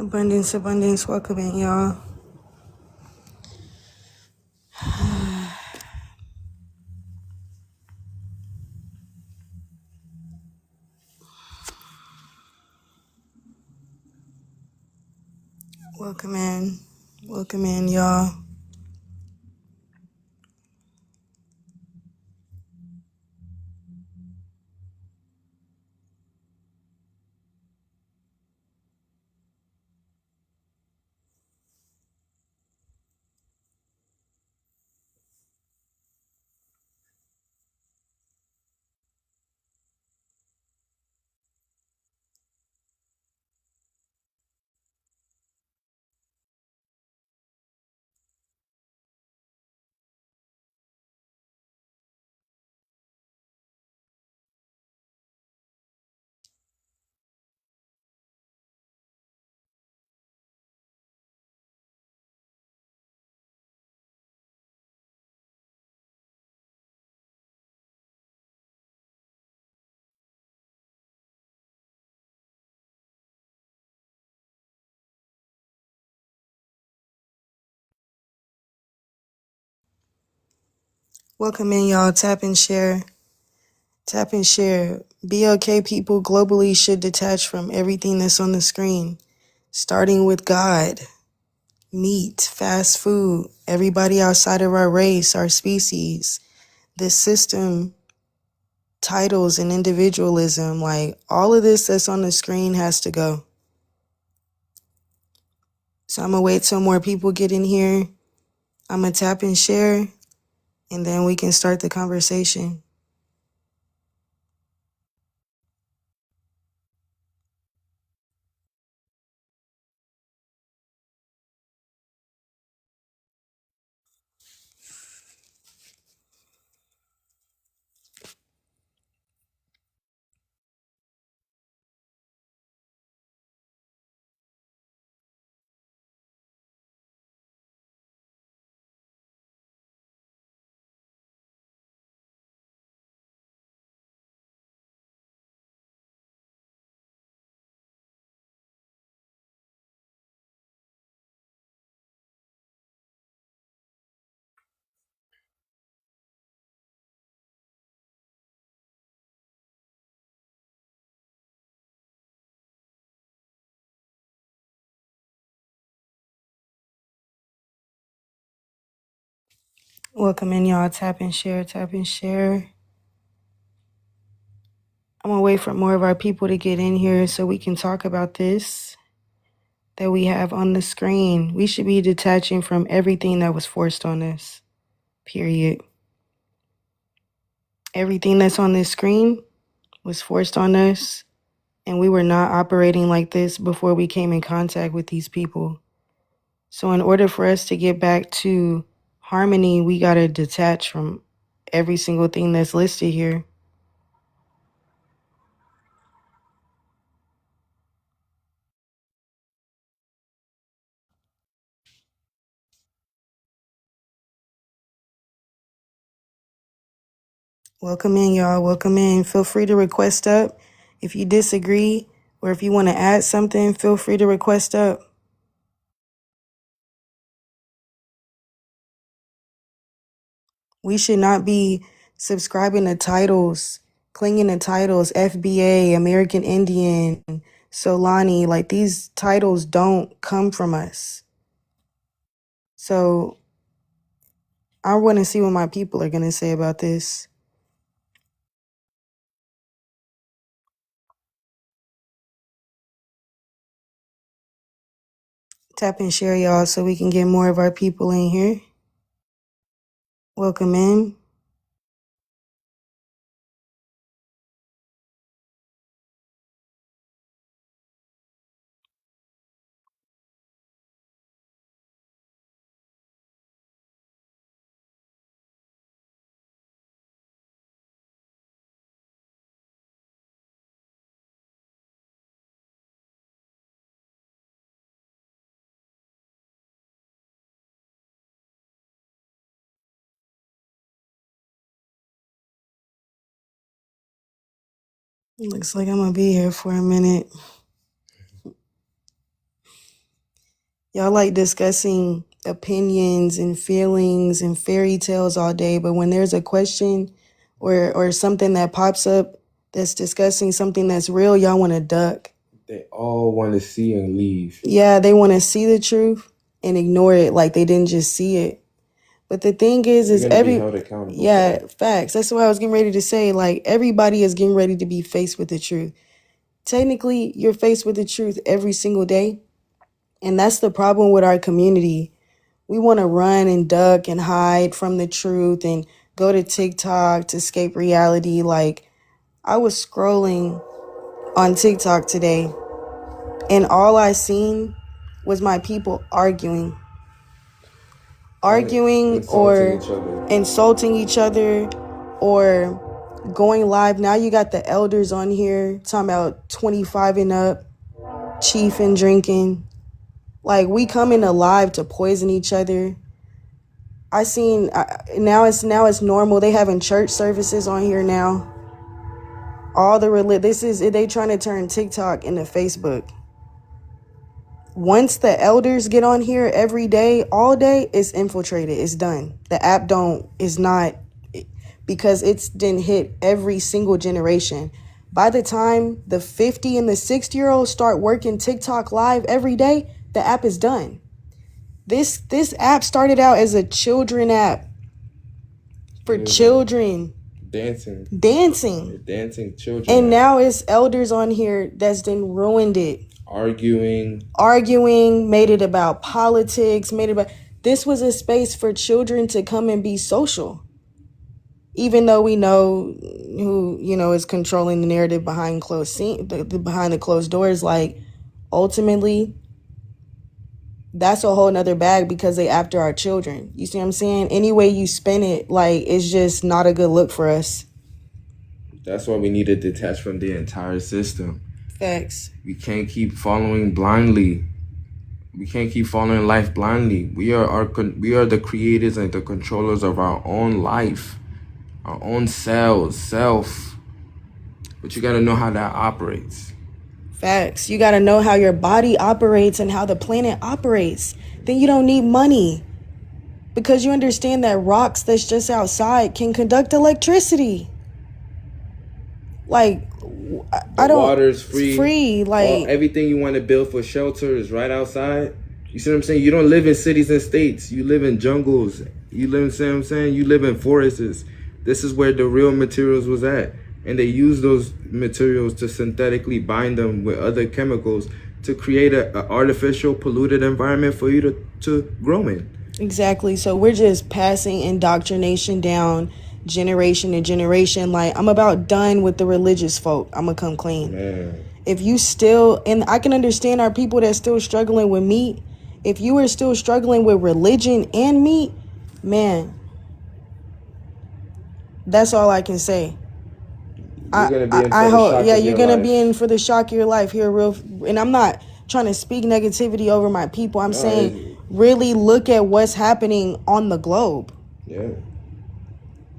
Abundance, abundance, welcome in, y'all. Welcome in. Welcome in, y'all. Welcome in, y'all. Tap and share. Tap and share. BLK people globally should detach from everything that's on the screen, starting with God, meat, fast food, everybody outside of our race, our species, this system, titles, and individualism. Like, all of this that's on the screen has to go. So I'm going to wait till more people get in here. I'm going to tap and share, and then we can start the conversation. Welcome in, y'all. Tap and share, tap and share. I'm going to wait for more of our people to get in here so we can talk about this that we have on the screen. We should be detaching from everything that was forced on us, period. Everything that's on this screen was forced on us, and we were not operating like this before we came in contact with these people. So in order for us to get back to harmony, we got to detach from every single thing that's listed here. Welcome in, y'all. Welcome in. Feel free to request up. If you disagree or if you want to add something, feel free to request up. We should not be subscribing to titles, clinging to titles, FBA, American Indian, Solani. Like, these titles don't come from us. So I want to see what my people are going to say about this. Tap and share, y'all, so we can get more of our people in here. Welcome in. Looks like I'm going to be here for a minute. Y'all like discussing opinions and feelings and fairy tales all day, but when there's a question or something that pops up that's discussing something that's real, y'all want to duck. They all want to see and leave. Yeah, they want to see the truth and ignore it like they didn't just see it. But the thing is You're gonna be held accountable. Yeah, facts. That's what I was getting ready to say. Like, everybody is getting ready to be faced with the truth. Technically, you're faced with the truth every single day. And that's the problem with our community. We want to run and duck and hide from the truth and go to TikTok to escape reality. Like, I was scrolling on TikTok today, and all I seen was my people arguing insulting each other or going live. Now you got the elders on here talking about 25 and up, chief and drinking. Like, we coming alive to poison each other. I seen now it's normal. They having church services on here now. All the they trying to turn TikTok into Facebook. Once the elders get on here every day, all day, it's infiltrated. It's done. The app is not, because it's didn't hit every single generation. By the time the 50 and the 60-year-olds start working TikTok live every day, the app is done. This app started out as a children app for children. Dancing children. And now it's elders on here that's then ruined it. Arguing, made it about politics, this was a space for children to come and be social. Even though we know who, is controlling the narrative behind behind the closed doors, like, ultimately, that's a whole nother bag because they after our children. You see what I'm saying? Any way you spin it, like, it's just not a good look for us. That's why we need to detach from the entire system. Facts. We can't keep following blindly. We can't keep following life blindly. We are the creators and the controllers of our own life, our own self. But you got to know how that operates. Facts. You got to know how your body operates and how the planet operates. Then you don't need money, because you understand that rocks that's just outside can conduct electricity. Like, water's free. Like, everything you want to build for shelter is right outside. You see what I'm saying? You don't live in cities and states. You live in jungles. You live in forests. This is where the real materials was at. And they use those materials to synthetically bind them with other chemicals to create an artificial polluted environment for you to grow in. Exactly. So we're just passing indoctrination down generation to generation. Like, I'm about done with the religious folk. I'm gonna come clean. Man. If you still, and I can understand our people that's still struggling with meat. If you are still struggling with religion and meat, man, that's all I can say. You're gonna be in for the shock of your life here, real. And I'm not trying to speak negativity over my people. I'm saying, really look at what's happening on the globe. Yeah.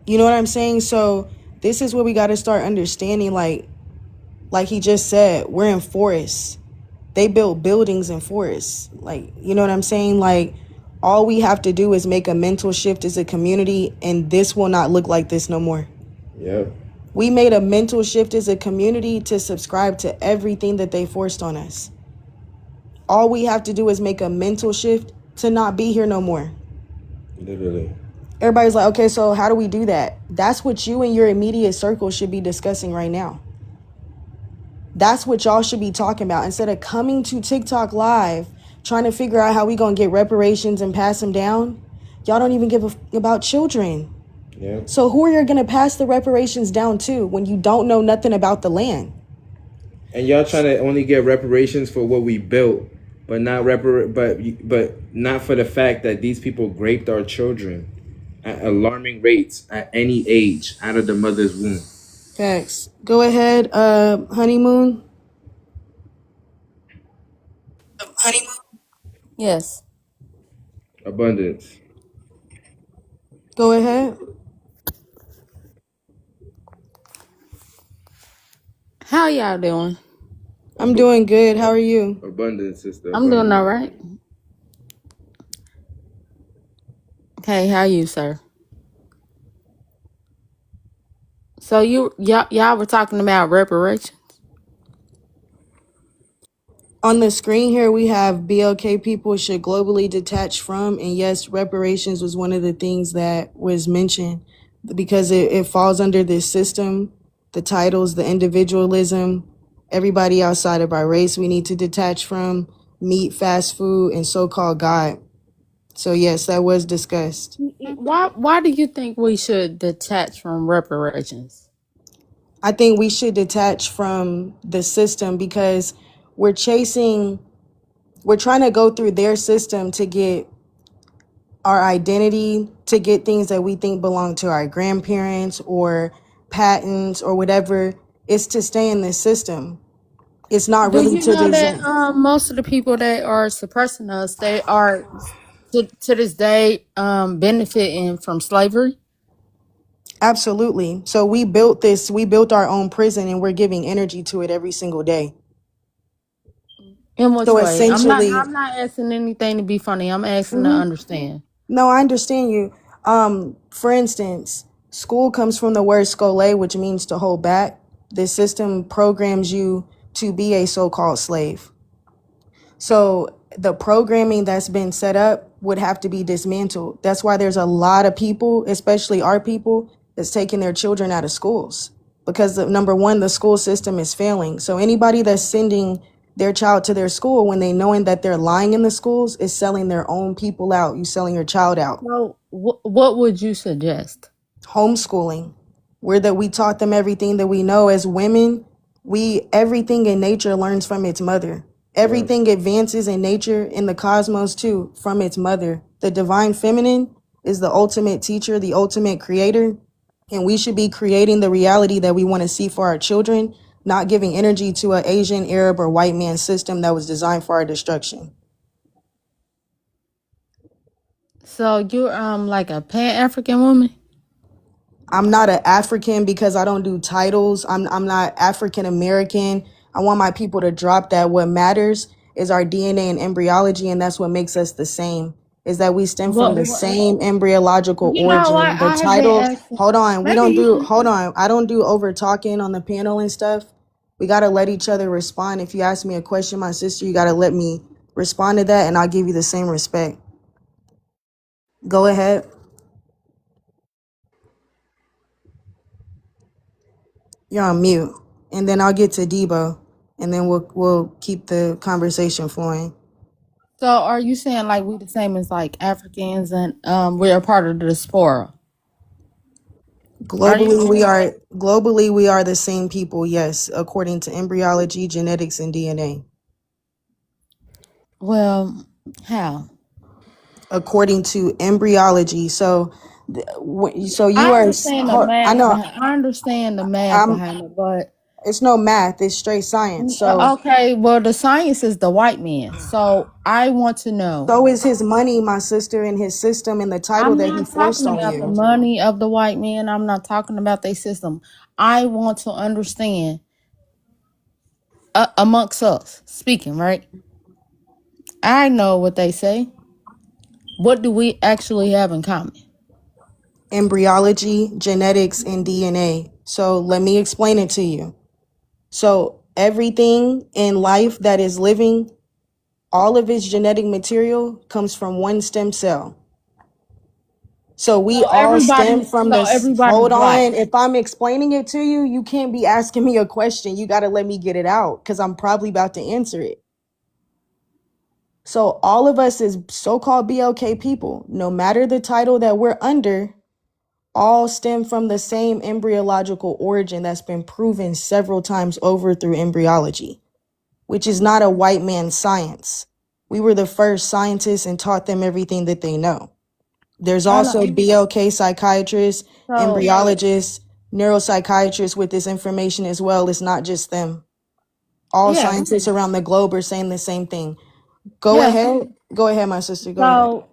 You know what I'm saying? So this is what we got to start understanding. Like he just said, we're in forests. They built buildings in forests. Like, you know what I'm saying? Like, all we have to do is make a mental shift as a community, and this will not look like this no more. Yeah. We made a mental shift as a community to subscribe to everything that they forced on us. All we have to do is make a mental shift to not be here no more. Literally. Everybody's like, okay, so how do we do that? That's what you and your immediate circle should be discussing right now. That's what y'all should be talking about. Instead of coming to TikTok live, trying to figure out how we gonna get reparations and pass them down, y'all don't even give about children. Yeah. So who are you gonna pass the reparations down to when you don't know nothing about the land? And y'all trying to only get reparations for what we built, but not but not for the fact that these people raped our children at alarming rates at any age out of the mother's womb. Facts. Go ahead, honeymoon. Honeymoon. Yes. Abundance. Go ahead. How y'all doing? I'm doing good. How are you? Abundance, sister. I'm doing all right. Hey, how you, sir? So y'all were talking about reparations. On the screen here, we have BLK people should globally detach from, and yes, reparations was one of the things that was mentioned because it falls under this system, the titles, the individualism, everybody outside of our race we need to detach from, meat, fast food, and so-called God. So yes, that was discussed. Why do you think we should detach from reparations? I think we should detach from the system because we're chasing, we're trying to go through their system to get our identity, to get things that we think belong to our grandparents or patents or whatever. It's to stay in this system. It's not Do really you to know that design. most of the people that are suppressing us, they are to this day benefiting from slavery? Absolutely. So we built this, we built our own prison and we're giving energy to it every single day. In which So way? I'm not. essentially, I'm not asking anything to be funny. I'm asking to understand. no, I understand you. For instance, school comes from the word skole, which means to hold back. This system programs you to be a so-called slave. So the programming that's been set up would have to be dismantled. That's why there's a lot of people, especially our people, that's taking their children out of schools because number one, the school system is failing. So anybody that's sending their child to their school when they knowing that they're lying in the schools is selling their own people out. You selling your child out. So, what would you suggest? Homeschooling, where that we taught them everything that we know as women. We everything in nature learns from its mother. Right. Everything advances in nature, in the cosmos too, from its mother. The divine feminine is the ultimate teacher, the ultimate creator, and we should be creating the reality that we want to see for our children, not giving energy to an Asian, Arab, or white man system that was designed for our destruction. So you're like a Pan African woman. I'm not an African because I don't do titles. I'm not African American. I want my people to drop that. What matters is our DNA and embryology, and that's what makes us the same. Is that we stem from the What? same embryological You know what? origin. The I have been title, asking. hold on, we Maybe don't you do, can. hold on, I don't do over talking on the panel and stuff. We gotta let each other respond. If you ask me a question, my sister, you gotta let me respond to that, and I'll give you the same respect. Go ahead. You're on mute. And then I'll get to Debo, and then we'll keep the conversation flowing. So are you saying like we the same as like Africans and we're a part of the diaspora? Are you saying? Globally we are the same people, yes, according to embryology, genetics, and DNA. Well, how? According to embryology. So so you I are understand the I math know behind. I understand the math I'm behind it, but it's no math, it's straight science. So okay. Well, the science is the white man. So I want to know. so is his money, my sister, and his system and the title I'm that he not forced talking on about the you. money of the white man. I'm not talking about their system. I want to understand amongst us speaking, right? I know what they say. What do we actually have in common? Embryology, genetics, and DNA. So let me explain it to you. So everything in life that is living, all of its genetic material comes from one stem cell. So we all stem from So this. everybody's Hold black. on. If I'm explaining it to you, you can't be asking me a question. You got to let me get it out because I'm probably about to answer it. So all of us as so-called BLK people, no matter the title that we're under, all stem from the same embryological origin that's been proven several times over through embryology, which is not a white man's science. We were the first scientists and taught them everything that they know. There's I know. also BLK psychiatrists, So embryologists, neuropsychiatrists with this information as well. It's not just them. All yes, scientists around the globe are saying the same thing. Go yes. ahead. Go ahead, my sister. Go ahead. So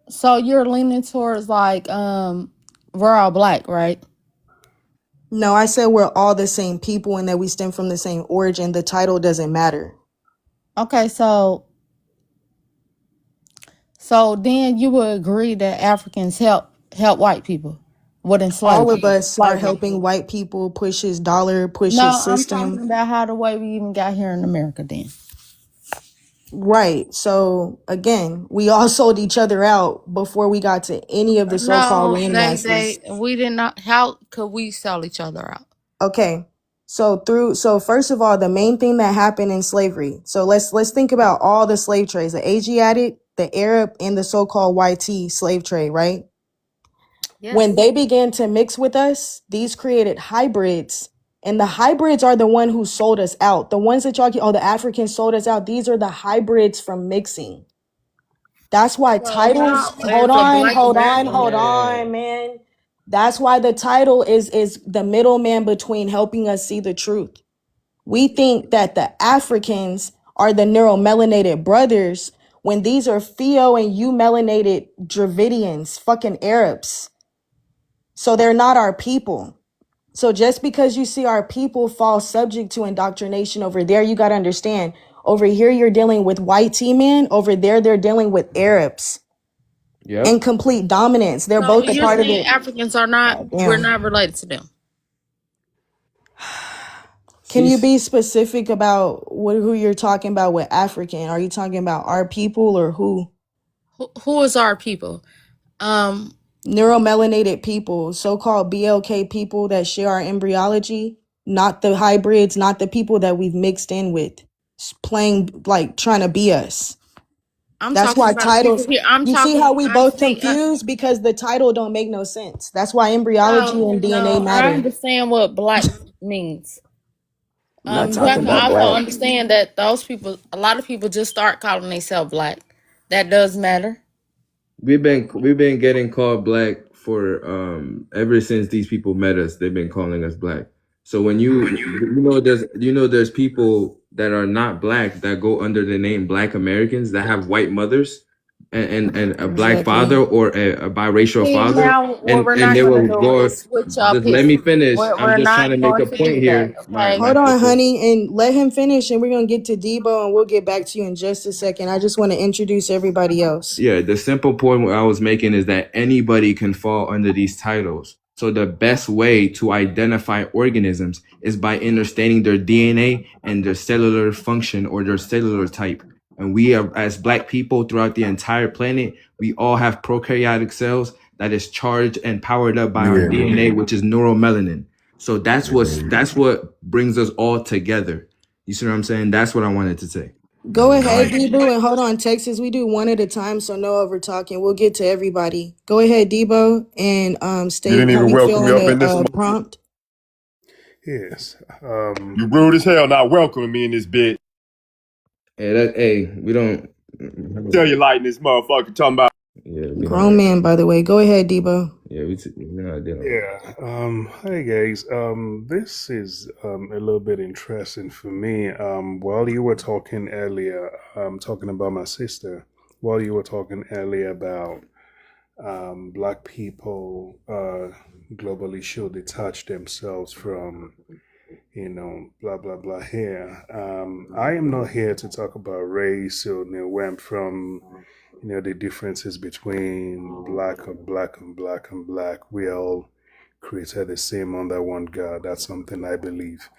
so you're leaning towards like we're all black, right? No, I said we're all the same people and that we stem from the same origin. The title doesn't matter. Okay, So then you would agree that Africans help white people with All of enslavement. us are helping white people push his dollar, push his No, I'm talking system. about how the way we even got here in America then. Right. So again, we all sold each other out before we got to any of the so-called No, landmasses. we did not. How could we sell each other out? Okay. So first of all, the main thing that happened in slavery. So let's think about all the slave trades, the Asiatic, the Arab, and the so-called YT slave trade, right? When Yes. they began to mix with us, these created hybrids. And the hybrids are the one who sold us out. The ones that y'all, the Africans sold us out. These are the hybrids from mixing. That's why So titles, how as a black hold American, on, man. That's why the title is the middleman between helping us see the truth. We think that the Africans are the neuromelanated brothers when these are Theo and you melanated Dravidians, fucking Arabs. So they're not our people. So just because you see our people fall subject to indoctrination over there, you got to understand over here, you're dealing with white T-men. Over there, they're dealing with Arabs Yep. and complete dominance. They're so both a you're part of saying it. Africans are not, God we're damn. not related to them. Can you She's be specific about who you're talking about with African? Are you talking about our people or who? Who is our people? Um, Neuromelanated people, so-called BLK people that share our embryology, not the hybrids, not the people that we've mixed in with, playing like trying to be us. I'm That's talking why about the people titles, here. I'm you see how talking. we I both see. confused because the title don't make no sense. That's why embryology No, and DNA no. I matter. understand what black means. I'm not You have talking to about also black. understand that those people, a lot of people just start calling themselves black. That does matter. we've been getting called black for ever since these people met us. They've been calling us black. So when there's people that are not black that go under the name Black Americans that have white mothers and a black father Exactly. or a biracial See, father, now what and we're and not they going to will do go. is switch up Just let me history. finish. I'm We're just trying not to make going a to point do that. here. My Okay. Hold on, sister. honey, and let him finish, and we're gonna get to Debo, and we'll get back to you in just a second. I just want to introduce everybody else. Yeah, the simple point I was making is that anybody can fall under these titles. So the best way to identify organisms is by understanding their DNA and their cellular function or their cellular type. And we are, as black people throughout the entire planet, we all have prokaryotic cells that is charged and powered up by our DNA, which is neuromelanin. So that's what brings us all together. You see what I'm saying? That's what I wanted to say. Go ahead, Debo, and hold on, Texas. We do one at a time, so no over talking. We'll get to everybody. Go ahead, Debo, and You state didn't how even you welcome feel me on up the in this. prompt. Yes. You rude as hell not welcoming me in this bit. Hey, we don't. Tell you light in this motherfucker talking about. Yeah, we Grown don't. man, by the way. Go ahead, Debo. Yeah, we're not dealing with that. Yeah. Hi guys. This is a little bit interesting for me. While you were talking earlier, talking about my sister. While you were talking earlier about black people globally should detach themselves from blah blah blah here. I am not here to talk about race or where I'm from, the differences between black and black. We all created the same under one God. That's something I believe.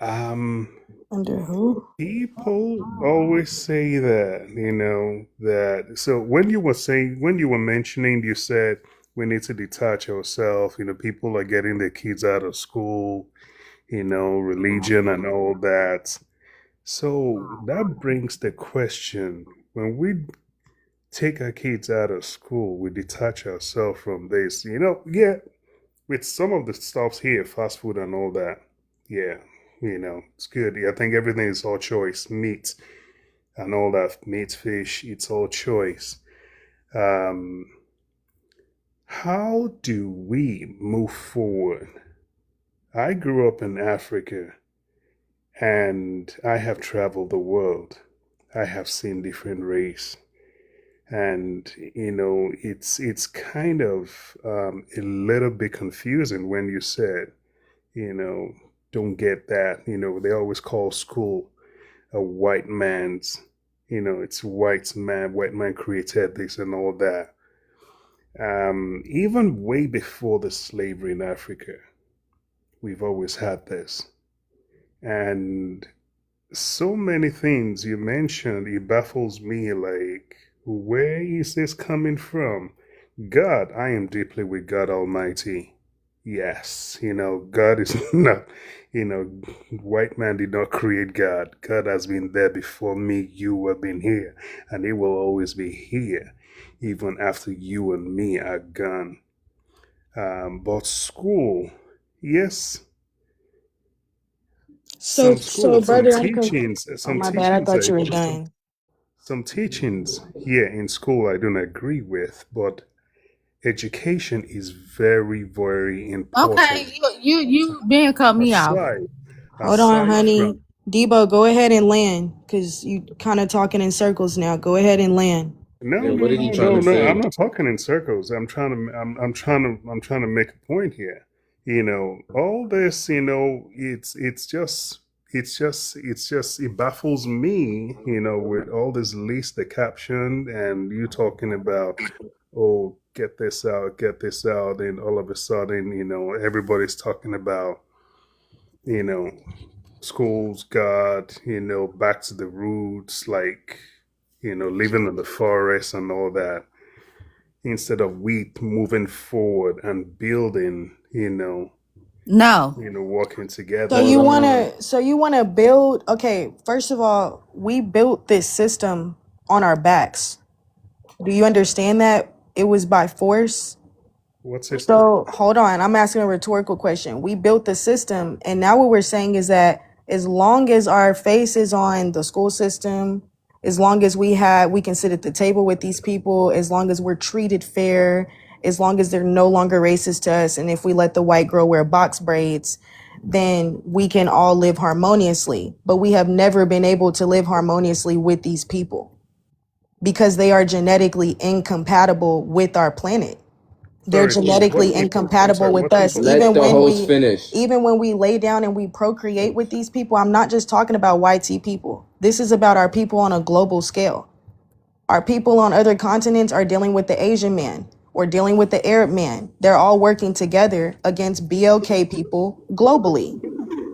Um, Under who? People always say that, that. So when you were mentioning, you said we need to detach ourselves. People are getting their kids out of school, religion and all that. So that brings the question, when we take our kids out of school, we detach ourselves from this. Yeah, with some of the stuffs here, fast food and all that, yeah, it's good. I think everything is all choice. Meat and all that, meat, fish, it's all choice. Um, how do we move forward? I grew up in Africa and I have traveled the world. I have seen different race. And it's kind of a little bit confusing when you said, don't get that. They always call school a white man's It's white man created this and all that. Even way before the slavery in Africa, we've always had this. And so many things you mentioned, it baffles me. Like, where is this coming from? God, I am deeply with God Almighty. Yes, God is not, white man did not create God. God has been there before me, you have been here, and He will always be here, even after you and me are gone. But school, yes, So, some so schools, some brother, teachings, oh some my bad, I teachings, thought I you were do some done. some teachings here in school I don't agree with, but education is very, very Okay, important. you being cut me off. Aside, Hold on, aside from honey. Debo, go ahead and land, because you kind of talking in circles now. Go ahead and land. no, Yeah, no, what are no, you trying no, to no. I'm say? not talking in circles. I'm trying to make a point here. All this, it's just it baffles me, with all this list, the caption, and you talking about, oh, get this out, and all of a sudden, everybody's talking about, you know, schools, God, back to the roots, like, living in the forest and all that, instead of we moving forward and building, No. working So together. Hold you on. wanna build, okay, first of all, we built this system on our backs. Do you understand that? It was by force. What system? So hold on, I'm asking a rhetorical question. We built the system, and now what we're saying is that as long as our face is on the school system, as long as we can sit at the table with these people, as long as we're treated fair, as long as they're no longer racist to us, and if we let the white girl wear box braids, then we can all live harmoniously. But we have never been able to live harmoniously with these people because they are genetically incompatible with our planet. They're Sorry, who? What genetically people? I'm incompatible sorry, with what us. people? Let the host finish. Even when we lay down and we procreate with these people, I'm not just talking about YT people. This is about our people on a global scale. Our people on other continents are dealing with the Asian man or dealing with the Arab man. They're all working together against BLK people globally.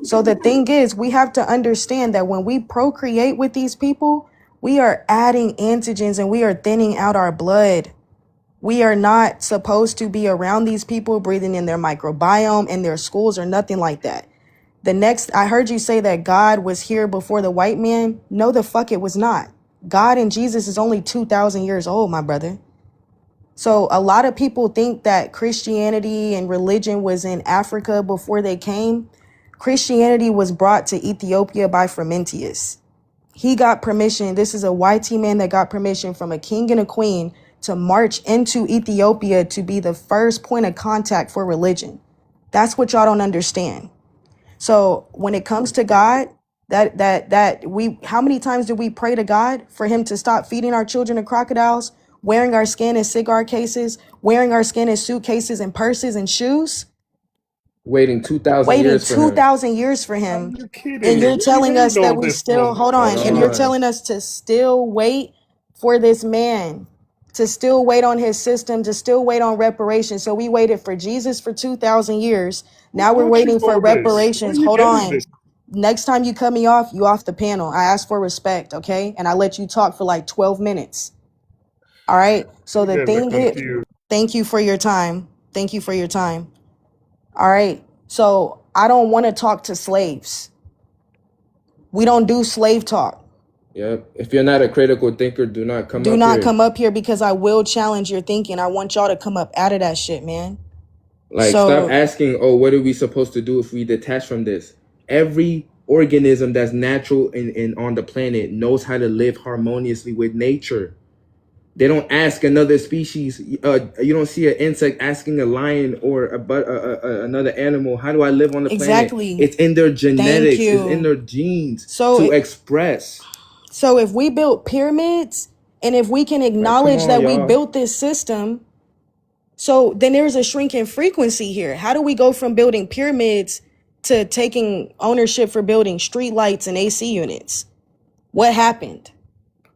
So the thing is, we have to understand that when we procreate with these people, we are adding antigens and we are thinning out our blood. We are not supposed to be around these people, breathing in their microbiome in their schools or nothing like that. I heard you say that God was here before the white man. No, the fuck it was not. God and Jesus is only 2,000 years old, my brother. So a lot of people think that Christianity and religion was in Africa before they came. Christianity was brought to Ethiopia by Frumentius. He got permission. This is a YT man that got permission from a king and a queen to march into Ethiopia to be the first point of contact for religion. That's what y'all don't understand. So when it comes to God, how many times do we pray to God for him to stop feeding our children to crocodiles, wearing our skin as cigar cases, wearing our skin as suitcases and purses and shoes? Waiting 2,000 Waiting years for him. 2,000 years for Are him. you kidding And me? you're We telling didn't us know that we this still, was hold Hold on, and you're on. telling us to still wait for this man, to still wait on his system, to still wait on reparations. So we waited for Jesus for 2,000 years. Who Now we're taught you waiting for all this? Where are reparations. you Hold getting on. this? Next time you cut me off, you off the panel. I ask for respect, okay? And I let you talk for like 12 minutes. All right? So You the guys are thing is, confused. thank you for your time. Thank you for your time. All right? So I don't want to talk to slaves. We don't do slave talk. Yep. If you're not a critical thinker, do not come Do up not here. come up here because I will challenge your thinking. I want y'all to come up out of that shit, man. Like, stop So asking, oh, what are we supposed to do if we detach from this? Every organism that's natural and on the planet knows how to live harmoniously with nature. They don't ask another species. You don't see an insect asking a lion or another animal, how do I live on the planet? exactly. It's in their Thank genetics. It's in you. their genes So to express. so if we built pyramids and if we can Like, come acknowledge on, that we y'all. built this system, so then there's a shrinking frequency here. How do we go from building pyramids to taking ownership for building street lights and AC units? What happened?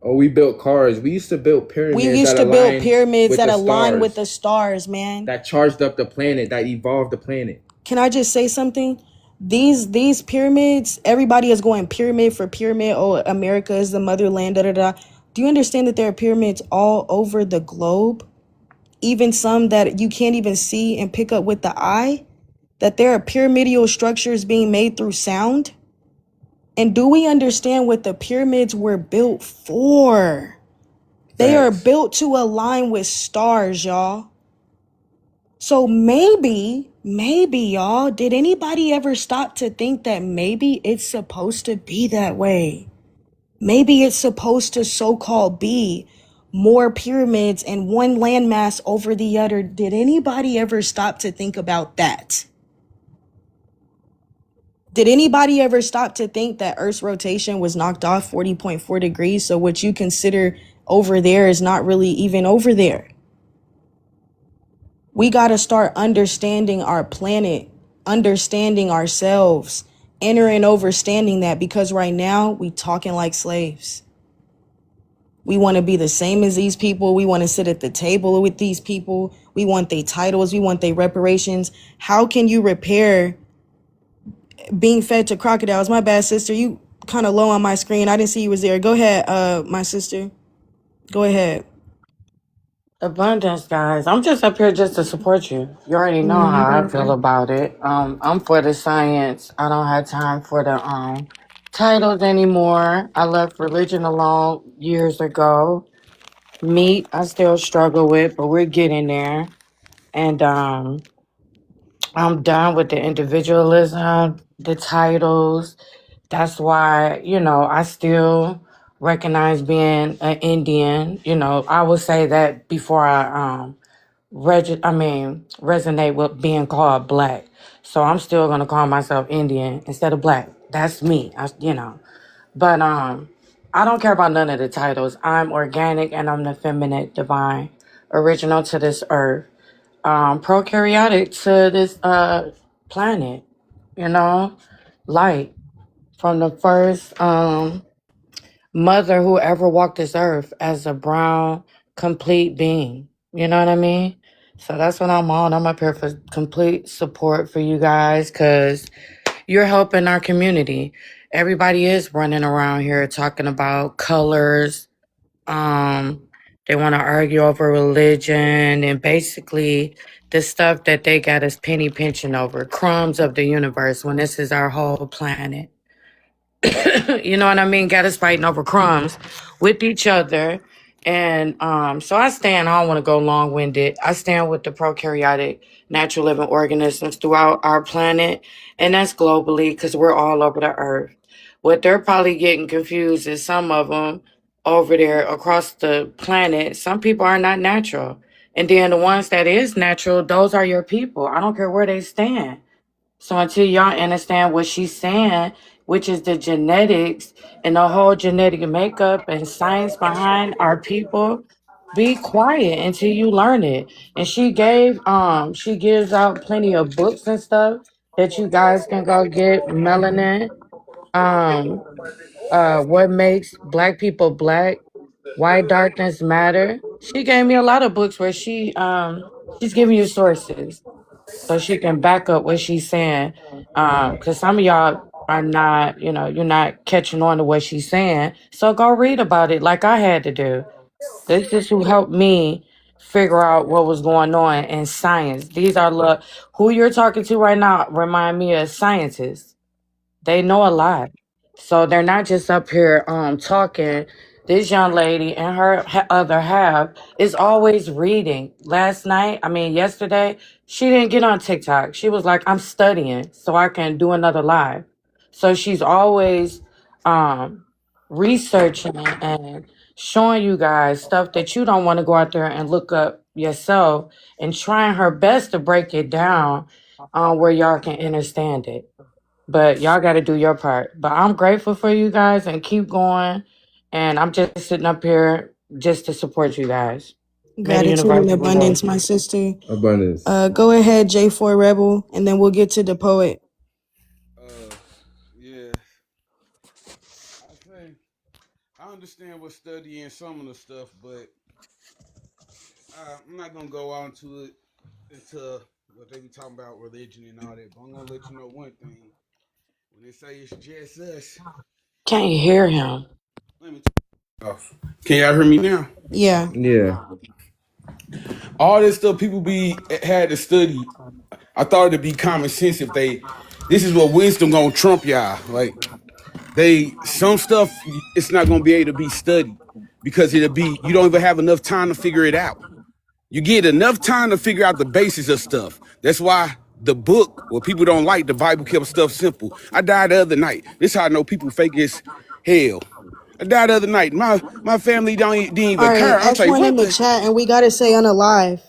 Oh, we built cars. We used to build We pyramids used that to build align pyramids with that the align with the stars, stars, man. that charged up the planet, that evolved the planet. Can I just say something? These pyramids, everybody is going pyramid for pyramid. Oh, America is the motherland, da da da. Do you understand that there are pyramids all over the globe? Even some that you can't even see and pick up with the eye? That there are pyramidal structures being made through sound? And do we understand what the pyramids were built for? They are Facts. built to align with stars, y'all. So maybe, y'all, did anybody ever stop to think that maybe it's supposed to be that way? Maybe it's supposed to so-called be more pyramids and one landmass over the other. Did anybody ever stop to think about that? Did anybody ever stop to think that Earth's rotation was knocked off 40.4 degrees? So what you consider over there is not really even over there. We got to start understanding our planet, understanding ourselves, entering overstanding that, because right now we talking like slaves. We want to be the same as these people. We want to sit at the table with these people. We want their titles. We want their reparations. How can you repair being fed to crocodiles? My bad, sister. You kind of low on my screen. I didn't see you was there. Go ahead, my sister. Go ahead. Abundance, guys. I'm just up here just to support you. You already know how I feel about it. I'm for the science. I don't have time for the titles anymore. I left religion alone years ago. Meat, I still struggle with, but we're getting there. And I'm done with the individualism, the titles. That's why, I still recognize being an Indian. I would say that before I resonate with being called black. So I'm still gonna call myself Indian instead of black. That's me. But I don't care about none of the titles. I'm organic and I'm the feminine divine, original to this earth, prokaryotic to this planet, you know, light from the first mother who ever walked this earth as a brown, complete being. You know what I mean? So that's what I'm on. I'm up here for complete support for you guys because you're helping our community. Everybody is running around here talking about colors. Um, they want to argue over religion and basically the stuff that they got us penny pinching over, crumbs of the universe when this is our whole planet. You know what I mean? Got us fighting over crumbs with each other. And so I stand, I don't want to go long winded. I stand with the prokaryotic natural living organisms throughout our planet. And that's globally because we're all over the earth. What they're probably getting confused is some of them over there across the planet, some people are not natural. And then the ones that is natural, those are your people. I don't care where they stand. So until y'all understand what she's saying, which is the genetics and the whole genetic makeup and science behind our people, be quiet until you learn it. And she gives out plenty of books and stuff that you guys can go get. Melanin, um, what makes black people black, why darkness matter. She gave me a lot of books where she's giving you sources so she can back up what she's saying. Because some of y'all are not, you're not catching on to what she's saying. So go read about it like I had to do. This is who helped me figure out what was going on in science. These are who you're talking to right now remind me of scientists. They know a lot. So they're not just up here talking. This young lady and her other half is always reading. Yesterday, she didn't get on TikTok. She was like, I'm studying so I can do another live. So she's always um, researching and showing you guys stuff that you don't want to go out there and look up yourself and trying her best to break it down where y'all can understand it. But y'all got to do your part. But I'm grateful for you guys and keep going. And I'm just sitting up here just to support you guys. May the Gratitude universe and be with abundance, you. my sister. Abundance. Go ahead, J4 Rebel, and then we'll get to the poet. Yeah. I say, I understand what studying some of the stuff, but I'm not gonna go on to it into what they be talking about religion and all that. But I'm gonna let you know one thing. When they say it's just us, Can't hear him. let me. Can y'all hear me now? Yeah. Yeah. All this stuff people be had to study. I thought it'd be common sense if they. This is what wisdom gonna trump y'all. Like some stuff, it's not gonna be able to be studied because it'll be you don't even have enough time to figure it out. You get enough time to figure out the basis of stuff. That's why the book, what people don't like, the Bible kept stuff simple. I died the other night. This is how I know people fake as hell. I died the other night. My family didn't All even right. care. I was like, X1 in what the the? chat, and we gotta say unalive.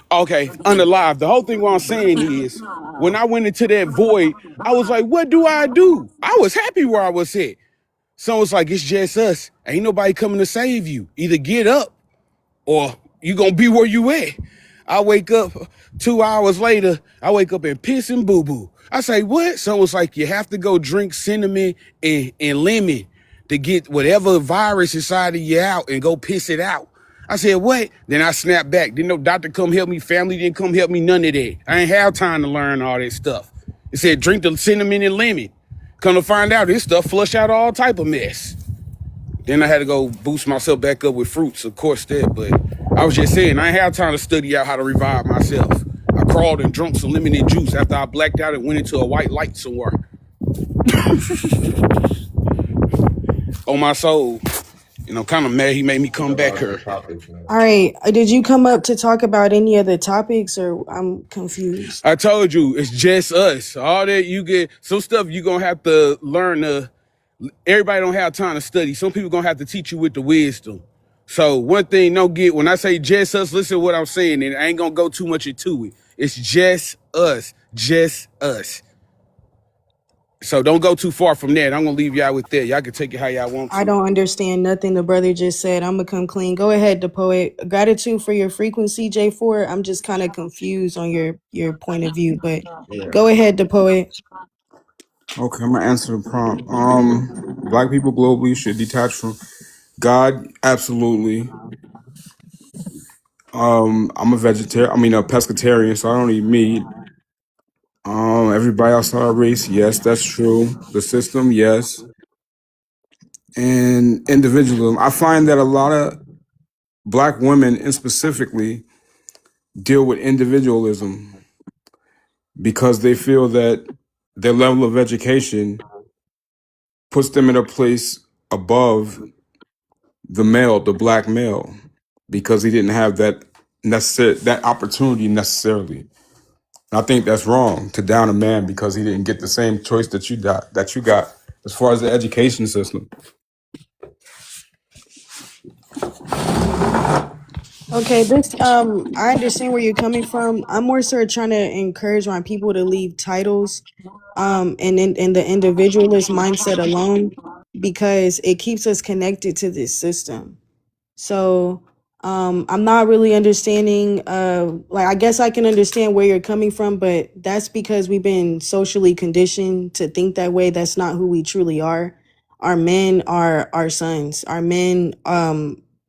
Okay, unalive. The whole thing what I'm saying is, when I went into that void, I was like, what do I do? I was happy where I was at. So it's like, it's just us. Ain't nobody coming to save you. Either get up or you gonna be where you at. I wake up 2 hours later, I wake up and piss and boo-boo. I say, what? So it's like, you have to go drink cinnamon and lemon to get whatever virus inside of you out and go piss it out. I said, what? Then I snapped back. Didn't no doctor come help me. Family didn't come help me. None of that. I ain't have time to learn all that stuff. It said, drink the cinnamon and lemon. Come to find out, this stuff flush out all type of mess. Then I had to go boost myself back up with fruits, of course, that. But I was just saying, I ain't have time to study out how to revive myself. I crawled and drunk some lemonade juice after I blacked out and went into a white light somewhere. On my soul. And I'm kind of mad he made me come back About the here. topics, man. All right. Did you come up to talk about any of the topics, or I'm confused? I told you, it's just us. All that you get, some stuff you going to have to learn to, everybody don't have time to study. Some people going to have to teach you with the wisdom. So one thing don't get, when I say just us, listen to what I'm saying, and I ain't going to go too much into it. It's just us. Just us. So don't go too far from that. I'm going to leave y'all with that. Y'all can take it how y'all want I to. don't understand nothing the brother just said. I'm gonna come clean. Go ahead, the poet. Gratitude for your frequency, J4. I'm just kind of confused on your point of view, but Yeah. go ahead, the poet. Okay, I'm gonna answer the prompt. Black people globally should detach from God. Absolutely. I'm a vegetarian. I mean, a pescatarian, so I don't eat meat. Everybody outside our race, yes, that's true. The system, yes, and individualism. I find that a lot of Black women, in specifically, deal with individualism because they feel that their level of education puts them in a place above the male, the Black male, because he didn't have that opportunity necessarily. And I think that's wrong to down a man because he didn't get the same choice that you got as far as the education system. Okay, this I understand where you're coming from. I'm more so trying to encourage my people to leave titles and in the individualist mindset alone, because it keeps us connected to this system. So I'm not really understanding like, I guess I can understand where you're coming from, but that's because we've been socially conditioned to think that way. That's not who we truly are. Our men are our sons. Our men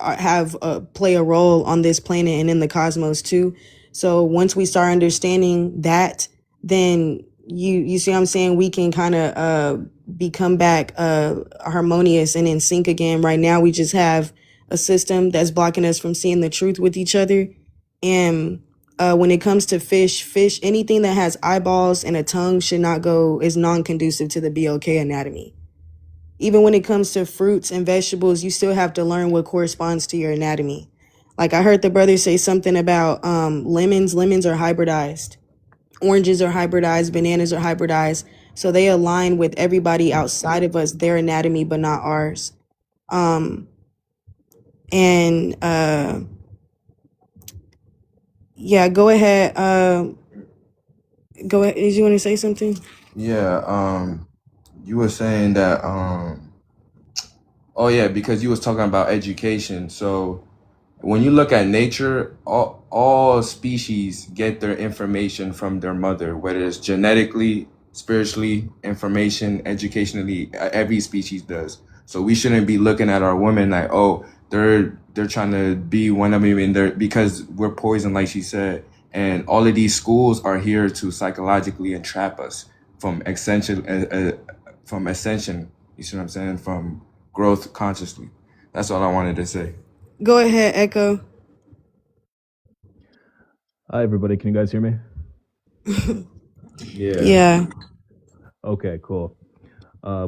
have play a role on this planet and in the cosmos too. So once we start understanding that, then you see what I'm saying, we can kind of become back harmonious and in sync again. Right now we just have a system that's blocking us from seeing the truth with each other. And when it comes to fish, anything that has eyeballs and a tongue should not go, is non-conducive to the BOK anatomy. Even when it comes to fruits and vegetables, you still have to learn what corresponds to your anatomy. Like I heard the brother say something about lemons. Lemons are hybridized. Oranges are hybridized. Bananas are hybridized. So they align with everybody outside of us, their anatomy, but not ours. And yeah, go ahead. Go ahead. Did you want to say something? Yeah. You were saying that. Oh yeah, because you was talking about education. So when you look at nature, all species get their information from their mother, whether it's genetically, spiritually, information, educationally. Every species does. So we shouldn't be looking at our women like, oh, they're trying to be one of them, and they're, because we're poison, like she said. And all of these schools are here to psychologically entrap us from ascension. You see what I'm saying? From growth consciously. That's all I wanted to say. Go ahead, Echo. Hi, everybody. Can you guys hear me? Yeah. Yeah. Okay, cool.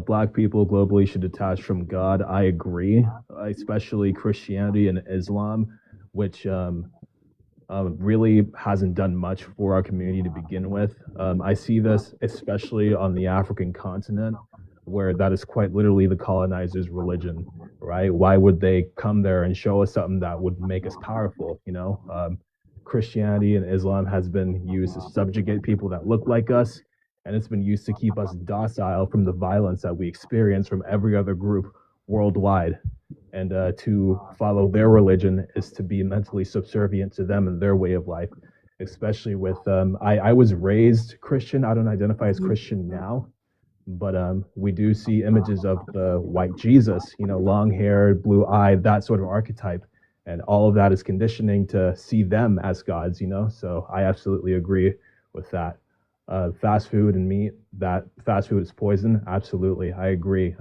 Black people globally should detach from God. I agree, especially Christianity and Islam, which really hasn't done much for our community to begin with. I see this especially on the African continent, where that is quite literally the colonizers' religion, right? Why would they come there and show us something that would make us powerful? Christianity and Islam has been used to subjugate people that look like us, and it's been used to keep us docile from the violence that we experience from every other group worldwide. And to follow their religion is to be mentally subservient to them and their way of life, especially with I was raised Christian. I don't identify as Christian now, but we do see images of the white Jesus, long hair, blue eyed, that sort of archetype. And all of that is conditioning to see them as gods, So I absolutely agree with that. Fast food and meat, that fast food is poison. Absolutely. I agree.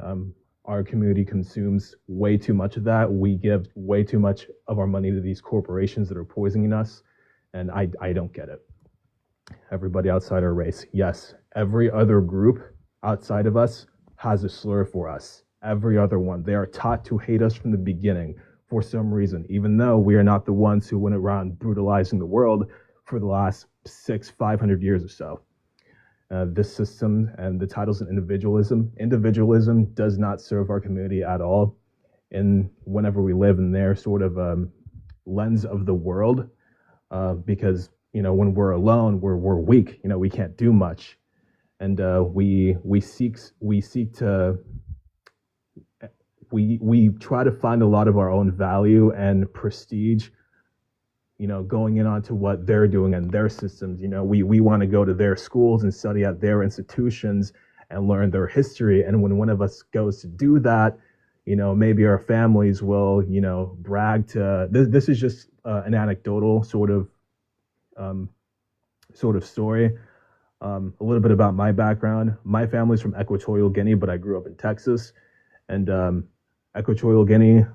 Our community consumes way too much of that. We give way too much of our money to these corporations that are poisoning us. And I don't get it. Everybody outside our race, yes. Every other group outside of us has a slur for us. Every other one. They are taught to hate us from the beginning for some reason, even though we are not the ones who went around brutalizing the world for the last 500 years or so. This system and the titles of individualism does not serve our community at all. And whenever we live in their sort of lens of the world, because when we're alone, we're weak. We can't do much, and we try to find a lot of our own value and prestige, going in onto what they're doing and their systems. We want to go to their schools and study at their institutions and learn their history. And when one of us goes to do that, maybe our families will, brag to. This is just an anecdotal sort of story. A little bit about my background. My family's from Equatorial Guinea, but I grew up in Texas. And Equatorial Guinea,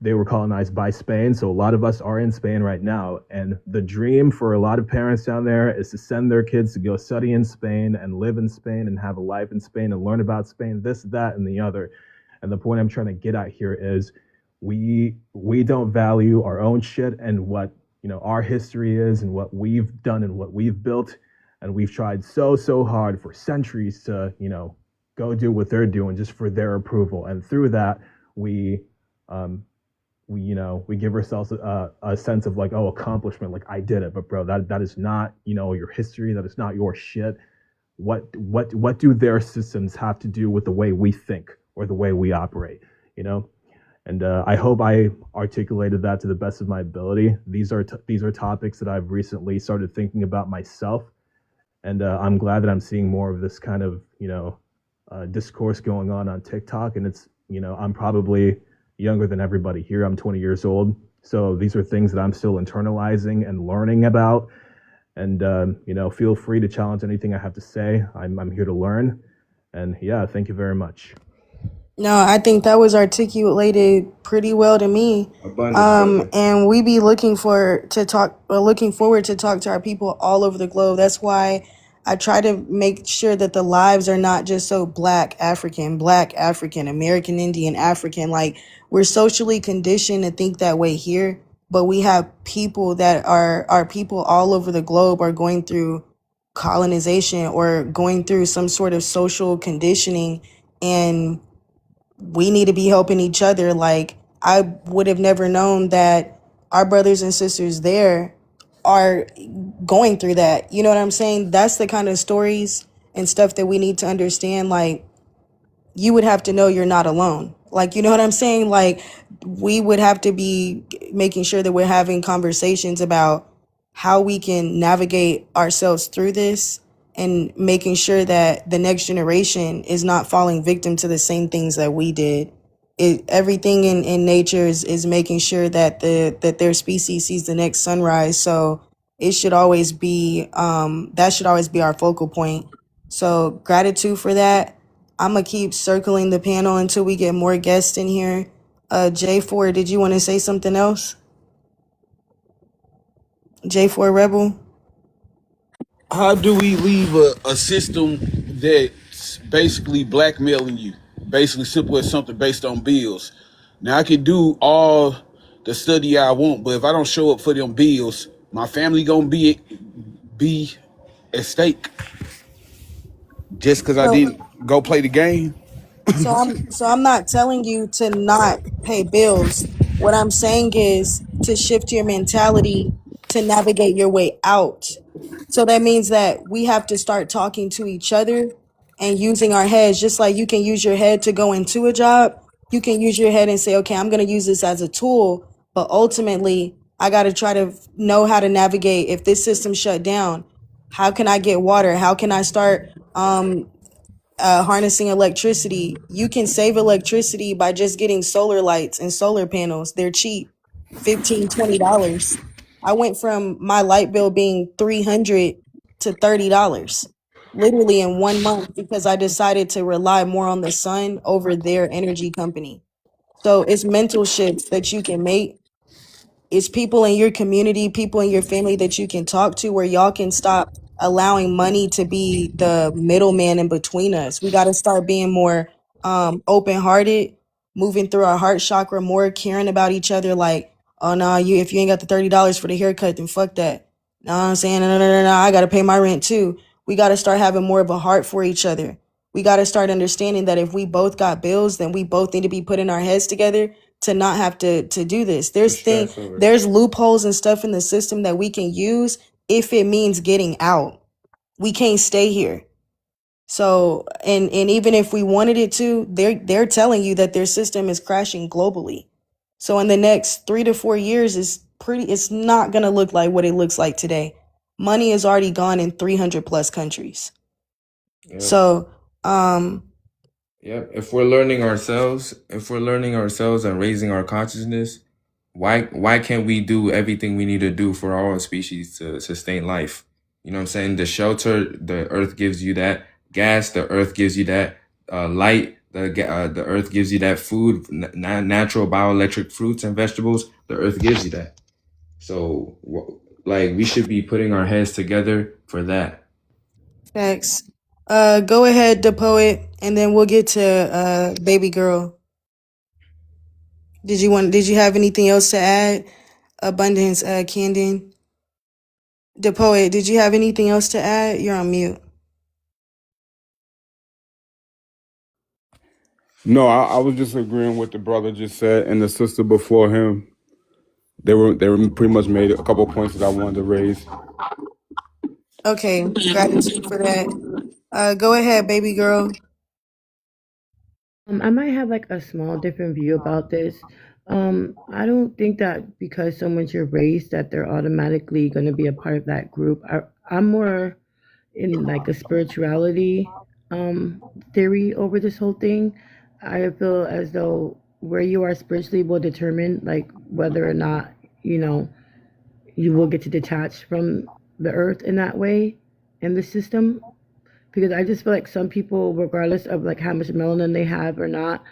they were colonized by Spain. So a lot of us are in Spain right now. And the dream for a lot of parents down there is to send their kids to go study in Spain and live in Spain and have a life in Spain and learn about Spain, this, that, and the other. And the point I'm trying to get at here is we don't value our own shit and what our history is and what we've done and what we've built. And we've tried so hard for centuries to, go do what they're doing just for their approval. And through that, we give ourselves a sense of like, oh, accomplishment, like I did it. But bro, that is not, your history. That is not your shit. What do their systems have to do with the way we think or the way we operate, And I hope I articulated that to the best of my ability. These are topics that I've recently started thinking about myself. And I'm glad that I'm seeing more of this kind of, discourse going on TikTok. And it's, I'm probably younger than everybody here. I'm 20 years old. So these are things that I'm still internalizing and learning about. And, feel free to challenge anything I have to say. I'm here to learn. And yeah, thank you very much. No, I think that was articulated pretty well to me. Abundance, brother. And we be looking forward to talk to our people all over the globe. That's why I try to make sure that the lives are not just so Black African, American Indian, African. Like, we're socially conditioned to think that way here, but we have people that are people all over the globe are going through colonization or going through some sort of social conditioning, and we need to be helping each other. Like, I would have never known that our brothers and sisters there are going through that. You know what I'm saying? That's the kind of stories and stuff that we need to understand. Like, you would have to know you're not alone. Like, you know what I'm saying? Like, we would have to be making sure that we're having conversations about how we can navigate ourselves through this and making sure that the next generation is not falling victim to the same things that we did. everything in nature is making sure that that their species sees the next sunrise. So it should always be that should always be our focal point. So gratitude for that. I'm gonna keep circling the panel until we get more guests in here. J4, did you want to say something else? J4 Rebel. How do we leave a system that's basically blackmailing you? Basically, simple as something based on bills. Now, I can do all the study I want, but if I don't show up for them bills, my family gonna be at stake just because I So didn't go play the game. So I'm not telling you to not pay bills. What I'm saying is to shift your mentality to navigate your way out. So that means that we have to start talking to each other and using our heads, just like you can use your head to go into a job. You can use your head and say, okay, I'm going to use this as a tool, but ultimately I got to try to know how to navigate. If this system shut down, how can I get water? How can I start harnessing electricity? You can save electricity by just getting solar lights and solar panels. They're cheap, $15, $20. I went from my light bill being $300 to $30 literally in 1 month because I decided to rely more on the sun over their energy company. So it's mental shifts that you can make. It's people in your community, people in your family that you can talk to where y'all can stop allowing money to be the middleman in between us. We got to start being more open-hearted, moving through our heart chakra, more caring about each other. Like, oh no, you if you ain't got the $30 for the haircut, then fuck that. No, I'm saying no, I got to pay my rent too. We got to start having more of a heart for each other. We got to start understanding that if we both got bills, then we both need to be putting our heads together to not have to do this. To stress over it. There's loopholes and stuff in the system that we can use if it means getting out. We can't stay here. So and even if we wanted it to, they're telling you that their system is crashing globally. So in the next 3 to 4 years it's not gonna look like what it looks like today. Money is already gone in 300 plus countries. Yep. So Yep. If we're learning ourselves and raising our consciousness, why can't we do everything we need to do for our species to sustain life? You know what I'm saying? The shelter, the earth gives you that. Gas, the earth gives you that. Light, the earth gives you that. Food, natural bioelectric fruits and vegetables, the earth gives you that. So, like, we should be putting our heads together for that. facts. Go ahead, the poet, and then we'll get to baby girl. Did you have anything else to add? Abundance, Candon. The poet, did you have anything else to add? You're on mute. No, I was just agreeing with the brother just said and the sister before him. They were pretty much made a couple of points that I wanted to raise. Okay, gratitude for that. Go ahead, baby girl. I might have like a small different view about this. I don't think that because someone's your race that they're automatically going to be a part of that group. I'm more in like a spirituality theory over this whole thing. I feel as though where you are spiritually will determine like whether or not you know you will get to detach from the earth in that way in the system, because I just feel like some people, regardless of like how much melanin they have or not,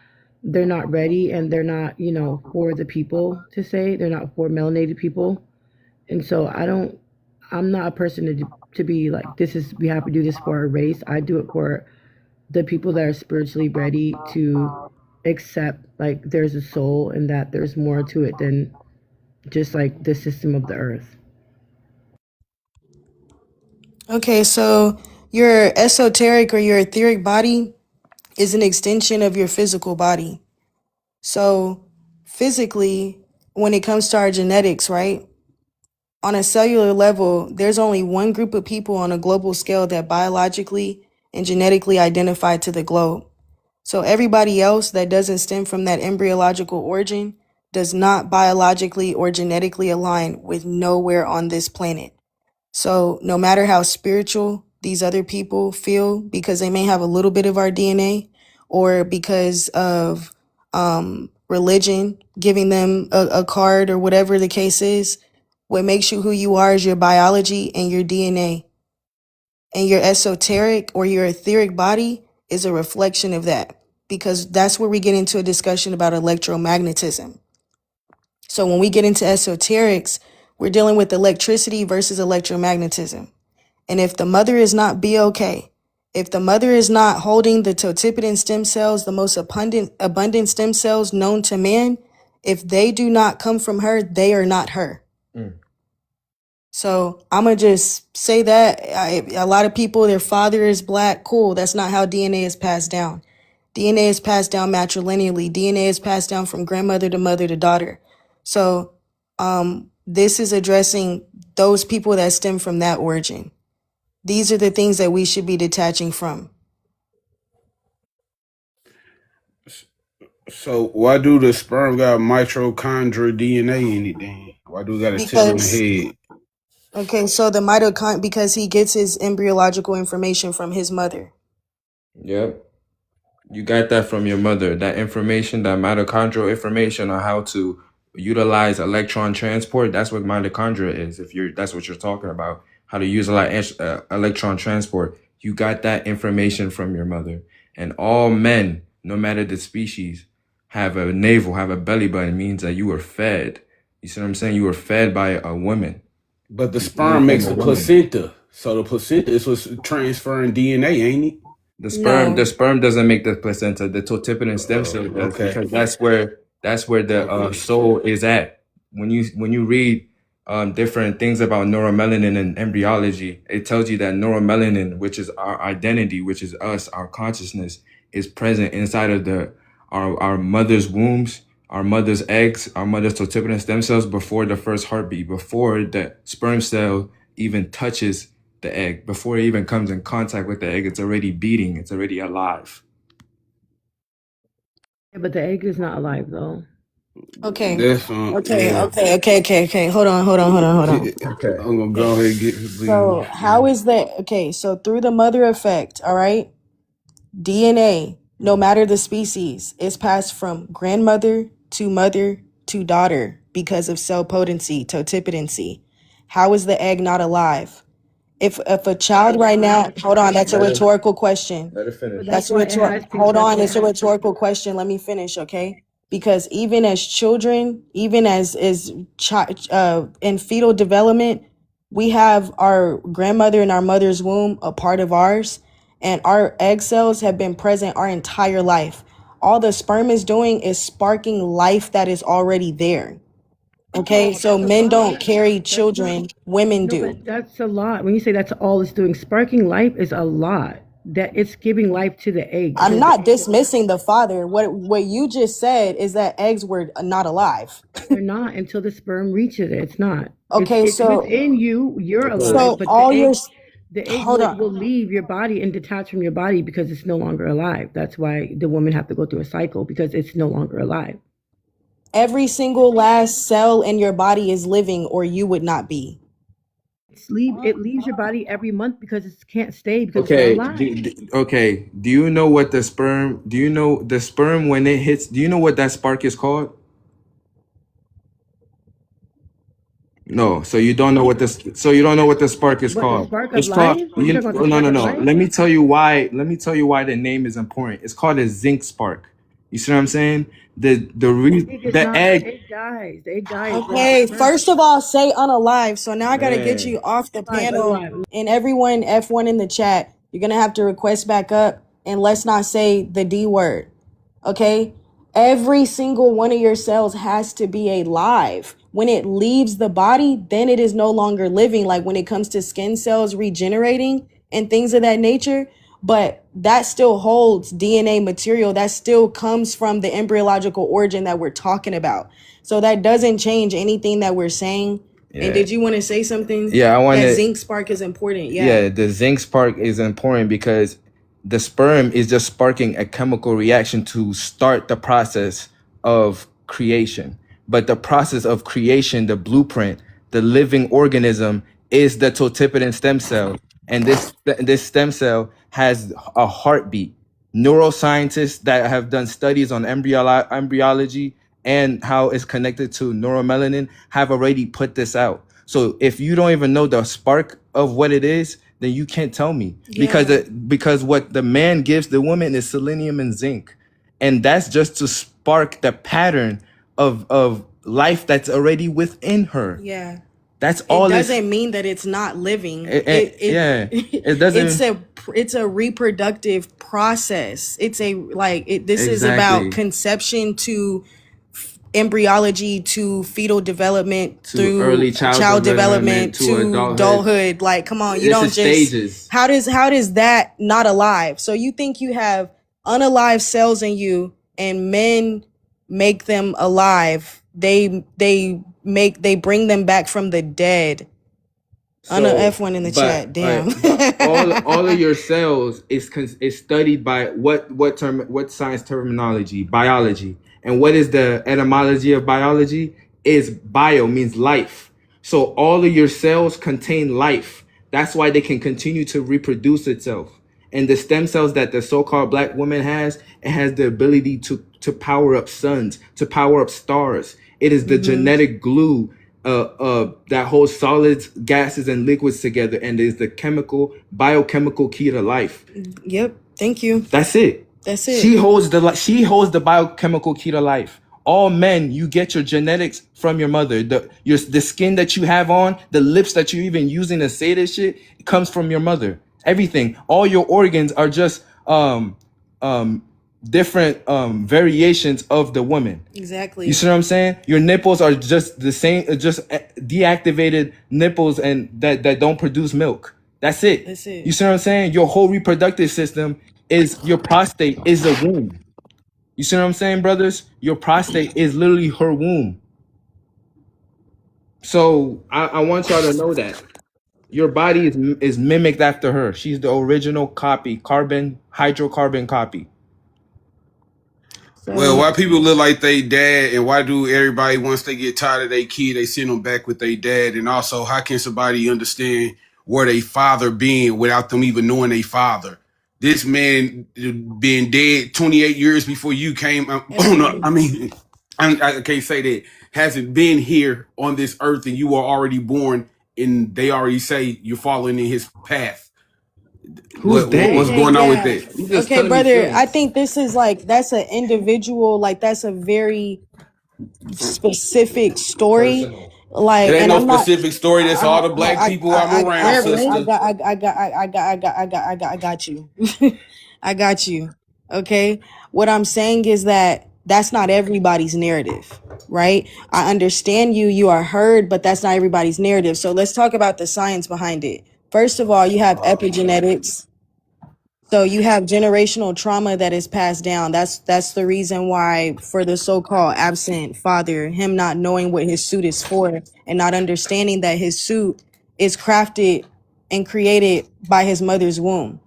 they're not ready and they're not, for the people to say they're not for melanated people. And so I'm not a person to be like, this is, we have to do this for our race. I do it for the people that are spiritually ready to accept like there's a soul and that there's more to it than just like the system of the earth. Okay, so your esoteric or your etheric body is an extension of your physical body. So physically, when it comes to our genetics, right? On a cellular level, there's only one group of people on a global scale that biologically and genetically identify to the globe. So everybody else that doesn't stem from that embryological origin does not biologically or genetically align with nowhere on this planet. So no matter how spiritual these other people feel, because they may have a little bit of our DNA, or because of religion, giving them a card or whatever the case is. What makes you who you are is your biology and your DNA. And your esoteric or your etheric body is a reflection of that, because that's where we get into a discussion about electromagnetism. So when we get into esoterics, we're dealing with electricity versus electromagnetism. And if the mother is not BOK, if the mother is not holding the totipotent stem cells, the most abundant stem cells known to man, if they do not come from her, they are not her. So I'm going to just say that a lot of people, their father is black. Cool. That's not how DNA is passed down. DNA is passed down matrilineally. DNA is passed down from grandmother to mother to daughter. So this is addressing those people that stem from that origin. These are the things that we should be detaching from. So why do the sperm got mitochondrial DNA in it then? Why do it got a tail in the Because, head? okay, so the mitochondria, because he gets his embryological information from his mother. Yep. You got that from your mother. That information, that mitochondrial information on how to utilize electron transport. That's what mitochondria is. That's what you're talking about. How to utilize electron transport. You got that information from your mother. And all men, no matter the species, have a navel, have a belly button. Means that you were fed. You see what I'm saying? You were fed by a woman. But the You came sperm from makes a the woman. placenta. So the placenta is what's transferring DNA, ain't it? No. The sperm doesn't make the placenta. The totipotent stem cell does, Okay. because that's where the soul is at. When you read different things about neuromelanin and embryology, it tells you that neuromelanin, which is our identity, which is us, our consciousness, is present inside of our mother's wombs, our mother's eggs, our mother's totipotent stem cells before the first heartbeat, before the sperm cell even touches the egg, before it even comes in contact with the egg. It's already beating, it's already alive. Yeah, but the egg is not alive though. Okay. That's yeah. Okay. Hold on. Okay. I'm gonna go ahead and get So how is that? Okay, so through the mother effect, all right, DNA, no matter the species, is passed from grandmother to daughter because of cell potency, totipotency. How is the egg not alive? If a child right now, hold on, that's a rhetorical question. Let her finish. But That's that's a why it has to. hold That's on, why it's it a has to. rhetorical question. Let me finish, okay? Because even as children, even as in fetal development, we have our grandmother and our mother's womb a part of ours, and our egg cells have been present our entire life. All the sperm is doing is sparking life that is already there. Okay, so That's a men lot. don't carry That's not. children, women No, do. but that's a lot. When you say that's all it's doing, sparking life is a lot. That it's giving life to the egg I'm because the not egg is not. dismissing the father. What you just said is that eggs were not alive. They're not until the sperm reaches it. It's not. Okay, It's so within you. You're alive, but all your the egg hold will on. leave your body and detach from your body because it's no longer alive. That's why the women have to go through a cycle because it's no longer alive. Every single last cell in your body is living, or you would not be. It leaves your body every month because it can't stay because it's not Okay, alive. do you know what the sperm, do you know the sperm when it hits, do you know what that spark is called? No, so you don't know what this, so you don't know what the spark is What, the called. spark of It's called, life? You talking about the no, spark no, of no. life? Let me tell you why the name is important. It's called a zinc spark. You see what I'm saying? The The egg, egg dies. The egg dies when it's Okay, sperm. first of all, say unalive. So now I gotta get man. you off the Alive, panel. unalive. And everyone, F1 in the chat, you're gonna have to request back up. And let's not say the D word. Okay? Every single one of your cells has to be alive. When it leaves the body, then it is no longer living. Like when it comes to skin cells regenerating and things of that nature. But that still holds DNA material. That still comes from the embryological origin that we're talking about. So that doesn't change anything that we're saying. And Yeah. did you want to say something? Yeah, I want That to. zinc spark is important. Yeah. Yeah, the zinc spark is important because the sperm is just sparking a chemical reaction to start the process of creation. But the process of creation, the blueprint, the living organism is the totipotent stem cell. And this stem cell has a heartbeat. Neuroscientists that have done studies on embryology and how it's connected to neuromelanin have already put this out. So if you don't even know the spark of what it is, then you can't tell me. Yeah. Because what the man gives the woman is selenium and zinc, and that's just to spark the pattern of life that's already within her. Yeah. That's It all. doesn't mean that it's not living. Yeah, it doesn't. It's a reproductive process. It's a this is about Exactly. conception to embryology to fetal development To through early child development, to to adulthood. Like, come on, you This don't is just stages. how does that not alive? So you think you have unalive cells in you, and men make them alive. They bring them back from the dead. On the F1 in the chat. Damn. But all of your cells is studied by what science terminology? Biology. And what is the etymology of biology? Is bio means life. So all of your cells contain life. That's why they can continue to reproduce itself. And the stem cells that the so-called black woman has, it has the ability to power up suns, to power up stars. It is the genetic glue that holds solids, gases, and liquids together, and is the biochemical key to life. Yep. Thank you. That's it. That's it. She holds the biochemical key to life. All men, you get your genetics from your mother. The skin that you have on, the lips that you're even using to say this shit, it comes from your mother. Everything, all your organs are just different variations of the woman. Exactly. You see what I'm saying? Your nipples are just the same, just deactivated nipples and that don't produce milk. That's it. That's it. You see what I'm saying? Your whole reproductive system is your prostate is a womb. You see what I'm saying, brothers? Your prostate is literally her womb. So I want y'all to know that your body is mimicked after her. She's the original copy, hydrocarbon copy. Well, why people look like they dad, and why do everybody once they get tired of their kid, they send them back with their dad? And also, how can somebody understand where they father being without them even knowing they father? This man being dead 28 years before you came. I can't say that. Hasn't been here on this earth, and you were already born, and they already say you're following in his path. Who's dead? What's going on with that? Okay, brother. I think this is that's an individual. That's a very specific story. Personal. Like, It ain't and no I'm not. specific story. That's all the black people I'm around, sister. I got you. I got you. Okay. What I'm saying is that that's not everybody's narrative, right? I understand you. You are heard, but that's not everybody's narrative. So let's talk about the science behind it. First of all, you have epigenetics. So you have generational trauma that is passed down. That's the reason why for the so-called absent father, him not knowing what his suit is for and not understanding that his suit is crafted and created by his mother's womb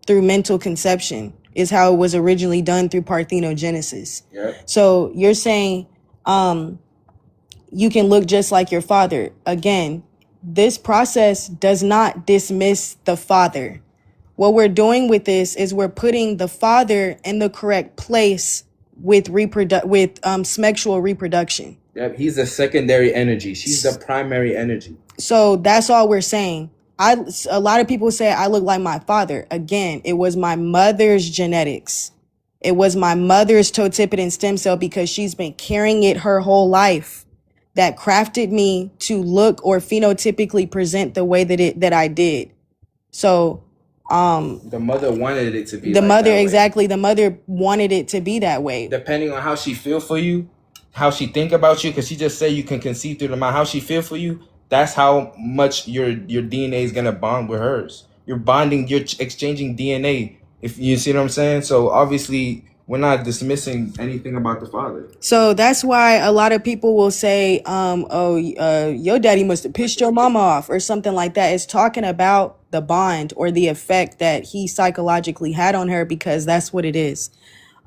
through mental conception is how it was originally done through parthenogenesis. Yep. So you're saying you can look just like your father. Again, this process does not dismiss the father. What we're doing with this is we're putting the father in the correct place with sexual reproduction. Yep, he's a secondary energy. She's the primary energy. So that's all we're saying. A lot of people say I look like my father. Again, it was my mother's genetics. It was my mother's totipotent stem cell because she's been carrying it her whole life that crafted me to look or phenotypically present the way that I did. So the mother wanted it to be the like mother that way. exactly the mother wanted it to be that way. Depending on how she feel for you, how she think about you, because she just say you can conceive through the mind, how she feel for you, that's how much your DNA is gonna bond with hers. You're bonding, you're exchanging DNA, if you see what I'm saying. So obviously we're not dismissing anything about the father. So that's why a lot of people will say, your daddy must have pissed your mama off or something like that. It's talking about the bond or the effect that he psychologically had on her, because that's what it is.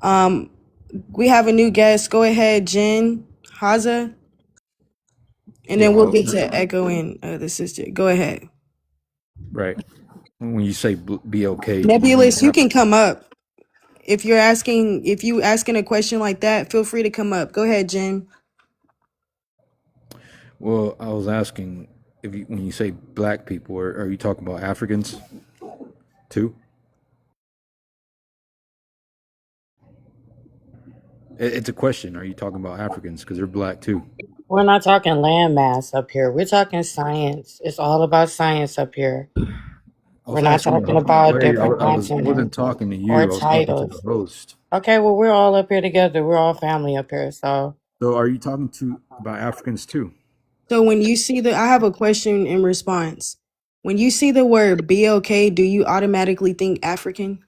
We have a new guest. Go ahead, Jen Haza. And then we'll get to Echo and the sister. Go ahead. Right. When you say be okay. Nebulous, you can come up. If you asking a question like that, feel free to come up. Go ahead, Jen. Well, I was asking if you, when you say black people, are you talking about Africans too? It's a question. Are you talking about Africans because they're black too? We're not talking landmass up here. We're talking science. It's all about science up here. I We're was not asking talking about about Ray. different I wasn't continents talking to or you. I was talking to the titles. host. Okay, well, we're all up here together. We're all family up here. So, So, are you talking to about Africans too? So when you see I have a question in response. When you see the word BLK, do you automatically think African?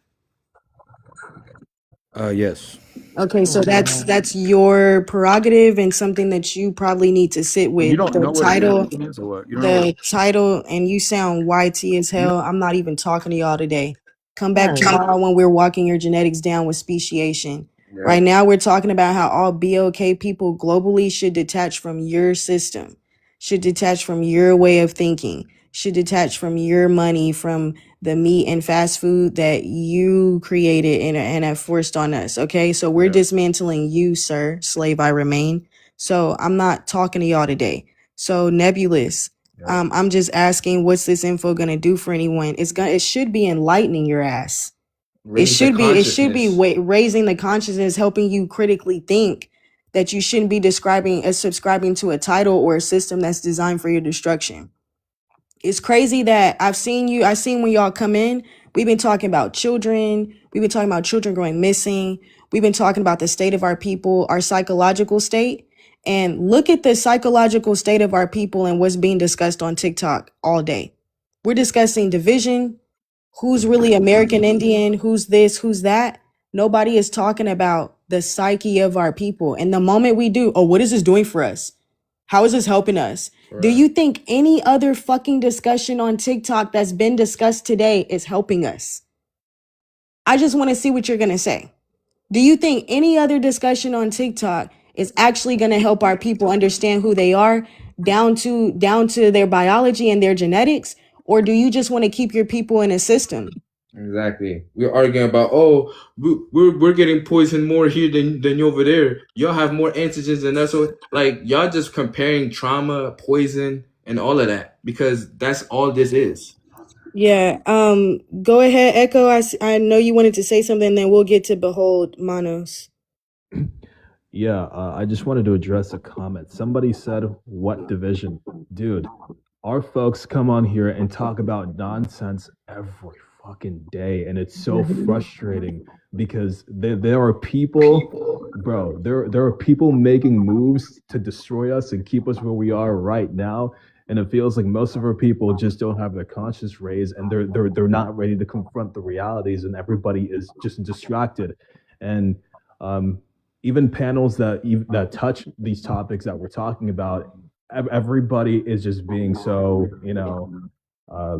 Yes. Okay, so oh, man. that's your prerogative and something that you probably need to sit Well, you with. don't know what BLK is, or what? You don't know what? The title, and you sound YT as You know, hell. I'm not even talking to y'all today. Come back Right. tomorrow when we're walking your genetics down with speciation. Right Yep. now, we're talking about how all BLK people globally should detach from your system, should detach from your way of thinking, should detach from your money, from the meat and fast food that you created and have forced on us. Okay, so we're Yep. dismantling you, sir, slave I remain. So I'm not talking to y'all today. So Nebulous, Yep. I'm just asking, what's this info gonna do for anyone? It should be enlightening your ass. Raise the It should be consciousness. raising the consciousness, helping you critically think that you shouldn't be subscribing to a title or a system that's designed for your destruction. It's crazy that I've seen when y'all come in, we've been talking about children, we've been talking about children going missing, we've been talking about the state of our people, our psychological state. And look at the psychological state of our people and what's being discussed on TikTok all day. We're discussing division, who's really American Indian, who's this, who's that. Nobody is talking about the psyche of our people. And the moment we do, oh, what is this doing for us? How is this helping us? Do Right. you think any other fucking discussion on TikTok that's been discussed today is helping us? I just want to see what you're going to say. Do you think any other discussion on TikTok is actually going to help our people understand who they are down to their biology and their genetics, or do you just want to keep your people in a system? Exactly. We're arguing about, we're getting poisoned more here than over there. Y'all have more antigens than us. So like y'all just comparing trauma, poison, and all of that because that's all this is. Yeah, go ahead, Echo. I know you wanted to say something, then we'll get to Behold Manos. Yeah, I just wanted to address a comment. Somebody said, "What division?" Dude, our folks come on here and talk about nonsense every fucking day, and it's so frustrating because there are people, bro. There are people making moves to destroy us and keep us where we are right now. And it feels like most of our people just don't have their conscience raised, and they're not ready to confront the realities, and everybody is just distracted. And um, even panels that touch these topics that we're talking about, everybody is just being so, uh,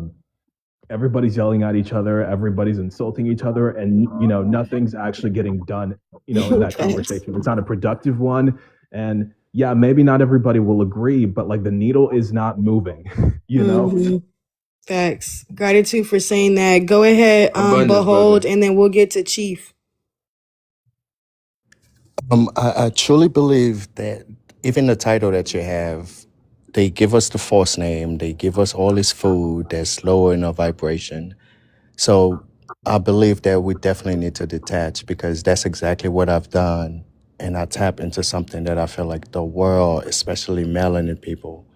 everybody's yelling at each other, everybody's insulting each other, and nothing's actually getting done, in that Facts. conversation. It's not a productive one. And yeah, maybe not everybody will agree, but like the needle is not moving. Mhm. Facts. Gratitude for saying that. Go ahead, Abundance, Behold, brother. and then we'll get to Chief. I truly believe that even the title that you have, they give us the false name. They give us all this food that's lower in our vibration. So I believe that we definitely need to detach because that's exactly what I've done. And I tap into something that I feel like the world, especially melanin people,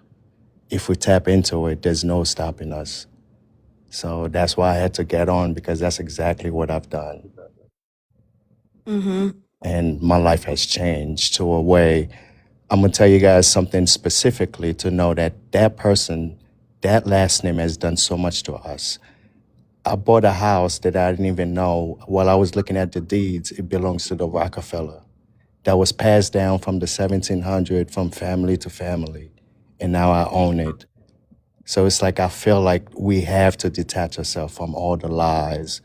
if we tap into it, there's no stopping us. So that's why I had to get on because that's exactly what I've done. Mm-hmm. And my life has changed to a way. I'm gonna tell you guys something specifically to know that that person, that last name has done so much to us. I bought a house that I didn't even know. While I was looking at the deeds, it belongs to the Rockefeller. That was passed down from the 1700 from family to family, and now I own it. So it's like I feel like we have to detach ourselves from all the lies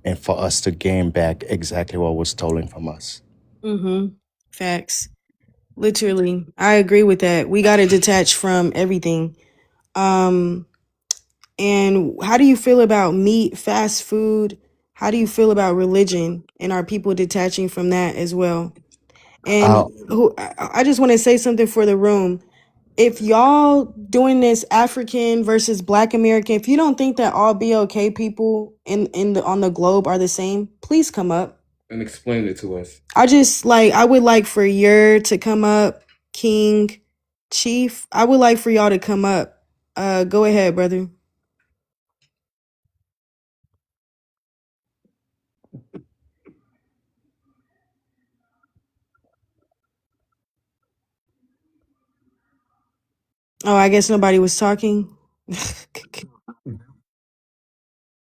and for us to gain back exactly what was stolen from us. Mm-hmm. Facts. Literally. I agree with that. We gotta detach from everything. And how do you feel about meat, fast food, How do you feel about religion, and are people detaching from that as well? And I'll, I just want to say something for the room. If y'all doing this African versus Black American, if you don't think that all BLK people in the on the globe are the same, please come up. And explain it to us. I would like for your to come up, King, Chief. I would like for y'all to come up. Go ahead, brother. Oh, I guess nobody was talking.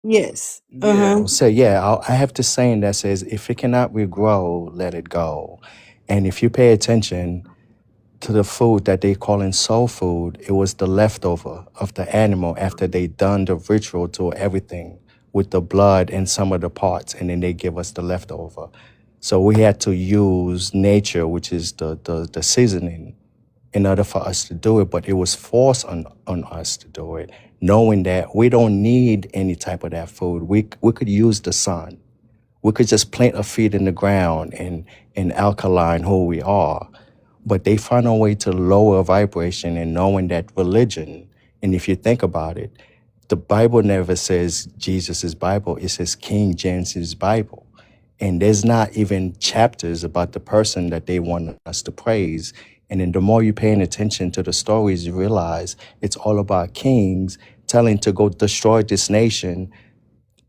Yes. Yeah. So yeah, I have this saying that says, if it cannot regrow, let it go. And if you pay attention to the food that they call in soul food, it was the leftover of the animal after they done the ritual to everything with the blood and some of the parts, and then they give us the leftover. So we had to use nature, which is the seasoning, in order for us to do it, but it was forced on us to do it, knowing that we don't need any type of that food. We could use the sun. We could just plant a feet in the ground and alkaline who we are. But they find a way to lower vibration, and knowing that religion, and if you think about it, the Bible never says Jesus' Bible, it says King James's Bible. And there's not even chapters about the person that they want us to praise. And then the more you're paying attention to the stories, you realize it's all about kings telling to go destroy this nation,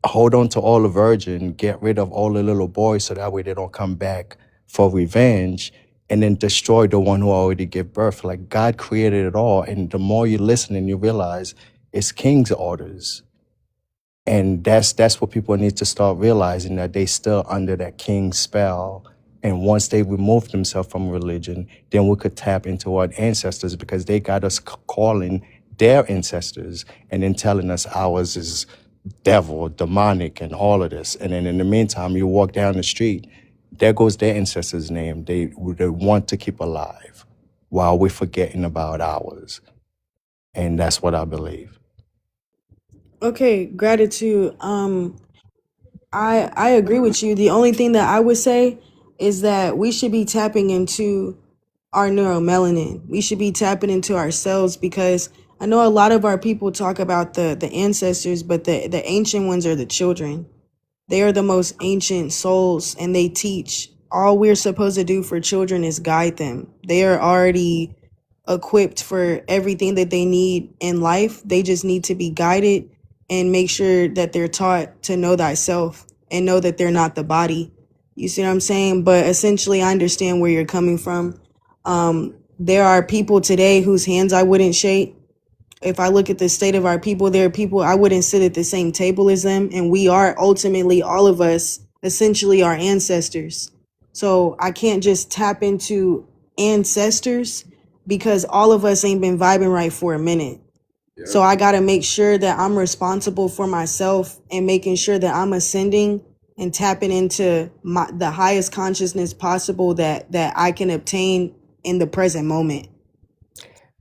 hold on to all the virgin, get rid of all the little boys so that way they don't come back for revenge, and then destroy the one who already gave birth. Like God created it all. And the more you listen and you realize it's king's orders. And that's what people need to start realizing, that they still under that king spell. And once they remove themselves from religion, then we could tap into our ancestors, because they got us calling their ancestors and then telling us ours is devil, demonic, and all of this. And then in the meantime, you walk down the street, there goes their ancestors' name they want to keep alive while we're forgetting about ours. And that's what I believe. Okay, gratitude. I agree with you. The only thing that I would say is that we should be tapping into our neuromelanin. We should be tapping into ourselves, because I know a lot of our people talk about the ancestors, but the ancient ones are the children. They are the most ancient souls, and they teach. All we're supposed to do for children is guide them. They are already equipped for everything that they need in life. They just need to be guided and make sure that they're taught to know thyself and know that they're not the body. You see what I'm saying? But essentially, I understand where you're coming from. There are people today whose hands I wouldn't shake. If I look at the state of our people, there are people I wouldn't sit at the same table as them. And we are ultimately, all of us, essentially our ancestors. So I can't just tap into ancestors, because all of us ain't been vibing right for a minute. Yep. So I got to make sure that I'm responsible for myself and making sure that I'm ascending and tapping into the highest consciousness possible that I can obtain in the present moment.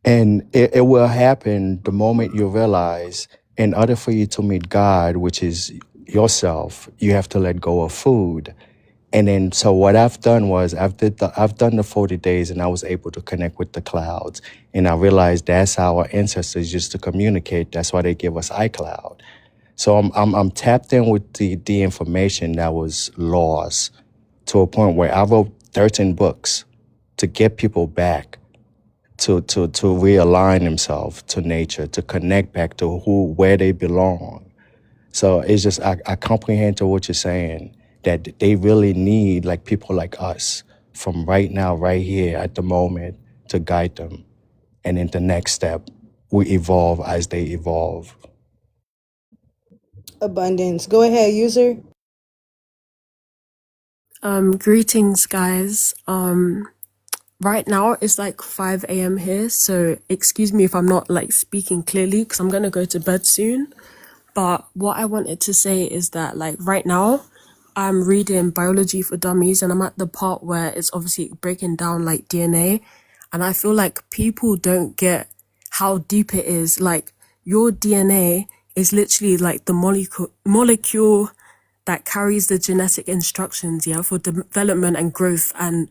And it will happen the moment you realize, in order for you to meet God, which is yourself, you have to let go of food. And then, so what I've done was I've done the 40 days, and I was able to connect with the clouds. And I realized that's how our ancestors used to communicate. That's why they give us iCloud. So I'm tapped in with the information that was lost, to a point where I wrote 13 books to get people back to realign themselves to nature, to connect back to where they belong. So it's just, I comprehend to what you're saying, that they really need like people like us from right now, right here at the moment, to guide them. And in the next step, we evolve as they evolve. Abundance. Go ahead, user. Greetings, guys. Right now it's like 5 a.m. here, so excuse me if I'm not like speaking clearly, because I'm gonna go to bed soon. But what I wanted to say is that, like, right now I'm reading Biology for Dummies, and I'm at the part where it's obviously breaking down like DNA, and I feel like people don't get how deep it is. Like, your DNA is literally like the molecule that carries the genetic instructions, yeah, for development and growth and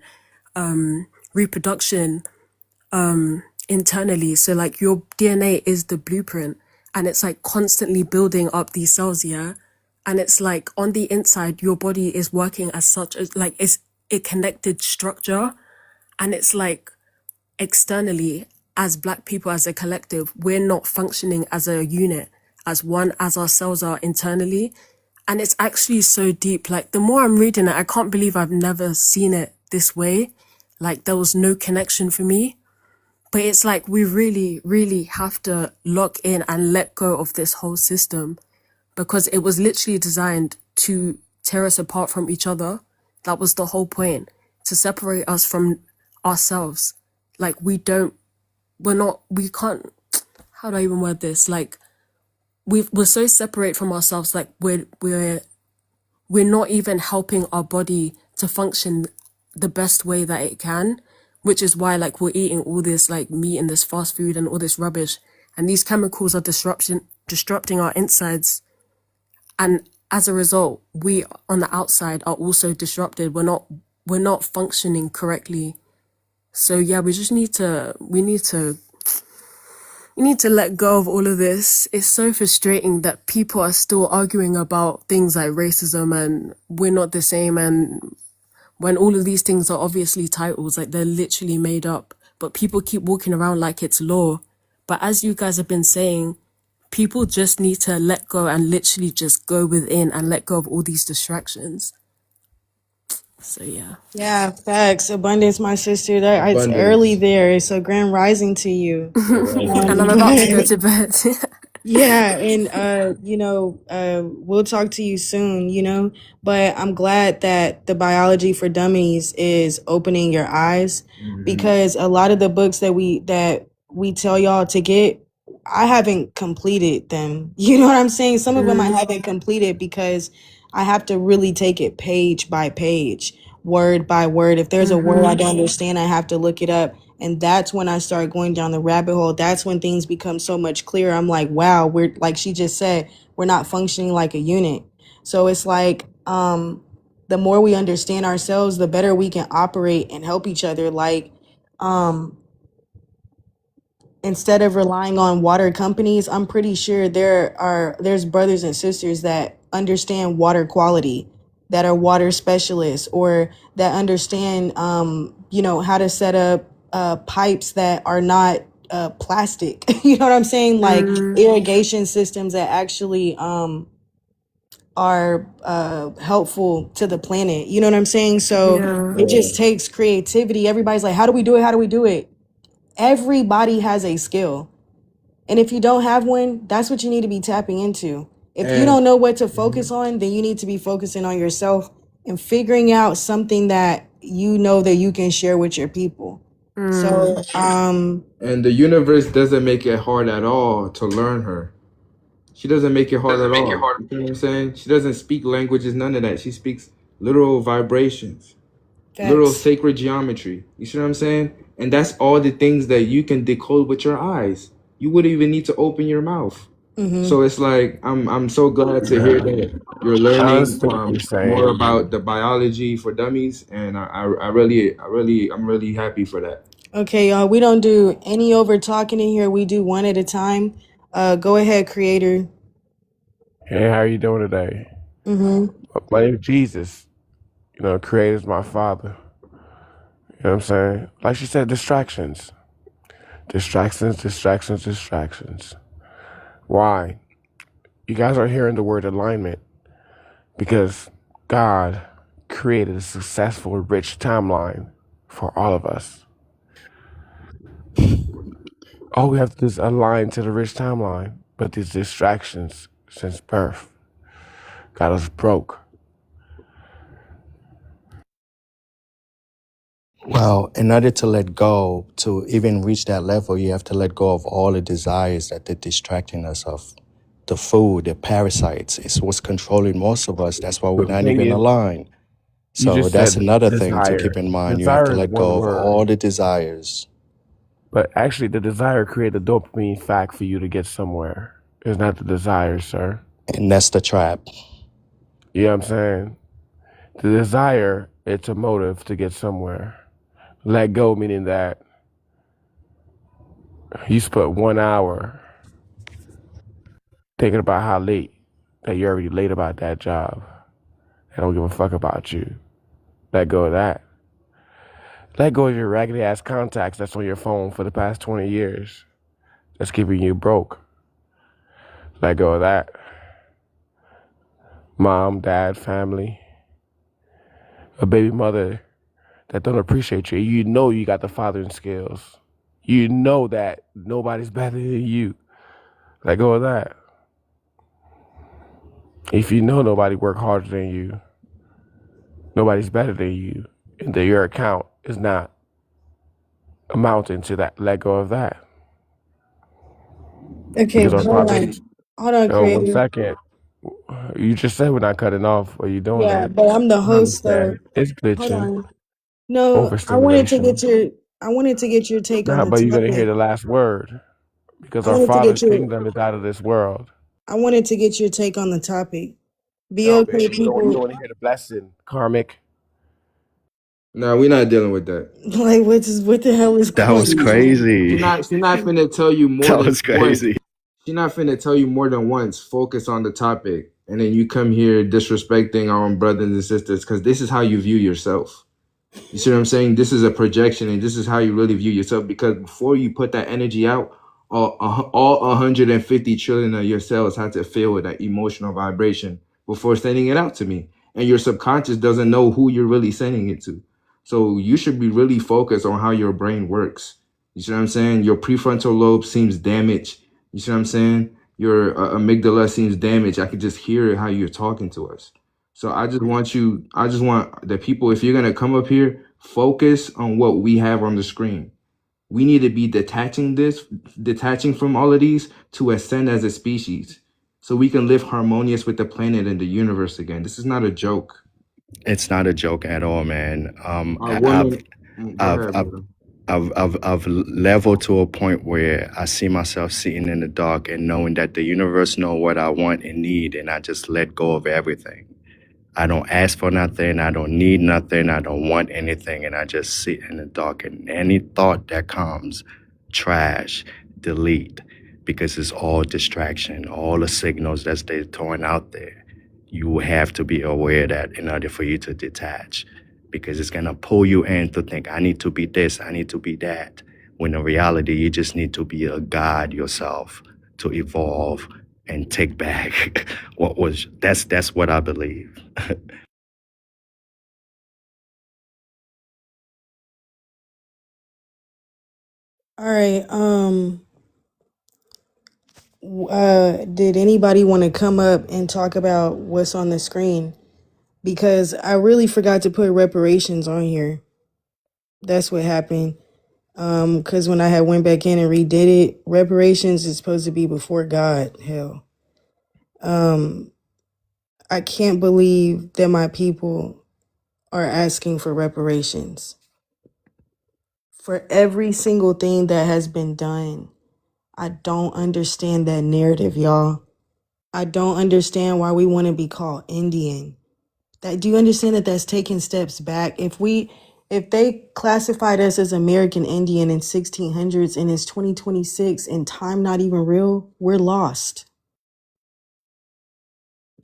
reproduction internally. So like your DNA is the blueprint, and it's like constantly building up these cells, yeah. And it's like on the inside, your body is working as such as like it's a connected structure, and it's like externally, as Black people, as a collective, we're not functioning as a unit, as one, as our cells are internally. And it's actually so deep. Like the more I'm reading it, I can't believe I've never seen it this way. Like there was no connection for me. But it's like we really, really have to lock in and let go of this whole system, because it was literally designed to tear us apart from each other. That was the whole point, to separate us from ourselves. Like we can't, how do I even word this? Like we're so separate from ourselves, like we're not even helping our body to function the best way that it can, which is why like we're eating all this like meat and this fast food and all this rubbish, and these chemicals are disrupting our insides, and as a result we on the outside are also disrupted. We're not functioning correctly. So yeah, we need to let go of all of this. It's so frustrating that people are still arguing about things like racism and we're not the same, and when all of these things are obviously titles, like they're literally made up, but people keep walking around like it's law. But as you guys have been saying, people just need to let go and literally just go within and let go of all these distractions. So yeah. Yeah, facts. Abundance, my sister. That it's early Abundance. there. It's a grand rising to you. And I'm about to go to bed. Yeah, and we'll talk to you soon, but I'm glad that the biology for dummies is opening your eyes, because a lot of the books that we tell y'all to get, I haven't completed them. You know what I'm saying? Some of them I haven't completed because I have to really take it page by page, word by word. If there's a word I don't understand, I have to look it up. And that's when I start going down the rabbit hole. That's when things become so much clearer. I'm like, wow, we're, like she just said, we're not functioning like a unit. So it's like, the more we understand ourselves, the better we can operate and help each other. Like, instead of relying on water companies, I'm pretty sure there's brothers and sisters that understand water quality, that are water specialists, or that understand how to set up pipes that are not plastic. You know what I'm saying? Like irrigation systems that actually are helpful to the planet. You know what I'm saying? So Yeah. it just takes creativity. Everybody's like, how do we do it? How do we do it? Everybody has a skill. And if you don't have one, that's what you need to be tapping into. If you don't And know what to focus on, then you need to be focusing on yourself and figuring out something that you know that you can share with your people. So, and the universe doesn't make it hard at all to learn her. She doesn't make it hard at all. You know what I'm saying? She doesn't speak languages, none of that. She speaks literal vibrations, literal facts. sacred geometry. You see what I'm saying? And that's all the things that you can decode with your eyes. You wouldn't even need to open your mouth. So it's like I'm so glad to hear that you're I learning understand what you're more saying. about the biology for dummies, and I'm really happy for that. Okay, y'all, we don't do any over talking in here. We do one at a time. Go ahead, creator. Hey, how you doing today? My name is Jesus. Creator's my father. You know what I'm saying? Like she said, distractions. Distractions, distractions, distractions. Why? You guys are hearing the word alignment because God created a successful, rich timeline for all of us. All we have to do is align to the rich timeline. But these distractions since birth got us broke. Well, in order to let go, to even reach that level, you have to let go of all the desires that they're distracting us of. The food, the parasites, it's what's controlling most of us. That's why we're The not thing even is, aligned. you So just that's said another thing to keep desire. in mind. You have to Desire is let one go of all word, the desires. but actually, the desire created a dopamine fact for you to get somewhere. It's not the desire, sir. And that's the trap. You know what I'm saying? The desire, it's a motive to get somewhere. Let go, meaning that you spent 1 hour thinking about how late, that you're already late about that job. They don't give a fuck about you. Let go of that. Let go of your raggedy ass contacts that's on your phone for the past 20 years. That's keeping you broke. Let go of that. Mom, dad, family, a baby mother that don't appreciate you. You know you got the fathering skills. You know that nobody's better than you. Let go of that. If you know nobody work harder than you, nobody's better than you, and that your account is not amounting to that, let go of that. Okay, Because our hold father, on. Hold on, one creator. second. You just said we're not cutting off. What are you doing Yeah, that? but I'm the I host, so understand. It's hold glitching. on. No, Overstimulation. I wanted to get your take on Nah, the but you're gonna hear topic. the last word because I our wanted to get Father's your kingdom is out of this world. I wanted to get your take on the topic. Be No, okay, baby, you don't people. want to hear the blessing, karmic. No, we're not dealing with that. Like, what the hell is That was karmic? crazy. She not finna tell you more That than was once. crazy. She not finna tell you more than once. Focus on the topic, and then you come here disrespecting our own brothers and sisters because this is how you view yourself. You see what I'm saying? This is a projection, and this is how you really view yourself. Because before you put that energy out, all 150 trillion of your cells had to feel with that emotional vibration before sending it out to me. And your subconscious doesn't know who you're really sending it to. So you should be really focused on how your brain works. You see what I'm saying? Your prefrontal lobe seems damaged. You see what I'm saying? Your amygdala seems damaged. I could just hear how you're talking to us. So I just want the people, if you're gonna come up here, focus on what we have on the screen. We need to be detaching from all of these to ascend as a species. So we can live harmonious with the planet and the universe again. This is not a joke. It's not a joke at all, man. Our woman, go I've, ahead, I've, brother. I've leveled to a point where I see myself sitting in the dark and knowing that the universe know what I want and need, and I just let go of everything. I don't ask for nothing. I don't need nothing. I don't want anything. And I just sit in the dark. And any thought that comes, trash, delete, because it's all distraction, all the signals that they're throwing out there. You have to be aware of that in order for you to detach, because it's going to pull you in to think, I need to be this, I need to be that. When in reality, you just need to be a God yourself to evolve and take back that's what I believe. All right. Did anybody want to come up and talk about what's on the screen? Because I really forgot to put reparations on here. That's what happened. Because when I had went back in and redid it, reparations is supposed to be before God. Hell. I can't believe that my people are asking for reparations for every single thing that has been done. I don't understand that narrative, y'all. I don't understand why we want to be called Indian. That, do you understand that that's taking steps back? If they classified us as American Indian in 1600s and it's 2026 and time not even real, we're lost.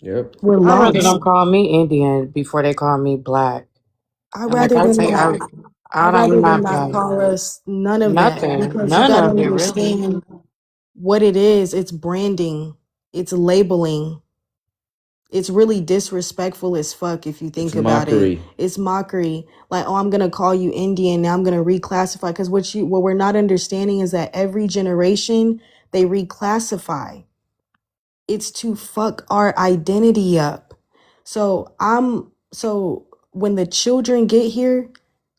Yep. We're I'd rather them lost. call me Indian before they call me black. I And like rather I them say, not. I I'm rather them not not black. call us none of that Nothing. because you None got to of it, really. understand what it is. It's branding. It's labeling. It's really disrespectful as fuck if you It's think about it. mockery. It's mockery. Like, oh, I'm gonna call you Indian. Now I'm gonna reclassify. Because what we're not understanding is that every generation they reclassify. It's to fuck our identity up. So when the children get here,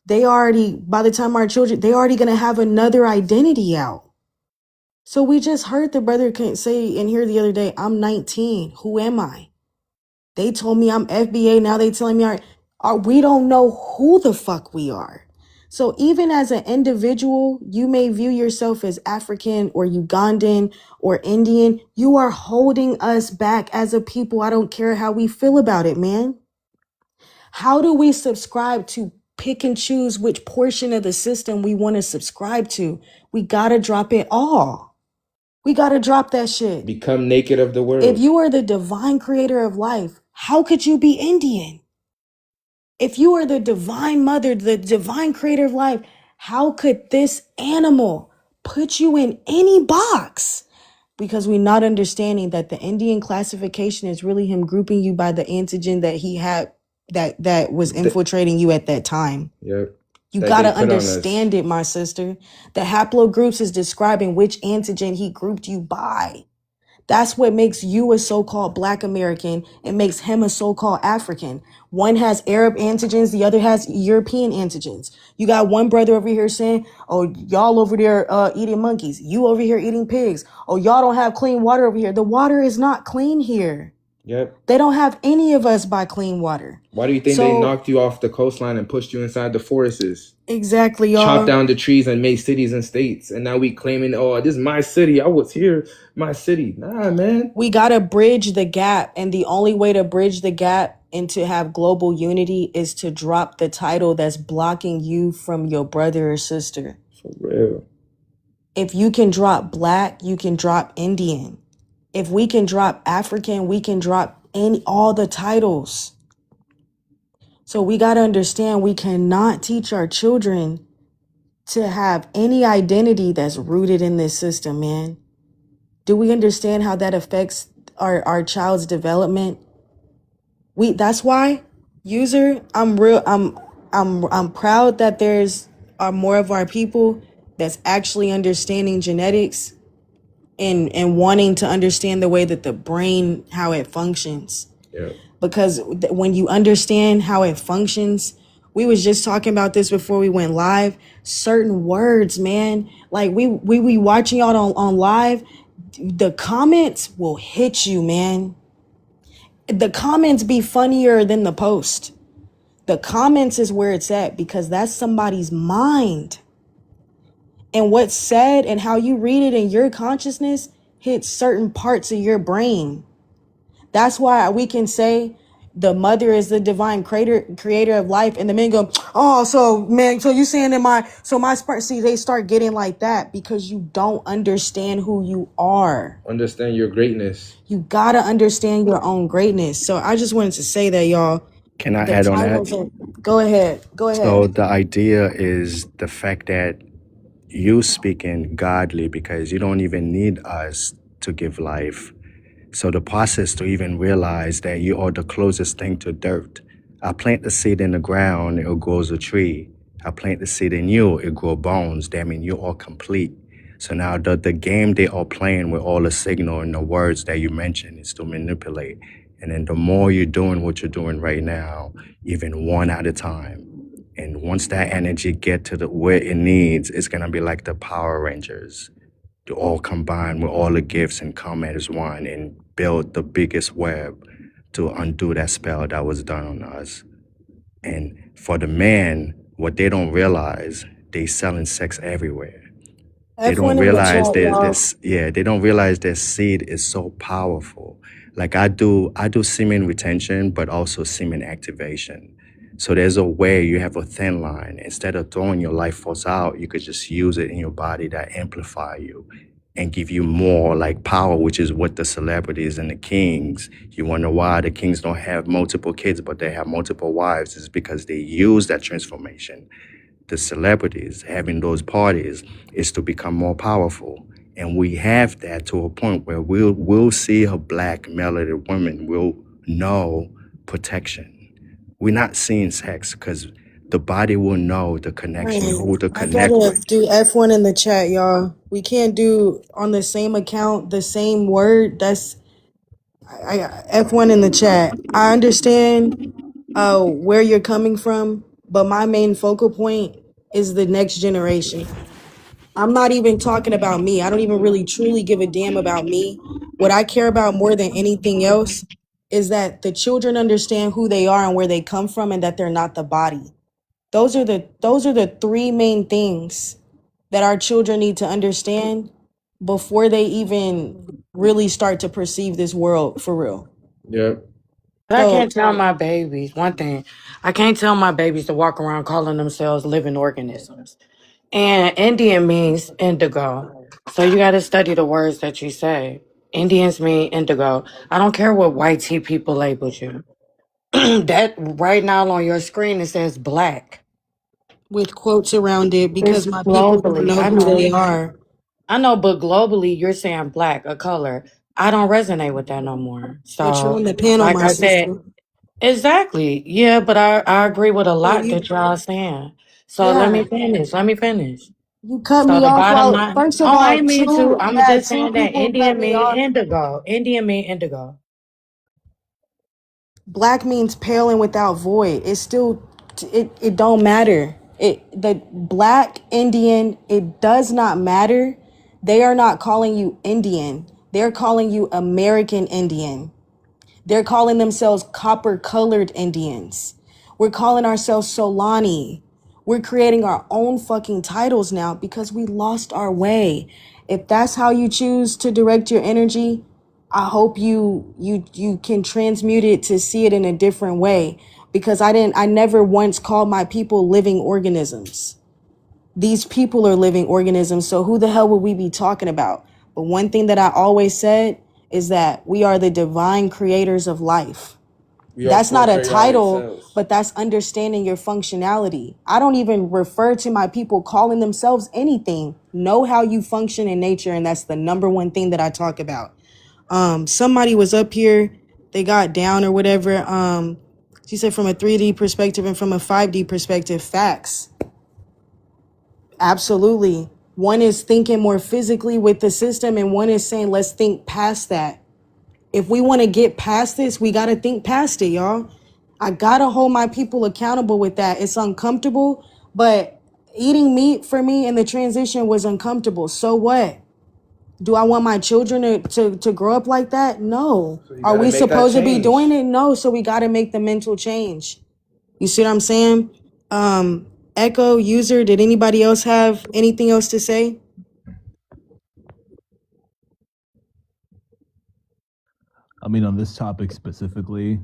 by the time our children, they already gonna have another identity out. So we just heard the brother can say in here the other day, I'm 19. Who am I? They told me I'm FBA. Now they telling me we don't know who the fuck we are. So even as an individual, you may view yourself as African or Ugandan or Indian. You are holding us back as a people. I don't care how we feel about it, man. How do we subscribe to pick and choose which portion of the system we want to subscribe to? We got to drop it all. We got to drop that shit. Become naked of the If world. you are the divine creator of life, how could you be Indian? If you are the divine mother, the divine creator of life, how could this animal put you in any box? Because we're not understanding that the Indian classification is really him grouping you by the antigen that he had that was infiltrating you at that time. Yep. You That got they to put on us. understand it, my sister. The haplogroups is describing which antigen he grouped you by. That's what makes you a so-called Black American. It makes him a so-called African. One has Arab antigens, the other has European antigens. You got one brother over here saying, oh, y'all over there eating monkeys. You over here eating pigs. Oh, y'all don't have clean water over here. The water is not clean here. Yep. They don't have any of us by clean water. Why do you think they knocked you off the coastline and pushed you inside the forests? Exactly, y'all. Chopped down the trees and made cities and states. And now we claiming, oh, this is my city. I was here, my city. Nah, man. We got to bridge the gap. And the only way to bridge the gap and to have global unity is to drop the title that's blocking you from your brother or sister. For real. If you can drop Black, you can drop Indian. If we can drop African, we can drop all the titles. So we got to understand we cannot teach our children to have any identity that's rooted in this system, man. Do we understand how that affects our child's development? That's why, user, I'm proud that there's more of our people that's actually understanding genetics and wanting to understand the way that the brain, how it functions. Yeah. Because when you understand how it functions, we was just talking about this before we went live. Certain words, man, like we watching y'all on live, the comments will hit you, man. The comments be funnier than the post. The comments is where it's at because that's somebody's mind. And what's said and how you read it in your consciousness hits certain parts of your brain. That's why we can say the mother is the divine creator of life, and the men go, oh, so man, so you saying that my sperm, see, they start getting like that because you don't understand who you are. Understand your greatness. You gotta understand your own greatness. So I just wanted to say that, y'all. Can I add on that? Go ahead. So the idea is the fact that you speaking godly because you don't even need us to give life. So the process to even realize that you are the closest thing to dirt. I plant the seed in the ground, it grows a tree. I plant the seed in you, it grows bones. That means you are complete. So now the game they are playing with all the signal and the words that you mentioned is to manipulate. And then the more you're doing what you're doing right now, even one at a time. And once that energy get to where it needs, it's gonna be like the Power Rangers. To all combine with all the gifts and come as one and build the biggest web to undo that spell that was done on us. And for the men, what they don't realize, they selling sex everywhere. They don't realize they don't realize their seed is so powerful. Like I do semen retention, but also semen activation. So there's a way you have a thin line. Instead of throwing your life force out, you could just use it in your body to amplify you and give you more like power, which is what the celebrities and the kings, you wonder why the kings don't have multiple kids, but they have multiple wives, is because they use that transformation. The celebrities having those parties is to become more powerful. And we have that to a point where we'll see a Black melanated woman will know protection. We're not seeing sex because the body will know the connection, who to connect I gotta with. do F1 in the chat, y'all. We can't do on the same account the same word. That's F1 in the chat. I understand where you're coming from, but my main focal point is the next generation. I'm not even talking about me. I don't even really truly give a damn about me. What I care about more than anything else is that the children understand who they are and where they come from and that they're not the body. Those are the three main things that our children need to understand before they even really start to perceive this world for real. Yep. But I So can't tell my babies one thing. I can't tell my babies to walk around calling themselves living organisms. And Indian means indigo. So you got to study the words that you say. Indians mean indigo. I don't care what white tea people labeled you. That right now on your screen it says black. with quotes around it because It's my people don't globally. know I who they know. are. I know, but globally you're saying black, a color. I don't resonate with that no more. But you're So, on the panel, like my I said, sister. exactly. Yeah, but I agree with a So lot you that y'all saying. So let yeah. me finish. Let me finish. You cut So me the off bottom while line. first of Oh, I all, ain't mean to. two I'm yeah, just two saying that people cut Indian me mean off. indigo. Indian mean indigo. Black means pale and without void. It's still it don't matter. The black Indian, it does not matter. They are not calling you Indian. They're calling you American Indian. They're calling themselves copper colored Indians. We're calling ourselves Solani. We're creating our own fucking titles now because we lost our way. If that's how you choose to direct your energy, I hope you can transmute it to see it in a different way because I never once called my people living organisms. These people are living organisms, so who the hell would we be talking about? But one thing that I always said is that we are the divine creators of life. We are That's not a prokaryotic title, cells. but that's understanding your functionality. I don't even refer to my people calling themselves anything. Know how you function in nature, and that's the number one thing that I talk about. Somebody was up here, they got down or whatever. She said from a 3D perspective and from a 5D perspective, facts. Absolutely. One is thinking more physically with the system, and one is saying, let's think past that. If we want to get past this, we got to think past it, y'all. I got to hold my people accountable with that. It's uncomfortable, but eating meat for me in the transition was uncomfortable. So what? Do I want my children to grow up like that? No. So you Are gotta we make that supposed to be doing change. it? No. So we got to make the mental change. You see what I'm saying? Echo, user, did anybody else have anything else to say? I mean, on this topic specifically,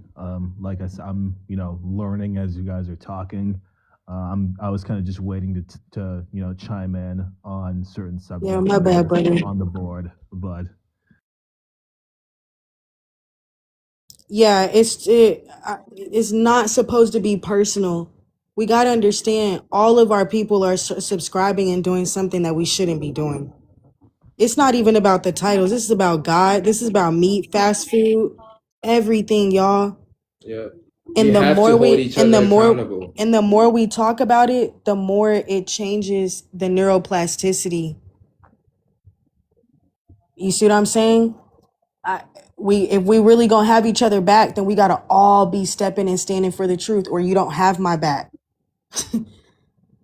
like I said, I'm learning as you guys are talking. I was kind of just waiting to chime in on certain Yeah, subjects my that bad, are brother. on the board, but Yeah, it's not supposed to be personal. We got to understand all of our people are subscribing and doing something that we shouldn't be doing. It's not even about the titles. This is about God. This is about meat, fast food, everything, y'all. Yeah. We And the have more to hold we each other accountable. and the more we talk about it, the more it changes the neuroplasticity. You see what I'm saying? I, we if we really gonna have each other back, then we gotta all be stepping and standing for the truth, or you don't have my back.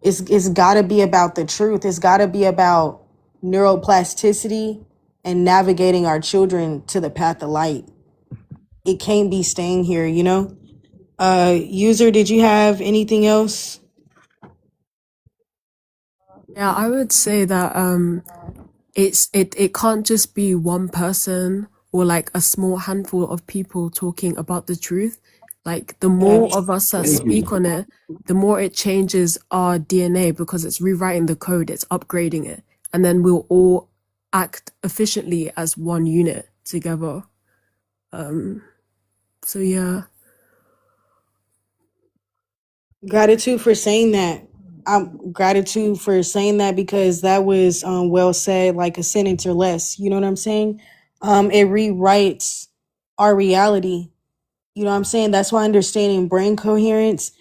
It's gotta be about the truth. It's gotta be about neuroplasticity and navigating our children to the path of light. It can't be staying here, you know? User, did you have anything else? Yeah, I would say that it can't just be one person or like a small handful of people talking about the truth. Like the more Facts. of us that Thank you. speak on it, the more it changes our DNA because it's rewriting the code, it's upgrading it, and then we'll all act efficiently as one unit together. So yeah. Gratitude for saying that. Gratitude for saying that because that was well said, like a sentence or less. You know what I'm saying? It rewrites our reality. You know what I'm saying? That's why understanding brain coherence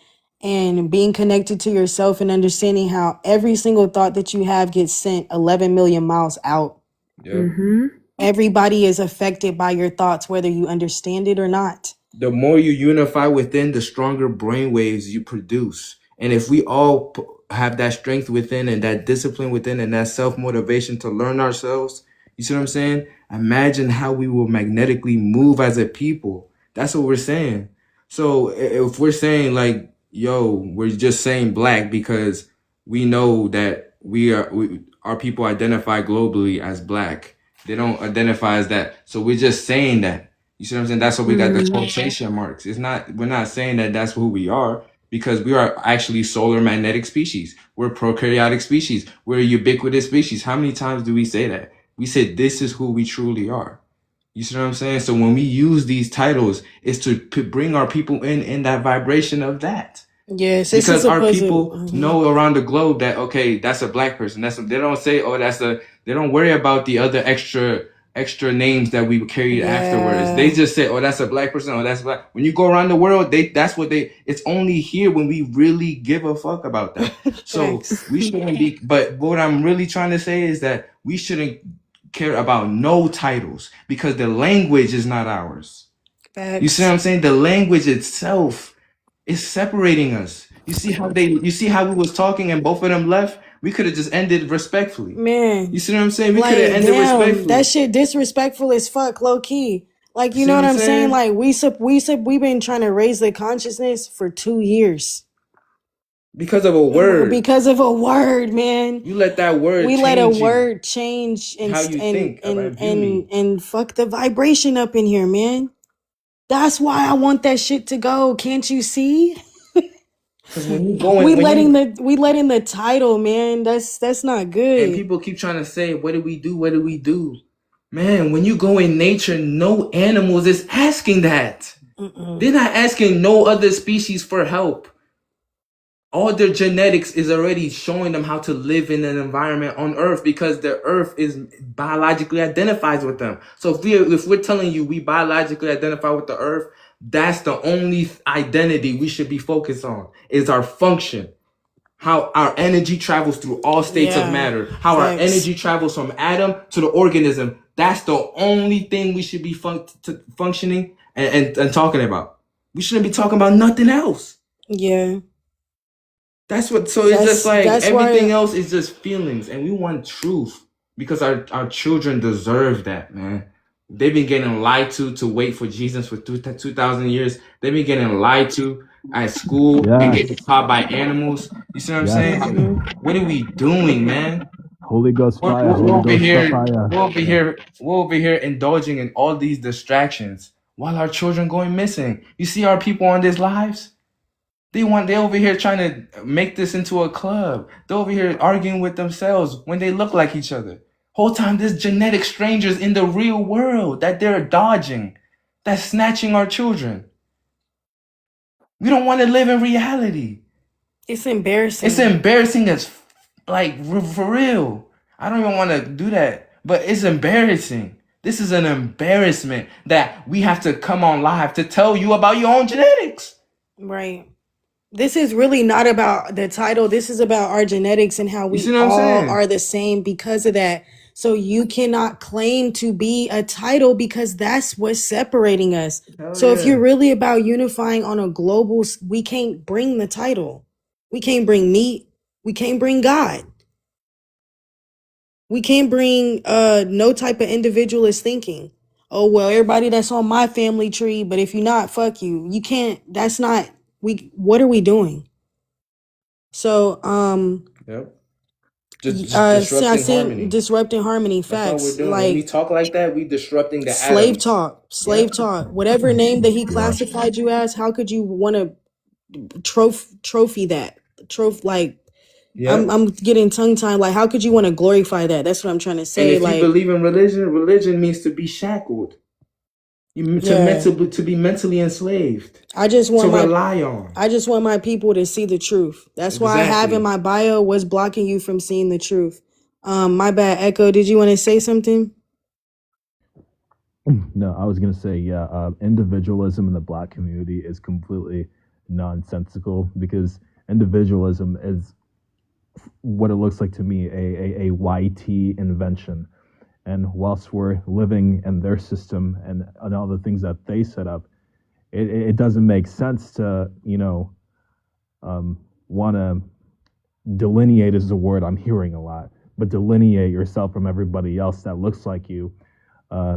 and being connected to yourself and understanding how every single thought that you have gets sent 11 million miles out. Yep. Mm-hmm. Everybody is affected by your thoughts, whether you understand it or not. The more you unify within, the stronger brain waves you produce. And if we all have that strength within and that discipline within and that self motivation to learn ourselves, you see what I'm saying? Imagine how we will magnetically move as a people. That's what we're saying. So if we're saying like, we're just saying black because we know that our people identify globally as black. They don't identify as that. So we're just saying that. You see what I'm saying? That's why we got the quotation marks. We're not saying that that's who we are because we are actually solar magnetic species. We're prokaryotic species. We're a ubiquitous species. How many times do we say that? We said this is who we truly are. You see what I'm saying? So when we use these titles, it's to bring our people in that vibration of that. Yes, this is Because our supposed people to. know around the globe that, okay, that's a black person. They don't say, oh, they don't worry about the other extra names that we carried afterwards. They just say, oh, that's a black person. Oh, that's black. When you go around the world, it's only here when we really give a fuck about that. So we shouldn't be, but what I'm really trying to say is that we shouldn't care about no titles because the language is not ours. Facts. You see what I'm saying? The language itself is separating us. You see how we was talking and both of them left? We could have just ended respectfully. Man. You see what I'm saying? We Like, could have ended damn, respectfully. that shit disrespectful as fuck, low key. Like, you See know what what I'm I'm saying? saying? Like, we've been trying to raise the consciousness for 2 years. Because of a word. Because of a word, man. You let that word We change let a you. word change How you think about beauty. and fuck the vibration up in here, man. That's why I want that shit to go. Can't you see? Because when you go in, we letting the title, man. That's not good. and people keep trying to say, what do we do? What do we do? Man, when you go in nature, no animals is asking that. They're not asking no other species for help. All their genetics is already showing them how to live in an environment on Earth because the Earth is biologically identifies with them. So if we're telling you we biologically identify with the Earth, that's the only identity we should be focused on is our function. How our energy travels through all states of matter. How our energy travels from atom to the organism. That's the only thing we should be functioning and talking about. We shouldn't be talking about nothing else. Yeah. It's just like everything else is just feelings, and we want truth because our children deserve that, man. They've been getting lied to wait for Jesus for 2,000 years. They've been getting lied to at school and getting taught by animals. You see what I'm saying? What are we doing, man? Holy Ghost fire, We're Holy over Ghost here. fire. We're over here indulging in all these distractions while our children going missing. You see our people on these lives? They over here trying to make this into a club. They're over here arguing with themselves when they look like each other. Whole time there's genetic strangers in the real world that they're dodging, that's snatching our children. We don't want to live in reality. It's embarrassing. It's embarrassing as like for real. I don't even want to do that, but it's embarrassing. This is an embarrassment that we have to come on live to tell you about your own genetics. Right. This is really not about the title. This is about our genetics and how we all are the same because of that. So you cannot claim to be a title because that's what's separating us. So if you're really about unifying on a global, we can't bring the title. We can't bring meat. We can't bring God. We can't bring no type of individualist thinking. Oh, well, everybody that's on my family tree, but if you're not, fuck you. You can't, that's not, what are we doing? So, disrupting harmony. Facts. That's all we're doing. When we talk like that, we disrupting the slave atoms. Slave talk. Whatever name that he classified you as, how could you want to trophy that? I'm getting tongue tied. Like, how could you want to glorify that? That's what I'm trying to say. And if you believe in religion means to be shackled. To be mentally enslaved. I just want rely on. I just want my people to see the truth. That's why I have in my bio what's blocking you from seeing the truth. My bad, Echo. Did you want to say something? No, I was gonna say, individualism in the Black community is completely nonsensical because individualism is what it looks like to me, a YT invention. And whilst we're living in their system and all the things that they set up, it doesn't make sense to, want to delineate is a word I'm hearing a lot, but delineate yourself from everybody else that looks like you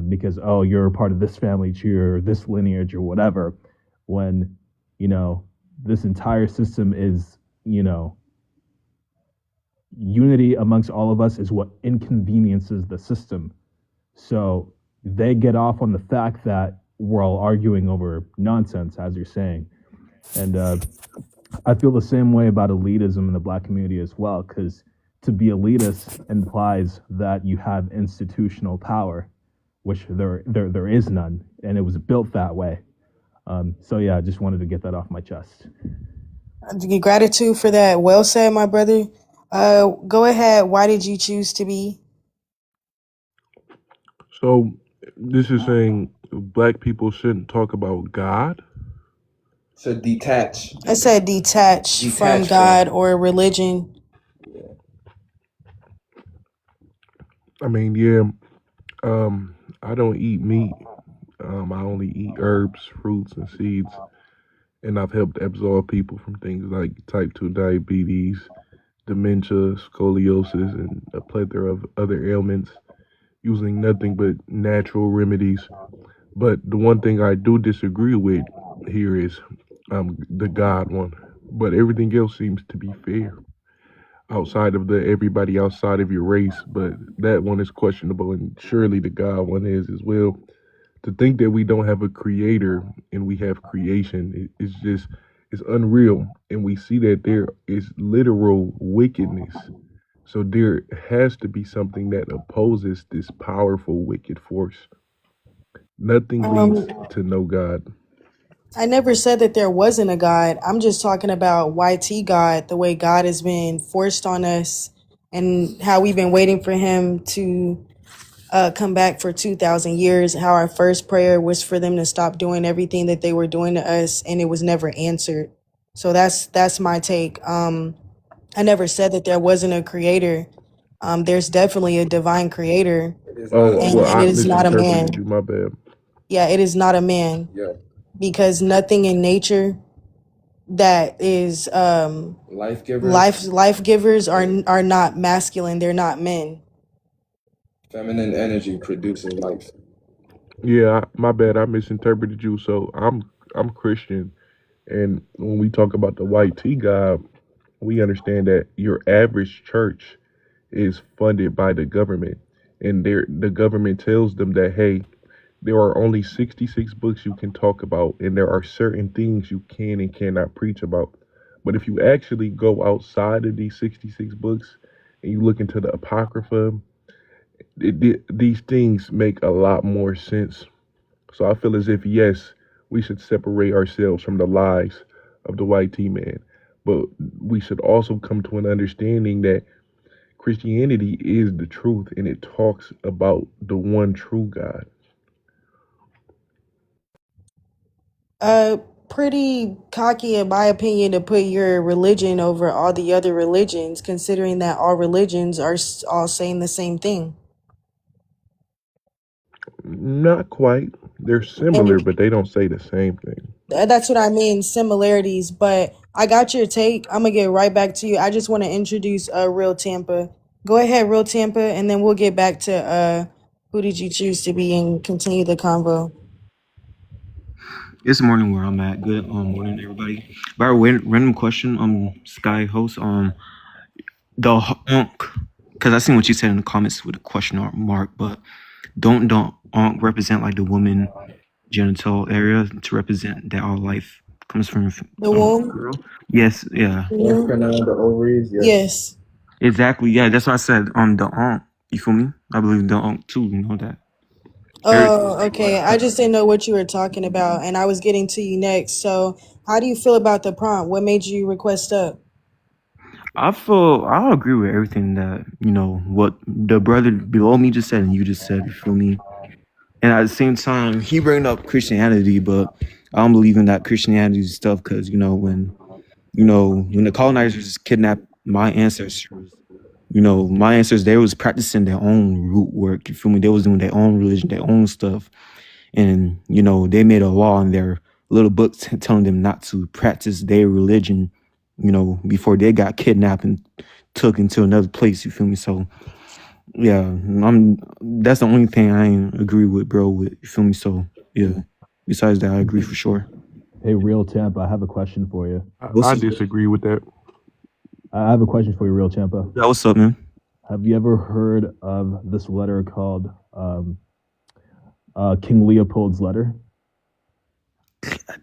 because, you're a part of this family tree or this lineage or whatever, when, this entire system is, unity amongst all of us is what inconveniences the system. So they get off on the fact that we're all arguing over nonsense, as you're saying. And I feel the same way about elitism in the black community as well, because to be elitist implies that you have institutional power, which there is none, and it was built that way. So yeah, I just wanted to get that off my chest. Gratitude for that. Well said, my brother. Go ahead. Why did you choose to be? So this is saying black people shouldn't talk about God. So detach. I said detach from Detach from. God or religion. I mean, yeah, I don't eat meat. I only eat herbs, fruits, and seeds. And I've helped absolve people from things like type 2 diabetes, dementia, scoliosis, and a plethora of other ailments using nothing but natural remedies. But the one thing I do disagree with here is the God one. But everything else seems to be fair outside of the everybody outside of your race. But that one is questionable, and surely the God one is as well. To think that we don't have a creator and we have creation is just it's unreal, and we see that there is literal wickedness. So there has to be something that opposes this powerful wicked force. Nothing leads Um, to no God. I never said that there wasn't a God. I'm just talking about YT God, the way God has been forced on us and how we've been waiting for him to come back for 2,000 years. How our first prayer was for them to stop doing everything that they were doing to us, and it was never answered. So that's my take. I never said that there wasn't a creator. There's definitely a divine creator, It is not a Oh, and well, man. it I is not a misinterpreted man. you. My bad. Yeah, it is not a man, Yeah. because nothing in nature that is Life givers. life givers are not masculine. They're not men. Feminine energy produces life. Yeah, my bad. I misinterpreted you. So I'm Christian, and when we talk about the white tea God, we understand that your average church is funded by the government, and the government tells them that, hey, there are only 66 books you can talk about, and there are certain things you can and cannot preach about. But if you actually go outside of these 66 books and you look into the Apocrypha, these things make a lot more sense. So I feel as if, yes, we should separate ourselves from the lies of the white tea man, but we should also come to an understanding that Christianity is the truth and it talks about the one true God. Uh, Pretty cocky in my opinion to put your religion over all the other religions, considering that all religions are all saying the same thing. Not quite. They're similar, And but they don't say the same thing. that's what I mean, similarities. But I got your take. I'm gonna get right back to you. I just want to introduce Real Tampa. Go ahead, Real Tampa, and then we'll get back to who did you choose to be and continue the convo. It's morning where I'm at. Good morning, everybody. By the way, random question, Sky host, the onk, because I seen what you said in the comments with a question mark, but don't onk represent like the woman genital area to represent that all life comes from The womb. girl? Yes, yeah, North Hmm. Carolina, the ovaries. Yes. Yes. exactly. Yeah, that's why I said the onk. You feel me? I believe the onk too. You know that. Oh, okay. I just didn't know what you were talking about, and I was getting to you next. So, how do you feel about the prompt? What made you request up? I agree with everything that what the brother below me just said and you just said. You feel me? And at the same time, he bringing up Christianity, but I don't believe in that Christianity stuff because when the colonizers kidnapped my ancestors, my ancestors they was practicing their own root work. You feel me? They was doing their own religion, their own stuff, and they made a law in their little book telling them not to practice their religion. Before they got kidnapped and took into another place. You feel me? So yeah, I'm. That's the only thing I ain't agree with, bro. With you feel me? So yeah. Besides that, I agree for sure. Hey, Real Champa, I have a question for you. I disagree with that. I have a question for you, Real Champa. Yeah, what's up, man? Have you ever heard of this letter called King Leopold's letter?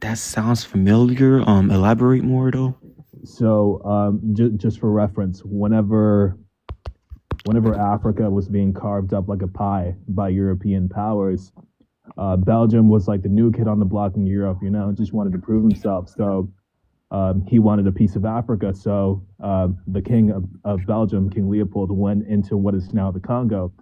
That sounds familiar. Elaborate more though. So, just for reference, whenever Africa was being carved up like a pie by European powers, Belgium was like the new kid on the block in Europe, just wanted to prove himself. So he wanted a piece of Africa. So the king of Belgium, King Leopold, went into what is now the Congo.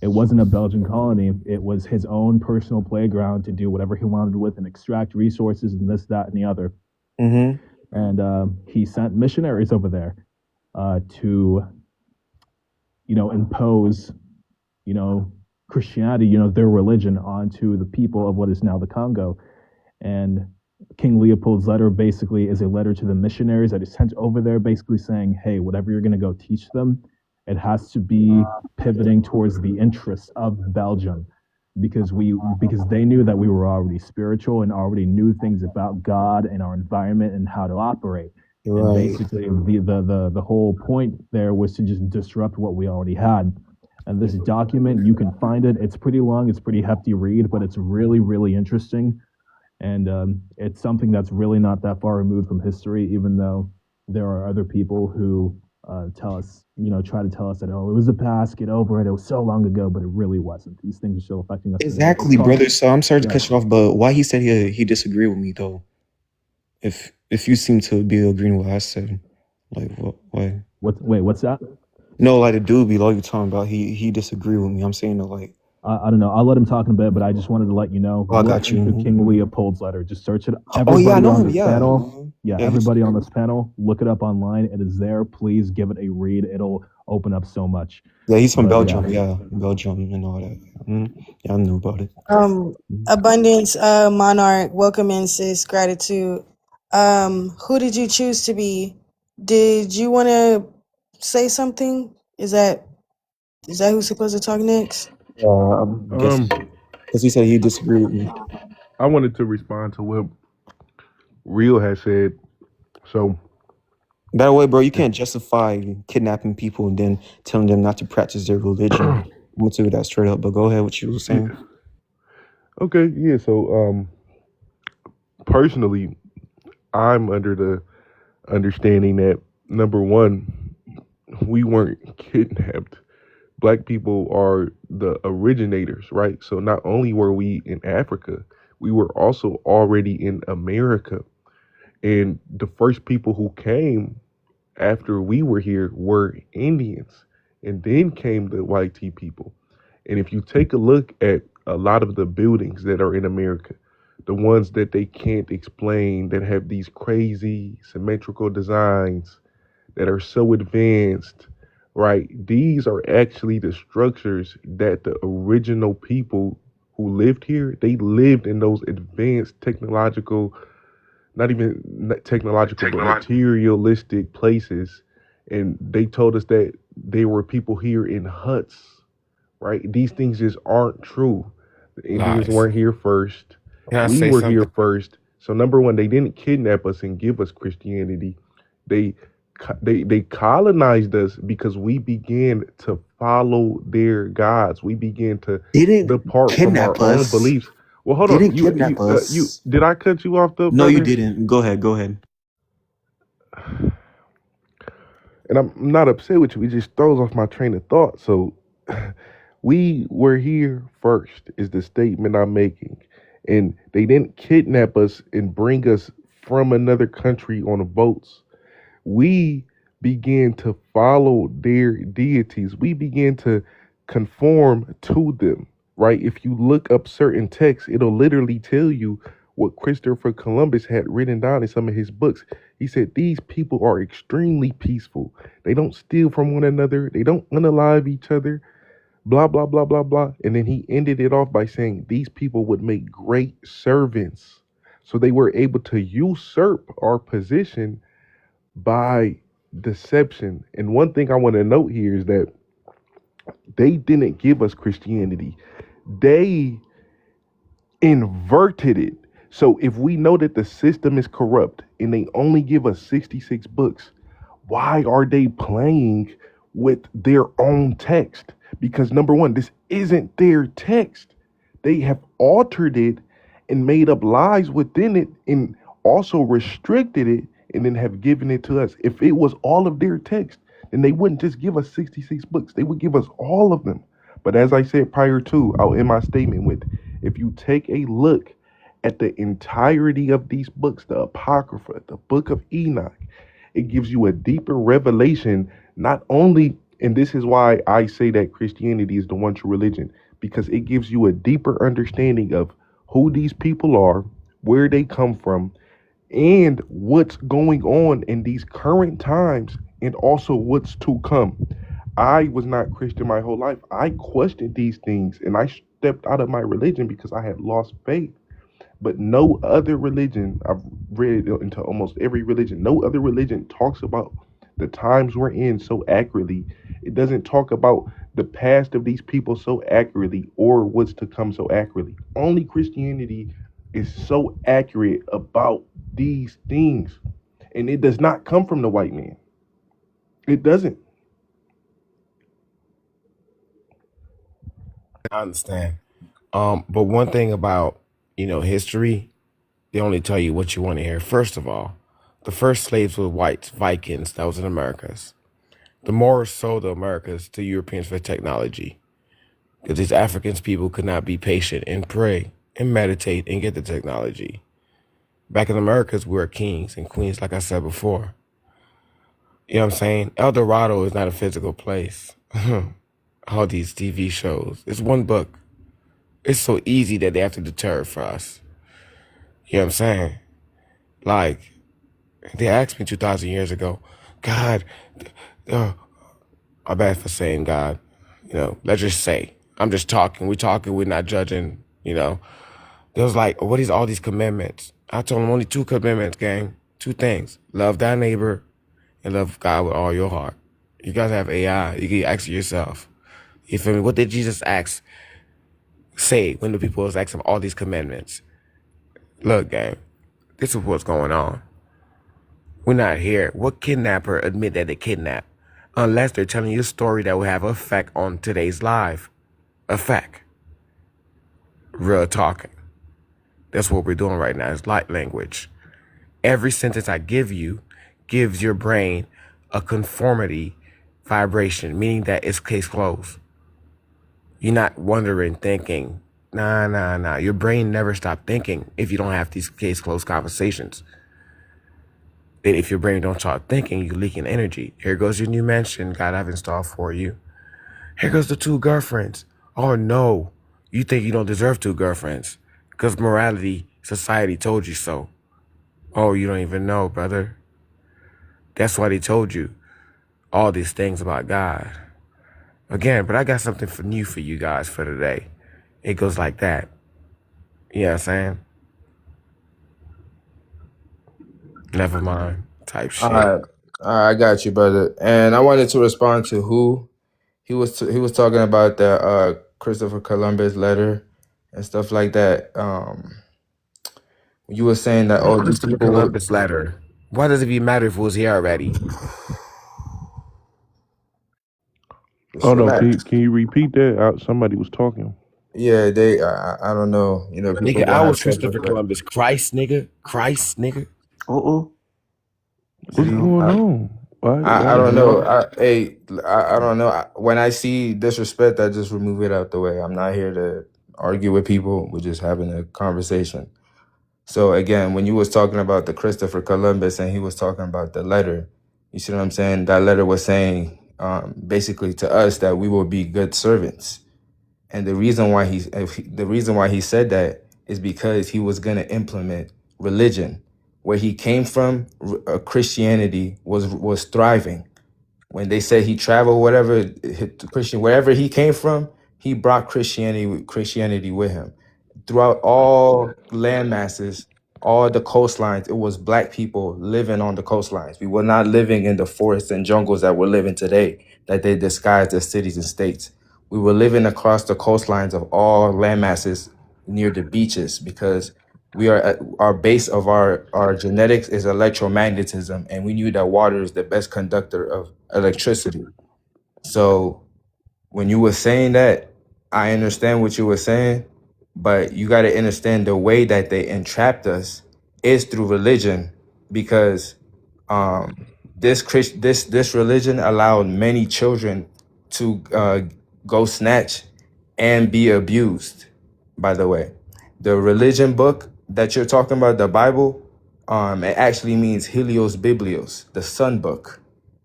It wasn't a Belgian colony. It was his own personal playground to do whatever he wanted with and extract resources and this, that, and the other. Mm-hmm. And he sent missionaries over there to, impose, Christianity, their religion onto the people of what is now the Congo. And King Leopold's letter basically is a letter to the missionaries that is sent over there, basically saying, hey, whatever you're going to go teach them, it has to be pivoting towards the interests of Belgium, because they knew that we were already spiritual and already knew things about God and our environment and how to operate. Right. And basically the whole point there was to just disrupt what we already had. And this document, you can find it. It's pretty long. It's pretty hefty read, but it's really, really interesting. And it's something that's really not that far removed from history, even though there are other people who try to tell us that, oh, it was the past, get over it. It was so long ago, but it really wasn't. These things are still affecting us. Exactly, brother. So I'm sorry to cut you off, but why he said he disagreed with me though? If you seem to be agreeing with what I said, like what? Why? Wait, what's that? No, like the dude be like you talking about. He disagreed with me. I'm saying that like. I don't know. I'll let him talk in a bit, but I just wanted to let you know. I got you. King Leopold's letter. Just search it. Everybody I know him. Panel, everybody on this panel, look it up online. It is there. Please give it a read. It'll open up so much. Yeah, he's from Belgium. Yeah, Belgium and all that. Yeah, I knew about it. Abundance, Monarch, welcome in, sis. Gratitude. Who did you choose to be? Did you want to say something? Is that who's supposed to talk next? I guess because he said he disagreed with me. I wanted to respond to what Real has said. So, by the way, bro, you can't justify kidnapping people and then telling them not to practice their religion. I'm gonna tell you that straight up. But go ahead, what you were saying. Okay, yeah. So, personally, I'm under the understanding that number one, we weren't kidnapped. Black people are the originators, right? So not only were we in Africa, we were also already in America. And the first people who came after we were here were Indians. And then came the white tea people. And if you take a look at a lot of the buildings that are in America, the ones that they can't explain, that have these crazy symmetrical designs that are so advanced, right? These are actually the structures that the original people who lived here, they lived in those advanced technological, not technological, but materialistic places. And they told us that they were people here in huts, right? These things just aren't true. The Indians Lies. weren't here first. Can I We say were something? here first. So number one, they didn't kidnap us and give us Christianity. They colonized us because we began to follow their gods. We began to depart from our own beliefs. Well, hold on. You did I cut you off though? No, brother? you didn't. Go ahead. And I'm not upset with you. It just throws off my train of thought. So we were here first is the statement I'm making. And they didn't kidnap us and bring us from another country on boats. We began to follow their deities. We began to conform to them, right? If you look up certain texts, it'll literally tell you what Christopher Columbus had written down in some of his books. He said, these people are extremely peaceful. They don't steal from one another. They don't unalive each other, blah, blah, blah, blah, blah. And then he ended it off by saying, these people would make great servants. So they were able to usurp our position by deception. And one thing I want to note here is that they didn't give us Christianity. They inverted it. So if we know that the system is corrupt and they only give us 66 books, why are they playing with their own text? Because number one, this isn't their text. They have altered it and made up lies within it and also restricted it and then have given it to us. If it was all of their text, then they wouldn't just give us 66 books. They would give us all of them. But as I said prior to, I'll end my statement with, if you take a look at the entirety of these books, the Apocrypha, the book of Enoch, it gives you a deeper revelation, not only, and this is why I say that Christianity is the one true religion, because it gives you a deeper understanding of who these people are, where they come from, and what's going on in these current times, and also what's to come. I was not Christian my whole life. I questioned these things and I stepped out of my religion because I had lost faith. But no other religion, I've read into almost every religion, no other religion talks about the times we're in so accurately. It doesn't talk about the past of these people so accurately or what's to come so accurately. Only Christianity is so accurate about these things. And it does not come from the white man. It doesn't. I understand. But one thing about, history, they only tell you what you want to hear. First of all, the first slaves were whites, Vikings, that was in Americas. The Moors sold the Americas to Europeans for technology. Because these Africans people could not be patient and pray and meditate and get the technology. Back in the Americas, we were kings and queens, like I said before. You know what I'm saying? El Dorado is not a physical place. All these TV shows. It's one book. It's so easy that they have to deter it for us. You know what I'm saying? Like, they asked me 2,000 years ago, God, I'm bad for saying God. Let's just say. I'm just talking. We're not judging, They was like, what is all these commandments? I told them only 2 commandments, gang. 2 things. Love thy neighbor and love God with all your heart. You guys have AI. You can ask yourself. You feel me? What did Jesus say when the people was asking all these commandments? Look, gang, this is what's going on. We're not here. What kidnapper admit that they kidnapped? Unless they're telling you a story that will have an effect on today's life. Effect. Real talking. That's what we're doing right now. It's light language. Every sentence I give you gives your brain a conformity vibration, meaning that it's case closed. You're not wondering, thinking. Nah. Your brain never stopped thinking if you don't have these case closed conversations. Then if your brain don't start thinking, you're leaking energy. Here goes your new mansion God I've installed for you. Here goes the 2 girlfriends. Oh no, you think you don't deserve 2 girlfriends because morality, society told you so. Oh, you don't even know, brother. That's why they told you all these things about God. Again, but I got something new for you guys for today. It goes like that. You know what I'm saying? Never mind. Type All shit. right, I got you, brother. And I wanted to respond to who he was talking about the Christopher Columbus letter and stuff like that. You were saying that What oh, these Christopher people were Columbus letter? Why does it even matter if it was here already? Oh just no, relax. can you repeat that? Somebody was talking. Yeah, they. I don't know. People Nigga, gonna I have was trouble, Christopher but Columbus. Christ, nigga. Christ, nigga. Oh, What's oh. going on? Why I the don't hell? know. I don't know. When I see disrespect, I just remove it out the way. I'm not here to argue with people. We're just having a conversation. So again, when you was talking about the Christopher Columbus and he was talking about the letter, you see what I'm saying? That letter was saying basically to us that we will be good servants. And the reason why he said that is because he was going to implement religion. Where he came from, Christianity was thriving. When they said he traveled, Christian, wherever he came from, he brought Christianity with him. Throughout all land masses, all the coastlines, it was black people living on the coastlines. We were not living in the forests and jungles that we're living today, that they disguised as cities and states. We were living across the coastlines of all land masses near the beaches because We are our base of our genetics is electromagnetism, and we knew that water is the best conductor of electricity. So when you were saying that, I understand what you were saying, but you got to understand the way that they entrapped us is through religion, because this religion allowed many children to go snatch and be abused. By the way, the religion book that you're talking about, the Bible, it actually means Helios Biblios, the Sun book,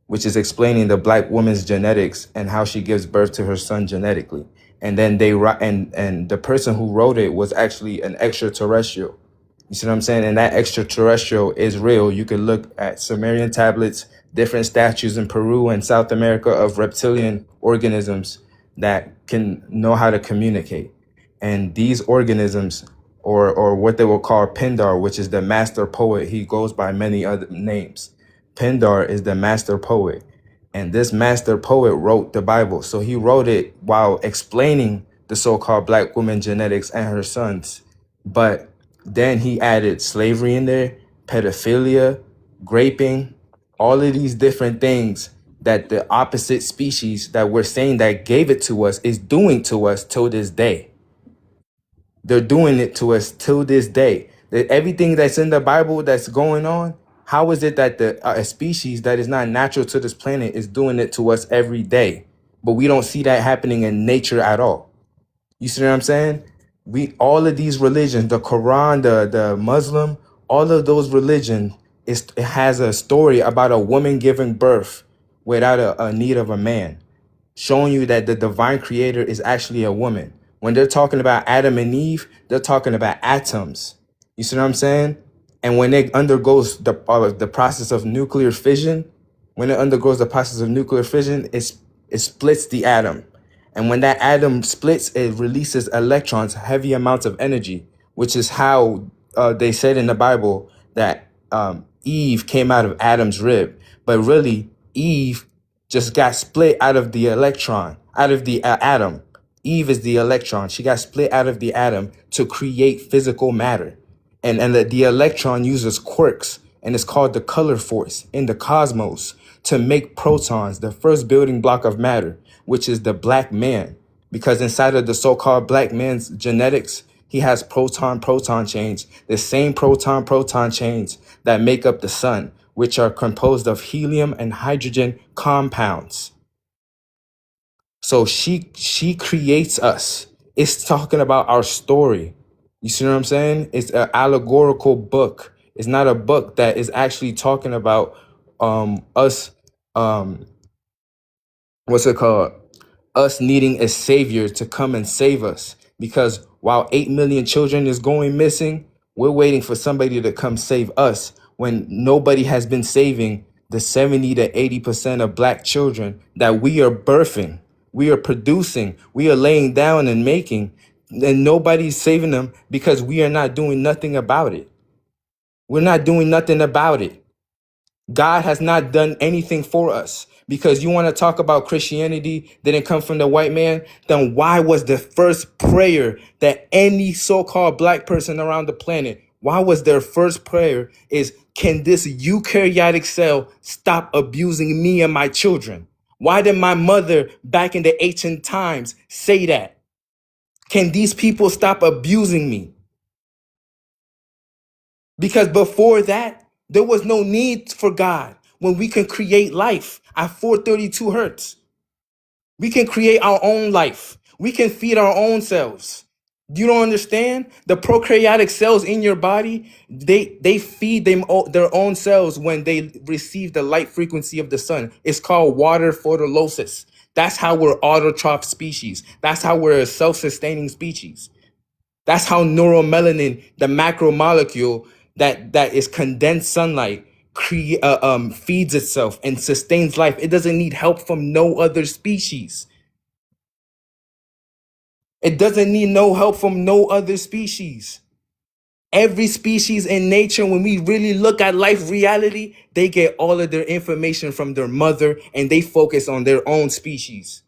which is explaining the black woman's genetics and how she gives birth to her son genetically. And then they write, and the person who wrote it was actually an extraterrestrial. You see what I'm saying? And that extraterrestrial is real. You can look at Sumerian tablets, different statues in Peru and South America of reptilian organisms that can know how to communicate. And these organisms, or what they will call Pindar, which is the master poet, he goes by many other names. Pindar is the master poet. And this master poet wrote the Bible. So he wrote it while explaining the so-called black woman genetics and her sons. But then he added slavery in there, pedophilia, raping, all of these different things that the opposite species that we're saying that gave it to us is doing to us till this day. They're doing it to us till this day. That everything that's in the Bible that's going on, how is it that a species that is not natural to this planet is doing it to us every day? But we don't see that happening in nature at all. You see what I'm saying? We all of these religions, the Quran, the Muslim, all of those religions, it has a story about a woman giving birth without a need of a man, showing you that the divine creator is actually a woman. When they're talking about Adam and Eve, they're talking about atoms. You see what I'm saying? And when it undergoes the process of nuclear fission, it splits the atom. And when that atom splits, it releases electrons, heavy amounts of energy, which is how they said in the Bible that Eve came out of Adam's rib. But really, Eve just got split out of the electron, out of the atom. Eve is the electron. She got split out of the atom to create physical matter. And the electron uses quarks, and it's called the color force in the cosmos, to make protons, the first building block of matter, which is the black man. Because inside of the so-called black man's genetics, he has proton-proton chains, the same proton-proton chains that make up the sun, which are composed of helium and hydrogen compounds. So she creates us. It's talking about our story. You see what I'm saying? It's an allegorical book. It's not a book that is actually talking about us what's it called? Us needing a savior to come and save us. Because while 8 million children is going missing, we're waiting for somebody to come save us when nobody has been saving the 70 to 80% of black children that we are birthing, we are producing, we are laying down and making, and nobody's saving them because we are not doing nothing about it. We're not doing nothing about it. God has not done anything for us. Because you want to talk about Christianity didn't come from the white man, then why was the first prayer that any so-called black person around the planet, why was their first prayer is, can this eukaryotic cell stop abusing me and my children? Why did my mother back in the ancient times say that? Can these people stop abusing me? Because before that, there was no need for God when we can create life at 432 hertz. We can create our own life. We can feed our own cells. You don't understand? The prokaryotic cells in your body, they feed their own cells when they receive the light frequency of the sun. It's called water photolysis. That's how we're autotroph species. That's how we're a self-sustaining species. That's how neuromelanin, the macromolecule that is condensed sunlight, feeds itself and sustains life. It doesn't need help from no other species. It doesn't need no help from no other species. Every species in nature, when we really look at life reality, they get all of their information from their mother and they focus on their own species.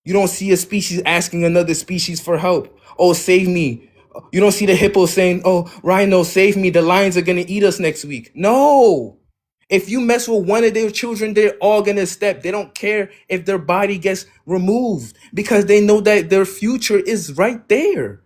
You don't see a species asking another species for help. Oh, save me. You don't see the hippo saying, "Oh, rhino, save me! The lions are gonna eat us next week." No. If you mess with one of their children, they're all gonna step. They don't care if their body gets removed because they know that their future is right there.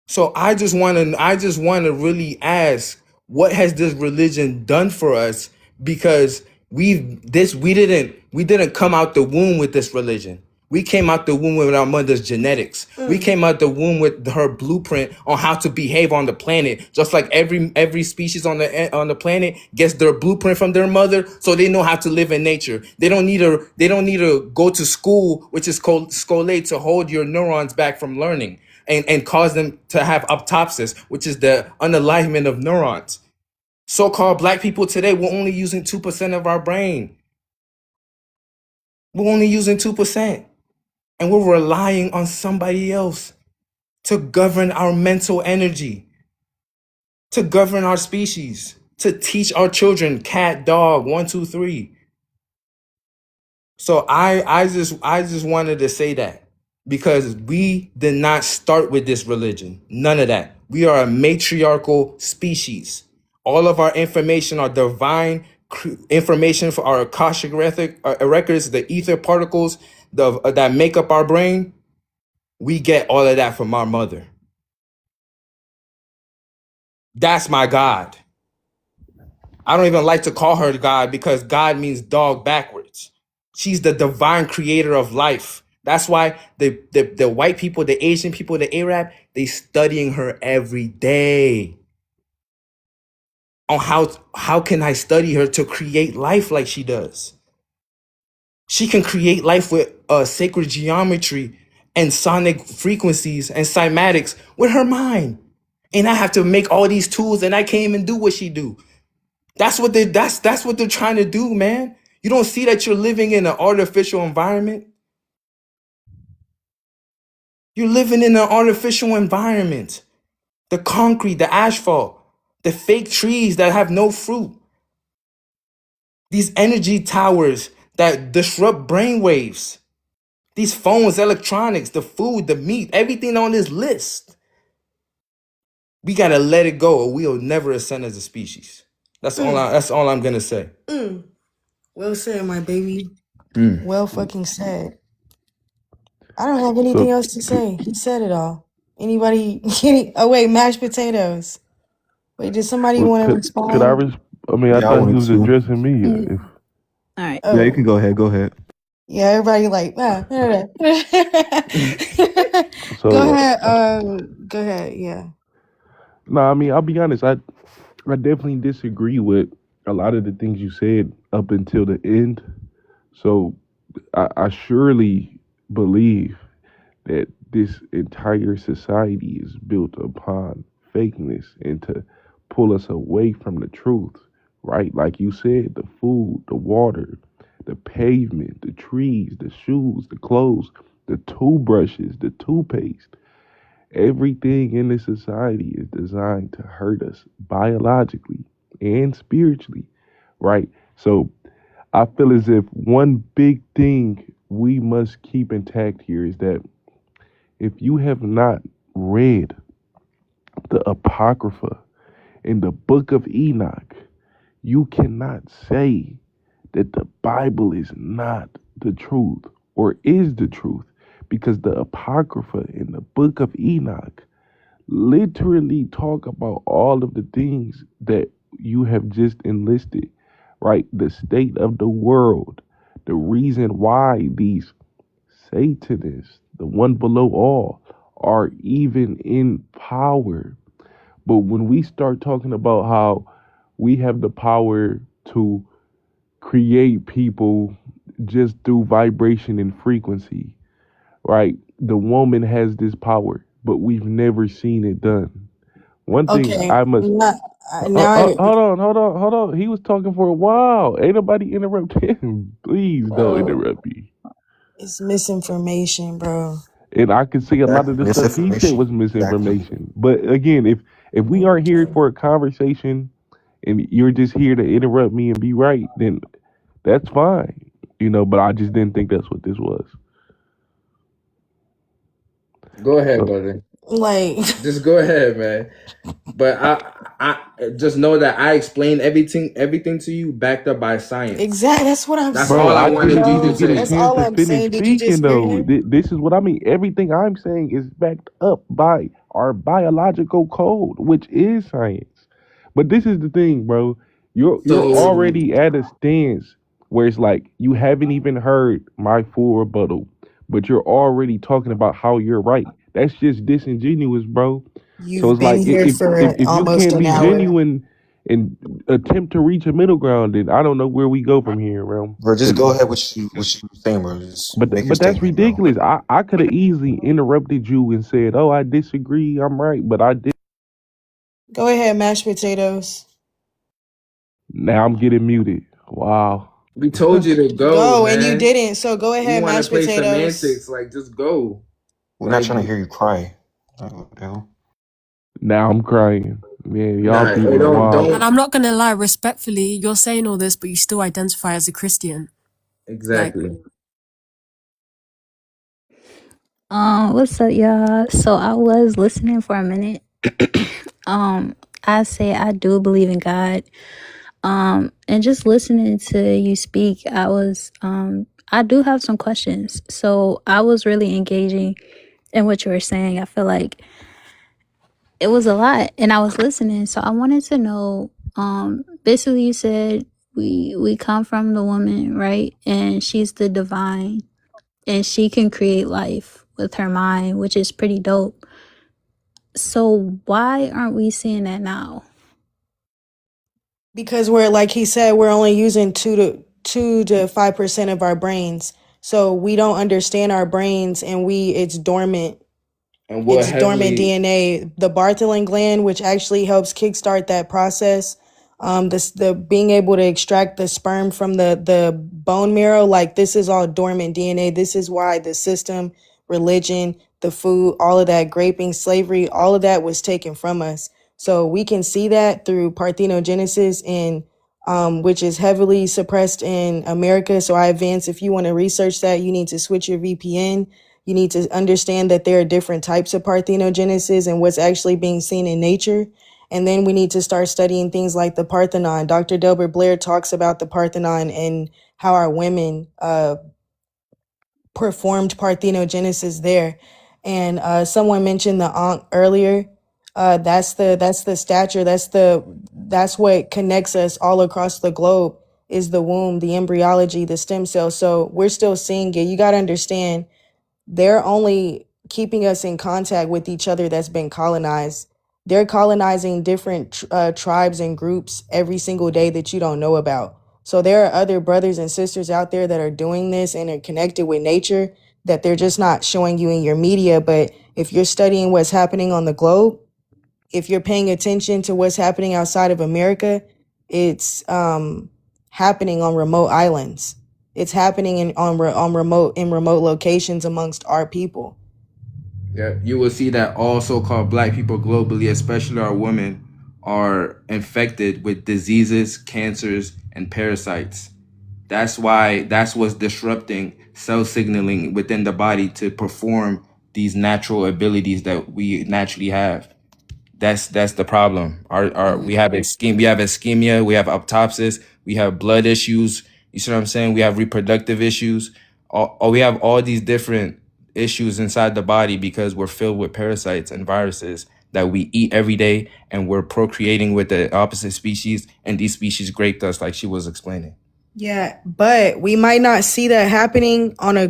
So I just want to really ask, what has this religion done for us? Because we didn't come out the womb with this religion. We came out the womb with our mother's genetics. We came out the womb with her blueprint on how to behave on the planet. Just like every species on the planet gets their blueprint from their mother, so they know how to live in nature. They don't need to go to school, which is called scholate, to hold your neurons back from learning and cause them to have apoptosis, which is the unalignment of neurons. So-called black people today, we're only using 2% of our brain. We're only using 2%. And we're relying on somebody else to govern our mental energy, to govern our species, to teach our children cat, dog, 1, 2, 3. So I just wanted to say that, because we did not start with this religion. None of that. We are a matriarchal species. All of our information, our divine information for our Akashic records, the ether particles that make up our brain, we get all of that from our mother. That's my God. I don't even like to call her God, because God means dog backwards. She's the divine creator of life. That's why the white people, the Asian people, the Arab, they studying her every day on how can I study her to create life like she does. She can create life with sacred geometry and sonic frequencies and cymatics with her mind. And I have to make all these tools, and I can't even do what she do. That's what they're trying to do, man. You don't see that you're living in an artificial environment? You're living in an artificial environment. The concrete, the asphalt, the fake trees that have no fruit. These energy towers that disrupt brainwaves. These phones, electronics, the food, the meat, everything on this list. We gotta let it go, or we'll never ascend as a species. That's all I'm gonna say. Well said, my baby. Mm. Well fucking said. I don't have anything So else to could, say. He said it all. Anybody? Oh wait, mashed potatoes. Wait, did somebody well, want to could I? respond? I mean, I Yeah, I thought he wanted was to. addressing me. Mm. If All right. Yeah, you Oh, can go ahead. Go ahead. yeah. Everybody like, go so, ahead. Go ahead. Yeah. no, I mean, I'll be honest. I definitely disagree with a lot of the things you said up until the end. So I surely believe that this entire society is built upon fakeness and to pull us away from the truth, right? Like you said, the food, the water, the pavement, the trees, the shoes, the clothes, the toothbrushes, the toothpaste. Everything in this society is designed to hurt us biologically and spiritually, right? So I feel as if one big thing we must keep intact here is that if you have not read the Apocrypha in the book of Enoch, you cannot say that the Bible is not the truth or is the truth, because the Apocrypha in the book of Enoch literally talk about all of the things that you have just enlisted, right? The state of the world, the reason why these Satanists, the one below all, are even in power. But when we start talking about how we have the power to create people just through vibration and frequency, right? The woman has this power, but we've never seen it done. One thing Okay. I must Now I. hold on. He was talking for a while. Ain't nobody interrupt him. Please don't Bro, interrupt me. it's misinformation, bro. And I can see a lot of Exactly. the stuff he said Misinformation. was Exactly. misinformation. But again, if we aren't here Okay. for a conversation and you're just here to interrupt me and be right, then that's fine. But I just didn't think that's what this was. Go ahead, So brother. Like, Just go ahead, man. But I just know that I explained everything to you, backed up by science. exactly. That's what I'm That's Bro, all I I saying, didn't wanted you to even bro. get a say. That's chance all to I'm finish saying. Did you just speaking hear though. him? This is what I mean. Everything I'm saying is backed up by our biological code, which is science. But this is the thing, bro. You're So already at a stance where it's like you haven't even heard my full rebuttal, but you're already talking about how you're right. That's just disingenuous, bro. So You've it's been like here for if you almost can't an be hour. genuine and attempt to reach a middle ground, then I don't know where we go from here, bro. Bro, just 'Cause go ahead with what you were saying, bro. Just make your but that's statement, bro. ridiculous. I could have easily interrupted you and said, "Oh, I disagree. I'm right," but I did. Go ahead, mashed potatoes. Now I'm getting muted. Wow. we told you to go, Go, and you man. didn't. So go You ahead, want to mashed play potatoes. semantics? Like, just go. We're not Like, trying to hear you cry. What the hell? Now I'm crying. Man, y'all nah, people are No. And wild. I'm not gonna lie, respectfully, you're saying all this, but you still identify as a Christian. Like, exactly. What's up, y'all? So I was listening for a minute. um, I say I do believe in God. And just listening to you speak, I do have some questions. So I was really engaging in what you were saying. I feel like it was a lot, and I was listening. So I wanted to know, basically you said we come from the woman, right? And she's the divine, and she can create life with her mind, which is pretty dope. So why aren't we seeing that now? Because we're, like he said, we're only using 2 to 5% of our brains. So we don't understand our brains, and it's dormant. And what It's dormant heavily DNA. The Bartholin gland, which actually helps kickstart that process. The being able to extract the sperm from the bone marrow, like, this is all dormant DNA. This is why the system, religion, the food, all of that, graping, slavery, all of that was taken from us. So we can see that through parthenogenesis, and which is heavily suppressed in America. So I advance, if you want to research that, you need to switch your VPN. You need to understand that there are different types of parthenogenesis and what's actually being seen in nature. And then we need to start studying things like the Parthenon. Dr. Delbert Blair talks about the Parthenon and how our women performed parthenogenesis there. And someone mentioned the Ankh earlier. That's the stature. That's what connects us all across the globe, is the womb, the embryology, the stem cells. So we're still seeing it. You got to understand, they're only keeping us in contact with each other that's been colonized. They're colonizing different tribes and groups every single day that you don't know about. So there are other brothers and sisters out there that are doing this and are connected with nature, that they're just not showing you in your media. But if you're studying what's happening on the globe, if you're paying attention to what's happening outside of America, it's happening on remote islands. It's happening in remote locations amongst our people. Yeah, you will see that all so-called black people globally, especially our women, are infected with diseases, cancers, and parasites. That's what's disrupting cell signaling within the body to perform these natural abilities that we naturally have. That's the problem. Our we have ischemia, we have autopsis, we have blood issues. You see what I'm saying? We have reproductive issues. We have all these different issues inside the body because we're filled with parasites and viruses that we eat every day, and we're procreating with the opposite species, and these species raped us, like she was explaining. Yeah, but we might not see that happening on a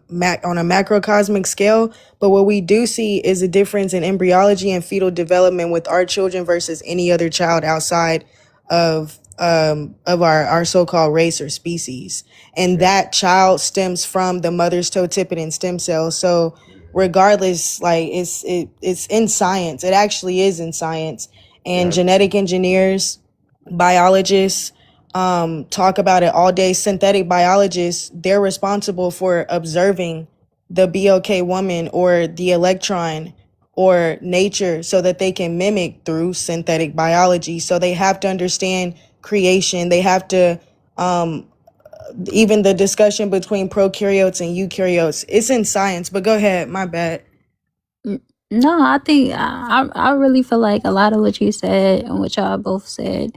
macrocosmic scale. But what we do see is a difference in embryology and fetal development with our children versus any other child outside of our so-called race or species, and Yeah. that child stems from the mother's totipotent stem cells. So regardless, like, it's in science. It actually is in science, and Yeah. genetic engineers, biologists talk about it all day. Synthetic biologists, they're responsible for observing the BOK woman or the electron or nature so that they can mimic through synthetic biology. So they have to understand creation. They have to, even the discussion between prokaryotes and eukaryotes, it's in science. But go ahead, my bad. No, I think I really feel like a lot of what you said and what y'all both said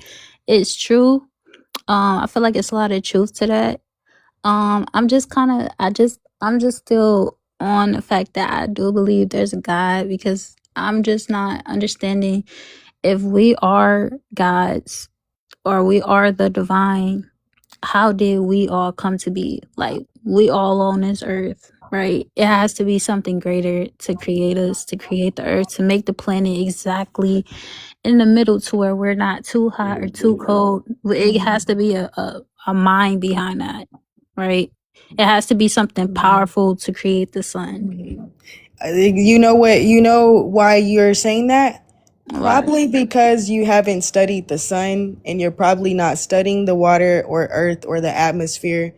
is true. I feel like it's a lot of truth to that. I'm just kind of, I'm just still on the fact that I do believe there's a God, because I'm just not understanding if we are gods or we are the divine, how did we all come to be? Like, we all on this earth, right? It has to be something greater to create us, to create the earth, to make the planet exactly in the middle to where we're not too hot or too cold. It has to be a mind behind that, right? It has to be something powerful to create the sun. You know what? You know why you're saying that? Right. Probably because you haven't studied the sun, and you're probably not studying the water or earth or the atmosphere,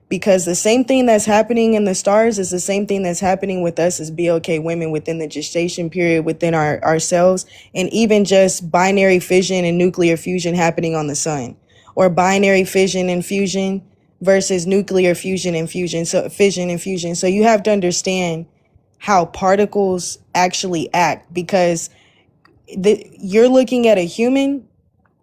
because the same thing that's happening in the stars is the same thing that's happening with us as BLK women within the gestation period within ourselves, and even just binary fission and nuclear fusion happening on the sun, or binary fission and fusion versus nuclear fusion and fusion. So fission and fusion. So you have to understand how particles actually act, because you're looking at a human,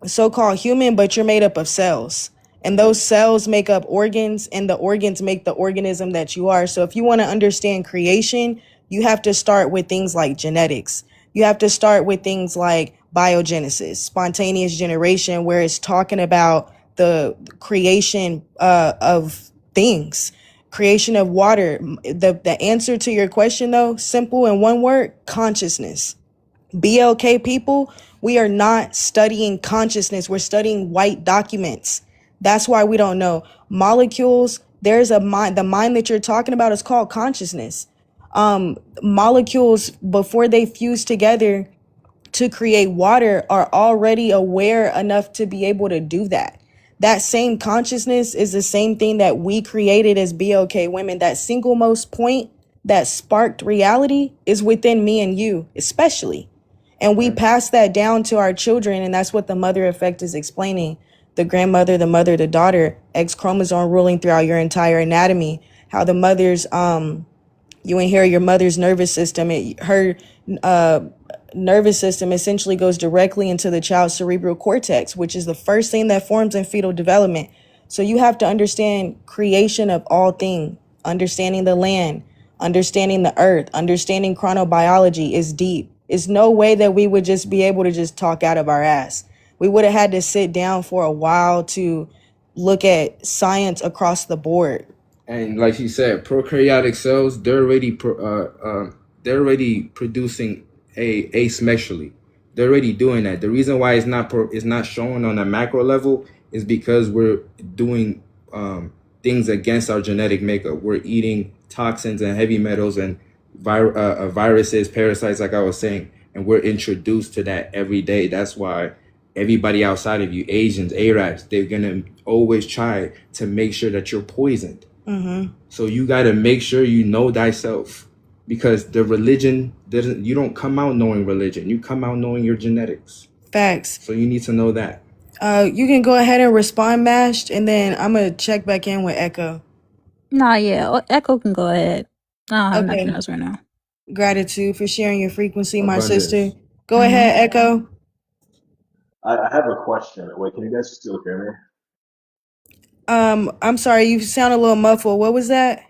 so-called human, but you're made up of cells, and those cells make up organs, and the organs make the organism that you are. So if you want to understand creation, you have to start with things like genetics. You have to start with things like biogenesis, spontaneous generation, where it's talking about the creation of things, creation of water. The answer to your question, though, simple in one word: consciousness. BLK people, we are not studying consciousness. We're studying white documents. That's why we don't know. Molecules, there's a mind. The mind that you're talking about is called consciousness. Molecules, before they fuse together to create water, are already aware enough to be able to do that. That same consciousness is the same thing that we created as BLK women. That single most point that sparked reality is within me and you, especially. And we pass that down to our children, and that's what the mother effect is explaining. The grandmother, the mother, the daughter, X chromosome ruling throughout your entire anatomy. How the mother's you inherit your mother's nervous system. Her uh, nervous system essentially goes directly into the child's cerebral cortex, which is the first thing that forms in fetal development. So you have to understand creation of all things, understanding the land, understanding the earth, understanding chronobiology is deep. It's no way that we would just be able to just talk out of our ass. We would have had to sit down for a while to look at science across the board. And like you said, prokaryotic cells, they're already producing asexually. They're already doing that. The reason why it's not showing on a macro level is because we're doing things against our genetic makeup. We're eating toxins and heavy metals and viruses, parasites, like I was saying, and we're introduced to that every day. That's why everybody outside of you, Asians, Arabs, they're gonna always try to make sure that you're poisoned. So you got to make sure you know thyself, because the religion doesn't, you don't come out knowing religion. You come out knowing your genetics. Facts. So you need to know that. You can go ahead and respond, Mashed, and then I'm going to check back in with Echo. Nah, yeah, Echo can go ahead. I don't have nothing Okay. else right now. Gratitude for sharing your frequency, my Abundance. sister. Go ahead, Echo. I have a question. Wait, can you guys still hear me? I'm sorry, you sound a little muffled. What was that?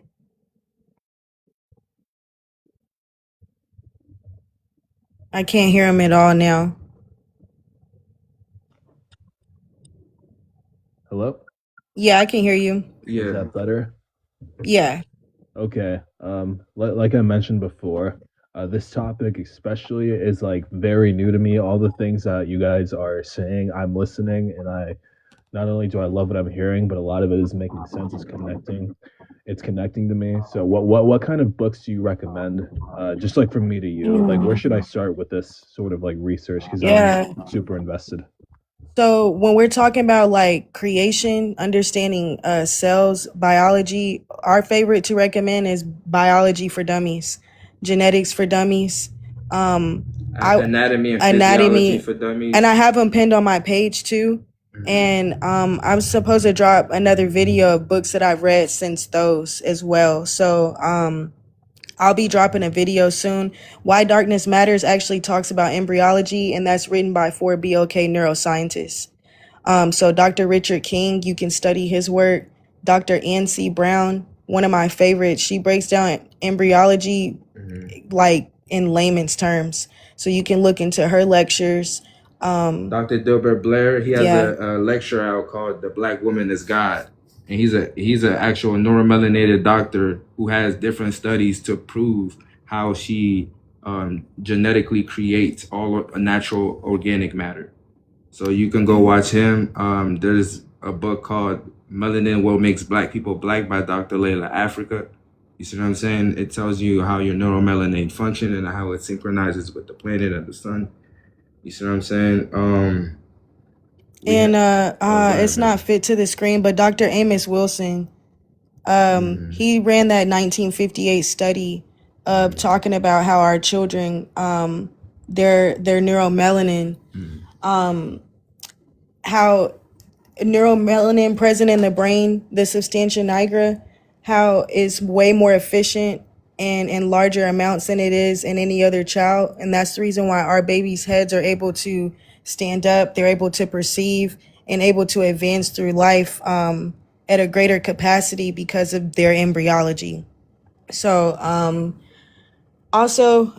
I can't hear him at all now. Hello? Yeah, I can hear you. Is that better? Yeah. Okay. Like I mentioned before, this topic especially is like very new to me. All the things that you guys are saying, I'm listening, and I not only do I love what I'm hearing, but a lot of it is making sense. It's connecting to me. So what kind of books do you recommend? Just like from me to you, like where should I start with this sort of like research? Because Yeah. I'm super invested. So when we're talking about like creation, understanding cells, biology, our favorite to recommend is Biology for Dummies, Genetics for Dummies, Anatomy and Physiology for Dummies. and I have them pinned on my page too. And I'm supposed to drop another video of books that I've read since those as well. So I'll be dropping a video soon. Why Darkness Matters actually talks about embryology, and that's written by 4 BOK neuroscientists. So Dr. Richard King, you can study his work. Dr. N.C. Brown, one of my favorites, she breaks down embryology like in layman's terms. So you can look into her lectures. Dr. Dilbert Blair, he has Yeah. a lecture out called "The Black Woman Is God," and he's an actual neuromelanated doctor who has different studies to prove how she genetically creates all natural organic matter. So you can go watch him. There's a book called "Melanin: What Makes Black People Black" by Dr. Layla Africa. You see what I'm saying? It tells you how your neuromelanate function and how it synchronizes with the planet and the sun. You see what I'm saying? And it's not fit to the screen, but Dr. Amos Wilson, he ran that 1958 study of talking about how our children, their neuromelanin, how neuromelanin present in the brain, the substantia nigra, how it's way more efficient and in larger amounts than it is in any other child. And that's the reason why our babies' heads are able to stand up, they're able to perceive and able to advance through life at a greater capacity because of their embryology. So also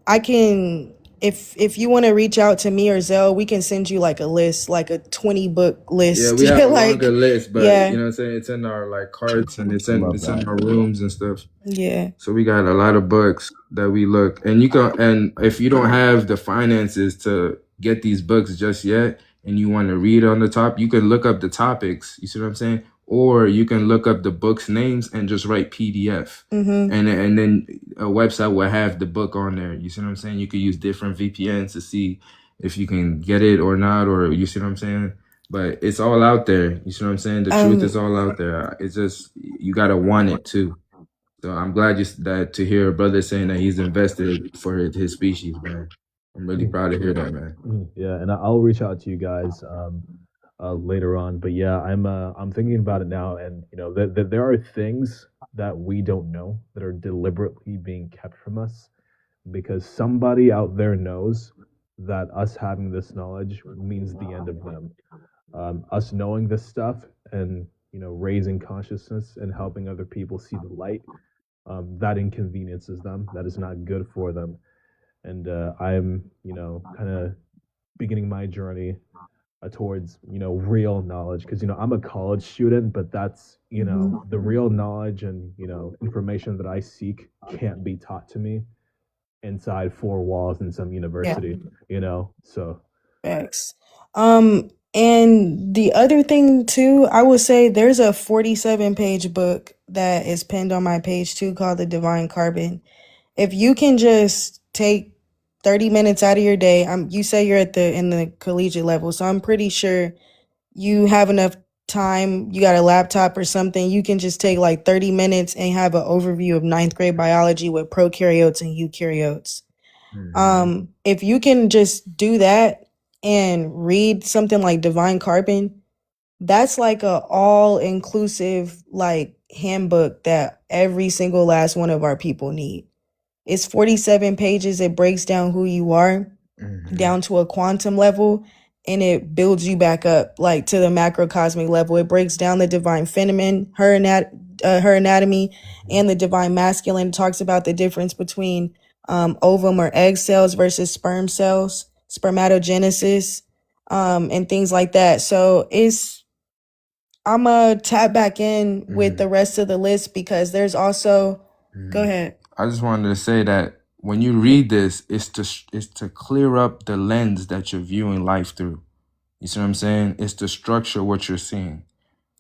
I can, if you want to reach out to me or Zell, we can send you like a list, like a 20 book list. Yeah, we have a like, longer list, but yeah, you know what I'm saying? It's in our like carts and it's I in love it's in that. our rooms and stuff. yeah. So we got a lot of books that we look, and you can, and if you don't have the finances to get these books just yet, and you want to read on the top, you can look up the topics. You see what I'm saying? Or you can look up the books' names and just write PDF, and then a website will have the book on there. You see what I'm saying? You could use different VPNs to see if you can get it or not, or you see what I'm saying? But it's all out there. You see what I'm saying? The truth is all out there. It's just you gotta want it too. So I'm glad to hear a brother saying that he's invested for his species, man. I'm really proud to hear that, man. Yeah, and I'll reach out to you guys later on. But yeah, I'm thinking about it now, and you know, there are things that we don't know that are deliberately being kept from us because somebody out there knows that us having this knowledge means the end of them. Us knowing this stuff and you know raising consciousness and helping other people see the light, that inconveniences them. That is not good for them. And I'm you know kind of beginning my journey towards you know real knowledge because you know I'm a college student, but that's you know the real knowledge and you know information that I seek can't be taught to me inside four walls in some university. You know, so Facts. And the other thing too, I would say there's a 47-page book that is pinned on my page too called The Divine Carbon. If you can just take 30 minutes out of your day, you say you're in the collegiate level, so I'm pretty sure you have enough time, you got a laptop or something, you can just take like 30 minutes and have an overview of ninth grade biology with prokaryotes and eukaryotes. If you can just do that and read something like Divine Carbon, that's like a all-inclusive like handbook that every single last one of our people need. It's 47 pages. It breaks down who you are down to a quantum level, and it builds you back up like to the macrocosmic level. It breaks down the divine feminine, her anatomy, and the divine masculine. It talks about the difference between ovum or egg cells versus sperm cells, spermatogenesis, and things like that. So I'm gonna tap back in with the rest of the list because there's also. Go ahead. I just wanted to say that when you read this, it's to clear up the lens that you're viewing life through. You see what I'm saying? It's to structure what you're seeing.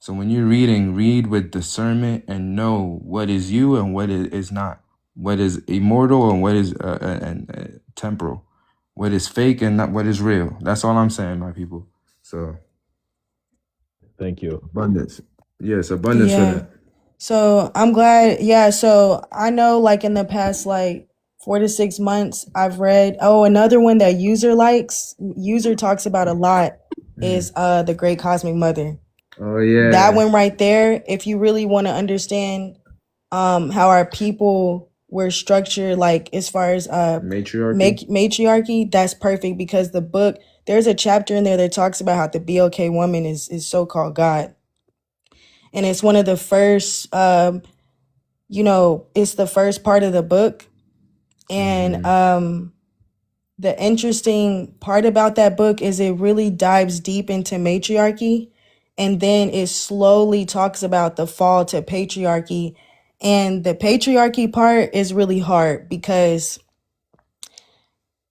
So when you're reading, read with discernment and know what is you and what is not, what is immortal and what is temporal, what is fake and not what is real. That's all I'm saying, my people. So thank you. abundance, yes, abundance for that. So I'm glad. Yeah. So I know like in the past, like 4 to 6 months, I've read, another one that user talks about a lot is The Great Cosmic Mother. Oh yeah. That one right there, if you really want to understand how our people were structured, like as far as Matriarchy. matriarchy. That's perfect because the book, there's a chapter in there that talks about how the BLK woman is so-called God. And it's one of the first it's the first part of the book. And the interesting part about that book is it really dives deep into matriarchy, and then it slowly talks about the fall to patriarchy. And the patriarchy part is really hard because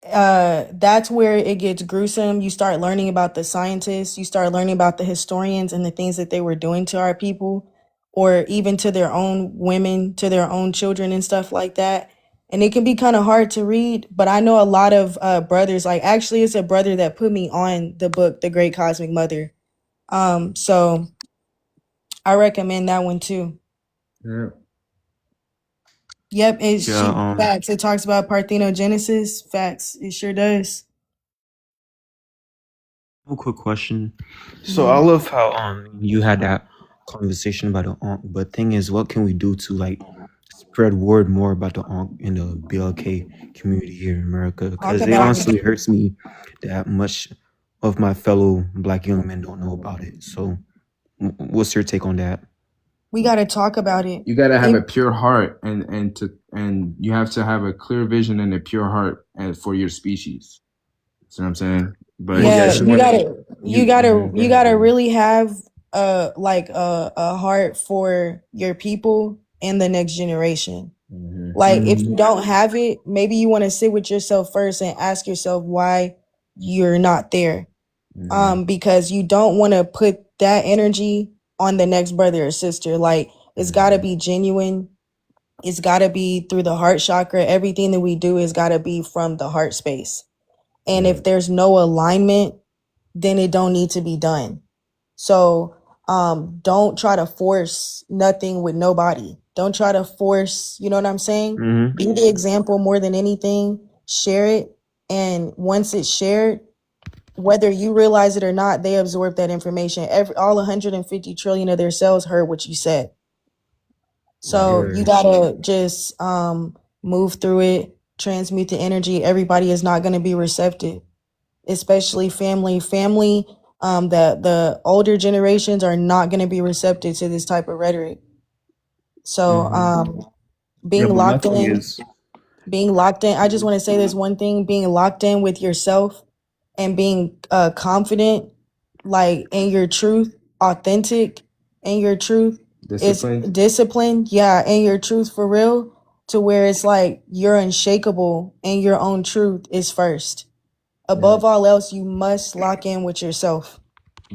that's where it gets gruesome. You start learning about the scientists, you start learning about the historians and the things that they were doing to our people, or even to their own women, to their own children and stuff like that. And it can be kind of hard to read, but I know a lot of brothers, like actually it's a brother that put me on the book, The Great Cosmic Mother. So I recommend that one too. Yeah. Yep, Yeah. facts. It talks about parthenogenesis. Facts. It sure does. A quick question. So I love how you had that conversation about the Ankh, but thing is, what can we do to like spread word more about the Ankh in the BLK community here in America? Talk Because it about honestly it. hurts me that much of my fellow Black young men don't know about it. So, what's your take on that? We got to talk about it. You gotta have a pure heart, and you have to have a clear vision and a pure heart and for your species. See what I'm saying? But Yeah, you you gotta really have a heart for your people and the next generation. Like if you don't have it, maybe you want to sit with yourself first and ask yourself why you're not there. Because you don't want to put that energy on the next brother or sister. Like it's got to be genuine. It's got to be through the heart chakra. Everything that we do has got to be from the heart space. And if there's no alignment, then it don't need to be done. So don't try to force nothing with nobody. Don't try to force, you know what I'm saying? Be the example more than anything. Share it. And once it's shared, whether you realize it or not, they absorb that information. All 150 trillion of their cells heard what you said. So you gotta just move through it, transmute the energy. Everybody is not gonna be receptive, especially family. The older generations are not gonna be receptive to this type of rhetoric. So Yeah, being but my locked thing in, is, I just want to say this one thing: being locked in with yourself and being confident, like in your truth, authentic in your truth, is disciplined. disciplined. Yeah, in your truth for real, to where it's like you're unshakable and your own truth is first. Above all else, you must lock in with yourself.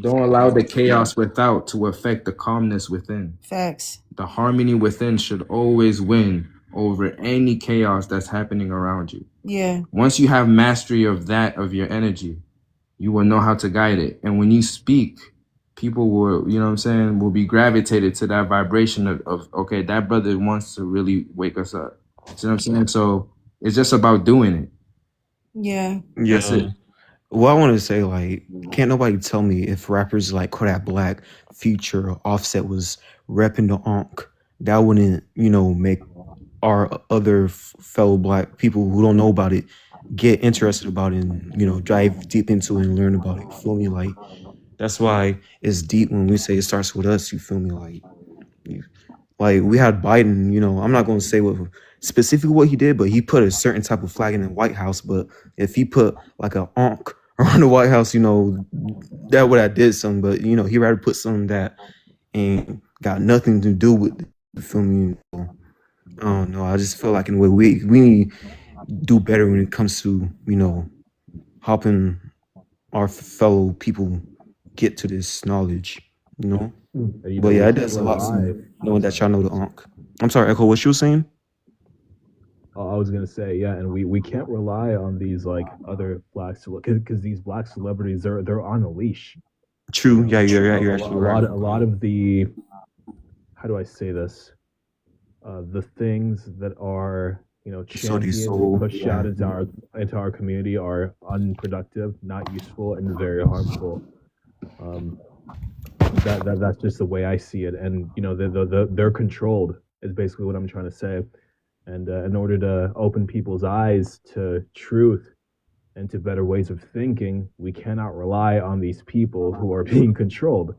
Don't allow the chaos without to affect the calmness within. Facts. The harmony within should always win over any chaos that's happening around you. Yeah. Once you have mastery of that, of your energy, you will know how to guide it. And when you speak, people will, you know what I'm saying, will be gravitated to that vibration of okay, that brother wants to really wake us up. See what I'm saying? So it's just about doing it. Yeah. That's it. Well, I want to say, like, can't nobody tell me if rappers like Kodak Black, Future, or Offset was repping the Ankh, that wouldn't, make our other fellow Black people who don't know about it get interested about it and, dive deep into it and learn about it. You feel me? Like, that's why it's deep when we say it starts with us. You feel me? Like we had Biden, I'm not going to say what specifically what he did, but he put a certain type of flag in the White House. But if he put like an Ankh around the White House, that would have did something. But he rather put something that ain't got nothing to do with it. You feel me? I don't know. I just feel like in a way we need to do better when it comes to helping our fellow people get to this knowledge. But yeah, We it can't does a lot for rely. me knowing that y'all know the Ankh. I'm sorry, Echo. What you were saying? I was gonna say, yeah, and we can't rely on these like other black because these black celebrities they're on a leash. True. Yeah, you're actually right. A lot of the, how do I say this? The things that are championed, pushed out into our community are unproductive, not useful, and very harmful. That's just the way I see it, and they're controlled is basically what I'm trying to say. And in order to open people's eyes to truth and to better ways of thinking, we cannot rely on these people who are being controlled.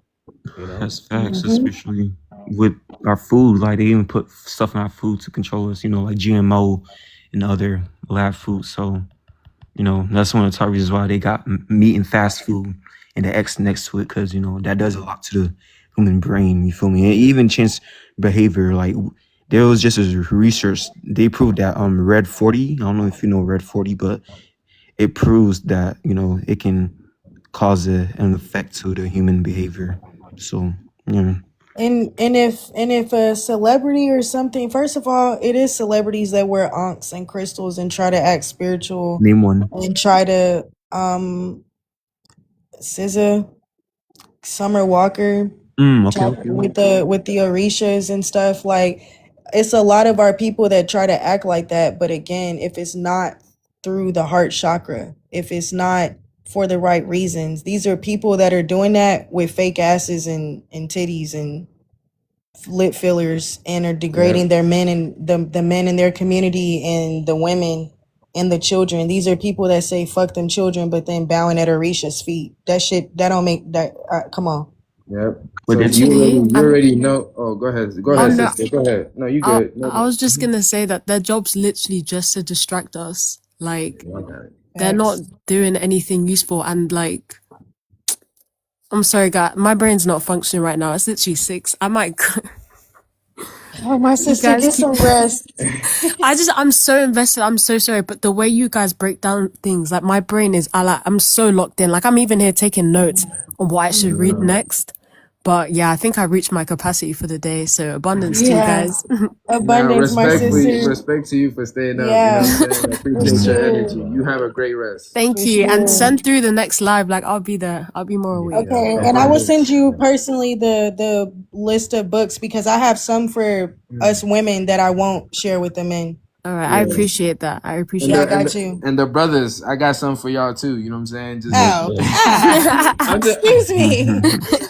You know, That's facts, especially with our food. Like they even put stuff in our food to control us. Like GMO and other lab food. So that's one of the top reasons why they got meat and fast food and the X next to it, because that does a lot to the human brain. You feel me? And it even changes behavior. Like there was just a research, they proved that red 40. I don't know if you know red 40, but it proves that it can cause an effect to the human behavior. So yeah. And if a celebrity or something, first of all, it is celebrities that wear ankhs and crystals and try to act spiritual Name one. and try to SZA, Summer Walker, Okay. with the Orishas and stuff. Like, it's a lot of our people that try to act like that, but again, if it's not through the heart chakra, if it's not for the right reasons, these are people that are doing that with fake asses and titties and lip fillers and are degrading their men and the men in their community and the women and the children. These are people that say fuck them children, but then bowing at Orisha's feet. That shit, that don't make that. Come on. Yep. But So that's Actually, you already know. Oh, go ahead. Go oh ahead, no, sister. Go ahead. No, you I, good. No, I no. was just gonna say that their job's literally just to distract us. Like, I got it. they're not doing anything useful. And like, I'm sorry, guy, my brain's not functioning right now. It's literally 6. I might. Oh, my You sister, guys get keep. some rest. I'm so invested. I'm so sorry, but the way you guys break down things, like my brain is, I'm so locked in. Like I'm even here taking notes on what I should read next. But yeah, I think I reached my capacity for the day. So abundance to you Yeah, guys. Now, abundance, my sister. respect to you for staying up. You know what I'm Yeah, saying? I for appreciate your energy. sure, You have a great rest. Thank for you, and sure. send through the next live. Like I'll be there. I'll be more awake. Yeah. Okay, and I will send Abundance. you personally the list of books because I have some for us women that I won't share with the men. All right, I Yeah. appreciate that. I Yeah, appreciate I that. got you. And the brothers, I got some for y'all too. You know what I'm saying? Just Oh, I'm just excuse me.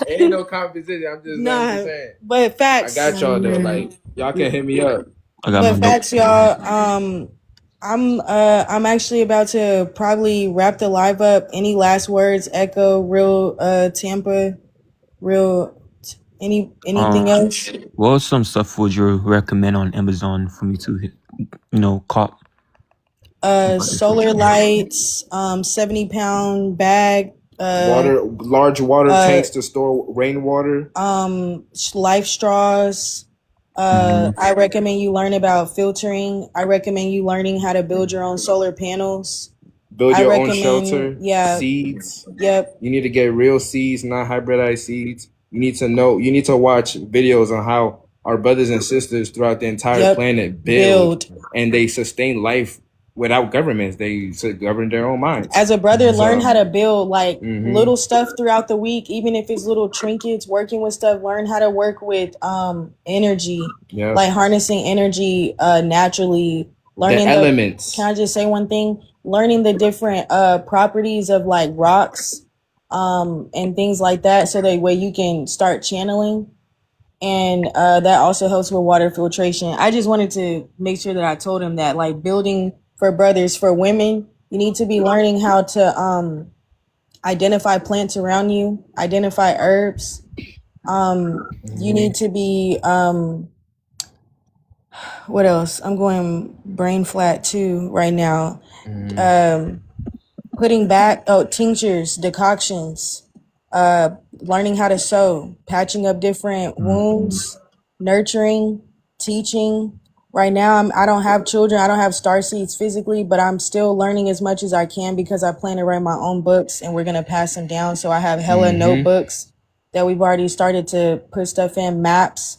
ain't no competition. I'm just Nah, saying. but I facts. got y'all though. Like y'all can hit me up. I got my But note. facts, y'all. I'm actually about to probably wrap the live up. Any last words, Echo, Real, Tampa, Real, anything else? What some stuff would you recommend on Amazon for me to hit, cop? About this Solar situation. lights, 70-pound bag, Large water uh, tanks to store rainwater. life straws. I recommend you learn about filtering. I recommend you learning how to build your own solar panels. Build I your own recommend, shelter. yeah, Seeds. yep, You need to get real seeds, not hybridized seeds. You need to know. You need to watch videos on how our brothers and sisters throughout the entire yep, planet build build. and they sustain life without governments. They govern their own minds. As a brother, learn So, how to build like hmm little stuff throughout the week, even if it's little trinkets, working with stuff. Learn how to work with energy, yep. like harnessing energy naturally. The Learning the elements. Can I just say one thing? Learning the different properties of like rocks and things like that, so that way you can start channeling. And that also helps with water filtration. I just wanted to make sure that I told him that, like, building for brothers, for women, you need to be learning how to identify plants around you, identify herbs. You need to be what else? I'm going brain flat too right now. Putting back tinctures, decoctions, learning how to sew, patching up different wounds, nurturing, teaching. Right now I don't have children, I don't have star seeds physically, but I'm still learning as much as I can because I plan to write my own books and we're gonna pass them down. So I have hella notebooks that we've already started to put stuff in, maps,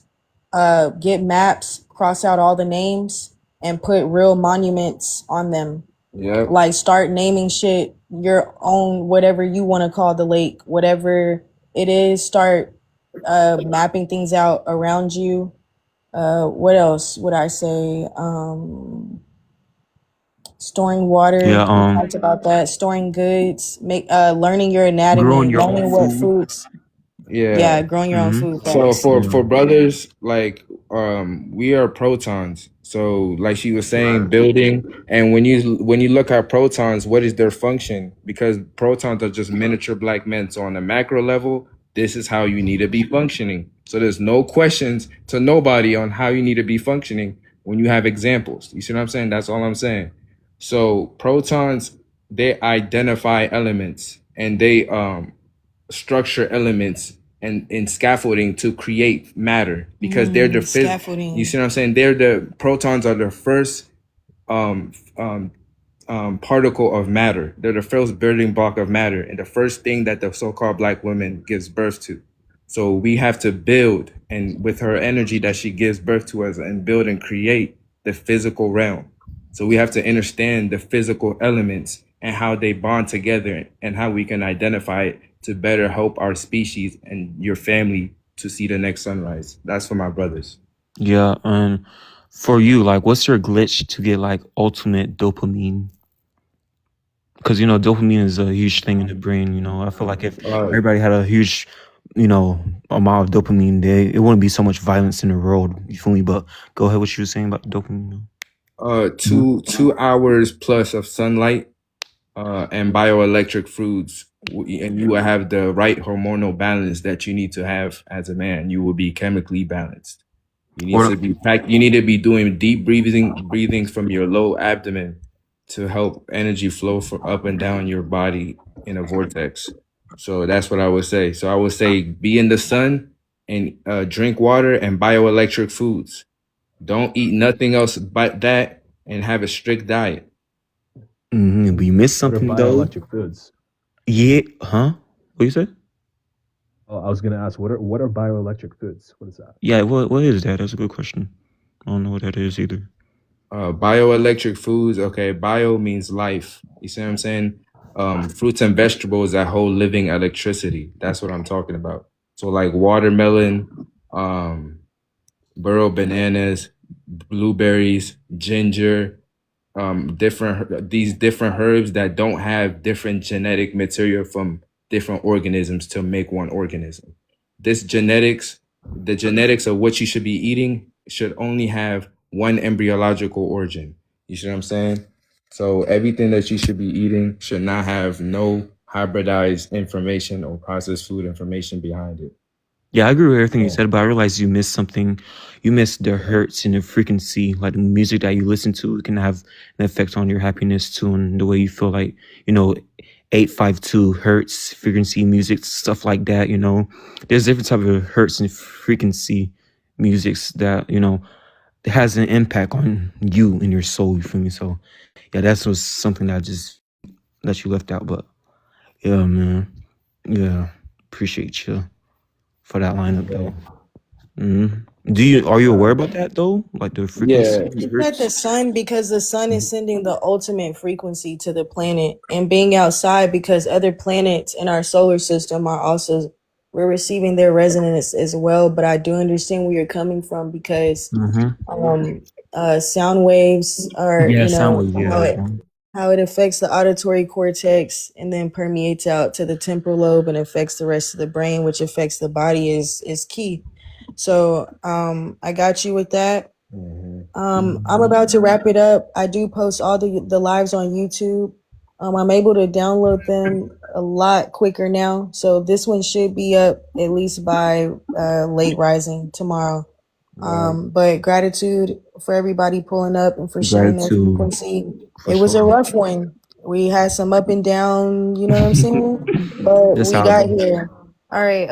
get maps, cross out all the names and put real monuments on them. Yep. Like start naming shit your own, whatever you want to call the lake, whatever it is. Start mapping things out around you. What else would I say? Storing water. We Yeah. talked about that. Storing goods. Learning your anatomy. Growing your own Learning what food. foods. Yeah. Yeah, growing your own food. So Facts. for brothers, like we are protons. So like she was saying, building, and when you look at protons, what is their function? Because protons are just miniature black men. So on a macro level, this is how you need to be functioning. So there's no questions to nobody on how you need to be functioning when you have examples. You see what I'm saying? That's all I'm saying. So protons, they identify elements and they structure elements and in scaffolding to create matter because they're the Scaffolding. you see what I'm saying? They're the protons are the first um um particle of matter. They're the first building block of matter and the first thing that the so-called black woman gives birth to. So we have to build, and with her energy that she gives birth to us, and build and create the physical realm. So we have to understand the physical elements and how they bond together and how we can identify it to better help our species and your family to see the next sunrise. That's for my brothers. Yeah, and for you, like, what's your glitch to get like ultimate dopamine? Because dopamine is a huge thing in the brain. I feel like if Uh, everybody had a huge, amount of dopamine, it wouldn't be so much violence in the world. You feel me? But go ahead, what you were saying about dopamine. two hours plus of sunlight and bioelectric foods, and you will have the right hormonal balance that you need to have as a man. You will be chemically balanced. What? You need to be doing deep breathings from your low abdomen to help energy flow from up and down your body in a vortex. So that's what I would say. So I would say be in the sun and drink water and bioelectric foods. Don't eat nothing else but that and have a strict diet. But you missed What are something though. bioelectric foods? Yeah, huh? What you say? Oh, I was gonna ask what are bioelectric foods? What is that? Yeah, what is that? That's a good question. I don't know what that is either. Bioelectric foods, okay, bio means life. You see what I'm saying? Fruits and vegetables that hold living electricity. That's what I'm talking about. So like watermelon, burro bananas, blueberries, ginger, these different herbs that don't have different genetic material from different organisms to make one organism. This genetics, the genetics of what you should be eating should only have one embryological origin. You see what I'm saying? So everything that you should be eating should not have no hybridized information or processed food information behind it. Yeah, I agree with everything you said, but I realized you missed something. You missed the hertz and the frequency. Like the music that you listen to can have an effect on your happiness too, and the way you feel. Like 852 hertz frequency music, stuff like that. There's different type of hertz and frequency musics that has an impact on you and your soul. You feel me? So yeah, that was something that you left out. But yeah, man, yeah, appreciate you for that lineup though. Are you aware about that though? Like the frequency Yeah. It's at the hertz? sun because the sun is sending the ultimate frequency to the planet, and being outside because other planets in our solar system are also we're receiving their resonance as well. But I do understand where you're coming from because sound waves are Yeah, sound waves. Yeah, that's one. how it affects the auditory cortex and then permeates out to the temporal lobe and affects the rest of the brain, which affects the body is key. So I got you with that. I'm about to wrap it up. I do post all the lives on YouTube. I'm able to download them a lot quicker now. So this one should be up at least by late rising tomorrow. But gratitude for everybody pulling up and for sharing their Gratitude frequency. for It was a sure. rough one. We had some up and down, you know what I'm saying? But That's we how it got goes. here. All right.